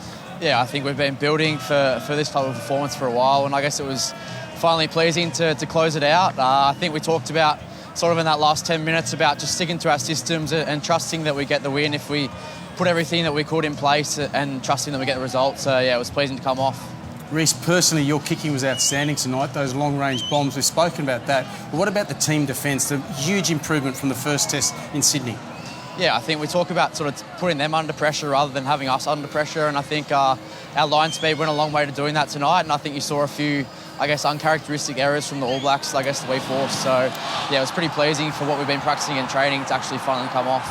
T: Yeah, I think we've been building for this type of performance for a while, and I guess it was finally pleasing to close it out. I think we talked about sort of in that last 10 minutes about just sticking to our systems and trusting that we get the win if we put everything that we could in place and trusting that we get the result. So, yeah, it was pleasing to come off.
K: Reece, personally, your kicking was outstanding tonight, those long-range bombs. We've spoken about that. But what about the team defence, the huge improvement from the first test in Sydney?
T: Yeah, I think we talk about sort of putting them under pressure rather than having us under pressure, and I think our line speed went a long way to doing that tonight, and I think you saw a few, I guess, uncharacteristic errors from the All Blacks, I guess, that we forced. So, yeah, it was pretty pleasing for what we've been practicing in training to actually finally come off.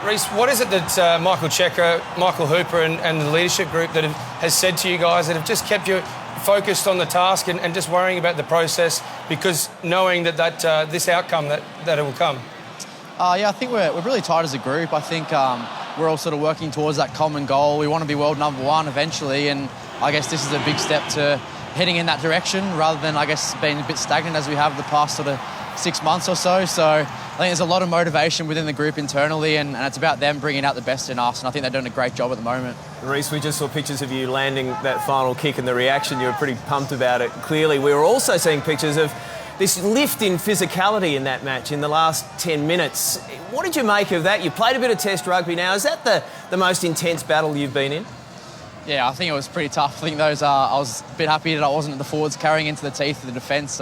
R: Reece, what is it that Michael Checker, Michael Hooper and the leadership group that has said to you guys that have just kept you focused on the task and just worrying about the process because knowing that this outcome that it will come?
T: Yeah, I think we're really tight as a group. I think we're all sort of working towards that common goal. We want to be world number one eventually, and I guess this is a big step to heading in that direction rather than, I guess, being a bit stagnant as we have the past sort of 6 months or so. So I think there's a lot of motivation within the group internally, and it's about them bringing out the best in us, and I think they're doing a great job at the moment.
I: Reece, we just saw pictures of you landing that final kick and the reaction. You were pretty pumped about it, clearly. We were also seeing pictures of this lift in physicality in that match in the last 10 minutes. What did you make of that? You played a bit of test rugby now. Is that the most intense battle you've been in?
T: Yeah, I think it was pretty tough. I think I was a bit happy that I wasn't the forwards carrying into the teeth of the defence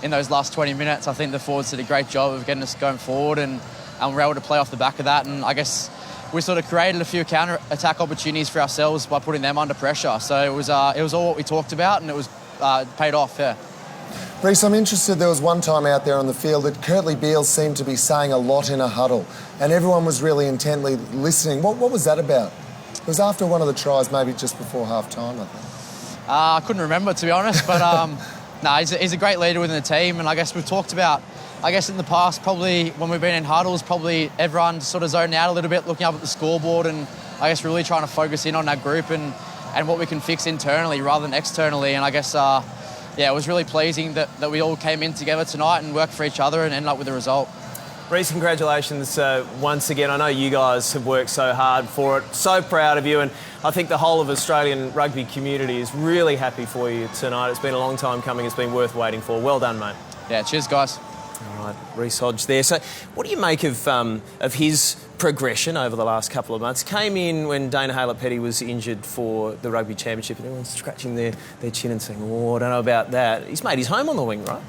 T: in those last 20 minutes. I think the forwards did a great job of getting us going forward, and we were able to play off the back of that. And I guess we sort of created a few counter-attack opportunities for ourselves by putting them under pressure. So it was all what we talked about, and it was paid off, yeah.
J: Reece, I'm interested, there was one time out there on the field that Kurtley Beale seemed to be saying a lot in a huddle, and everyone was really intently listening. What was that about? It was after one of the tries, maybe just before half-time, I think.
T: I couldn't remember, to be honest, but he's a great leader within the team, and I guess we've talked about, in the past, probably when we've been in huddles, probably everyone sort of zoning out a little bit, looking up at the scoreboard, and I guess really trying to focus in on that group and what we can fix internally rather than externally. And I guess, it was really pleasing that we all came in together tonight and worked for each other and ended up with a result.
I: Reece, congratulations once again. I know you guys have worked so hard for it. So proud of you, and I think the whole of Australian rugby community is really happy for you tonight. It's been a long time coming. It's been worth waiting for. Well done, mate.
T: Yeah, cheers, guys.
I: All right, Reece Hodge there. So what do you make of his progression over the last couple of months? Came in when Dana Haylett-Petty was injured for the Rugby Championship, and everyone's scratching their chin and saying, oh, I don't know about that. He's made his home on the wing, right?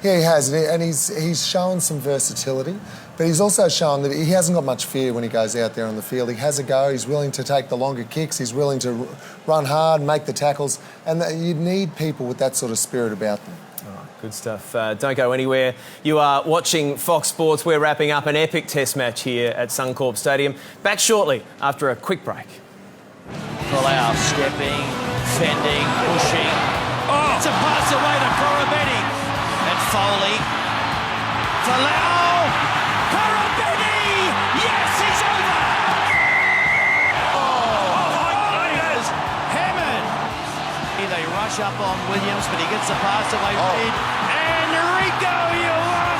J: Yeah, he has, and he's shown some versatility, but he's also shown that he hasn't got much fear when he goes out there on the field. He has a go, he's willing to take the longer kicks, he's willing to run hard, make the tackles, and you need people with that sort of spirit about them.
I: Good stuff. Don't go anywhere. You are watching Fox Sports. We're wrapping up an epic test match here at Suncorp Stadium. Back shortly after a quick break.
A: Folau stepping, fending, pushing. Oh! It's a pass away to Korobetti. And Foley. Folau! Korobetti! Yes, he's over! Oh my goodness! Hammered! They rush up on Williams, but he gets the pass away. Reid. And Rico, you are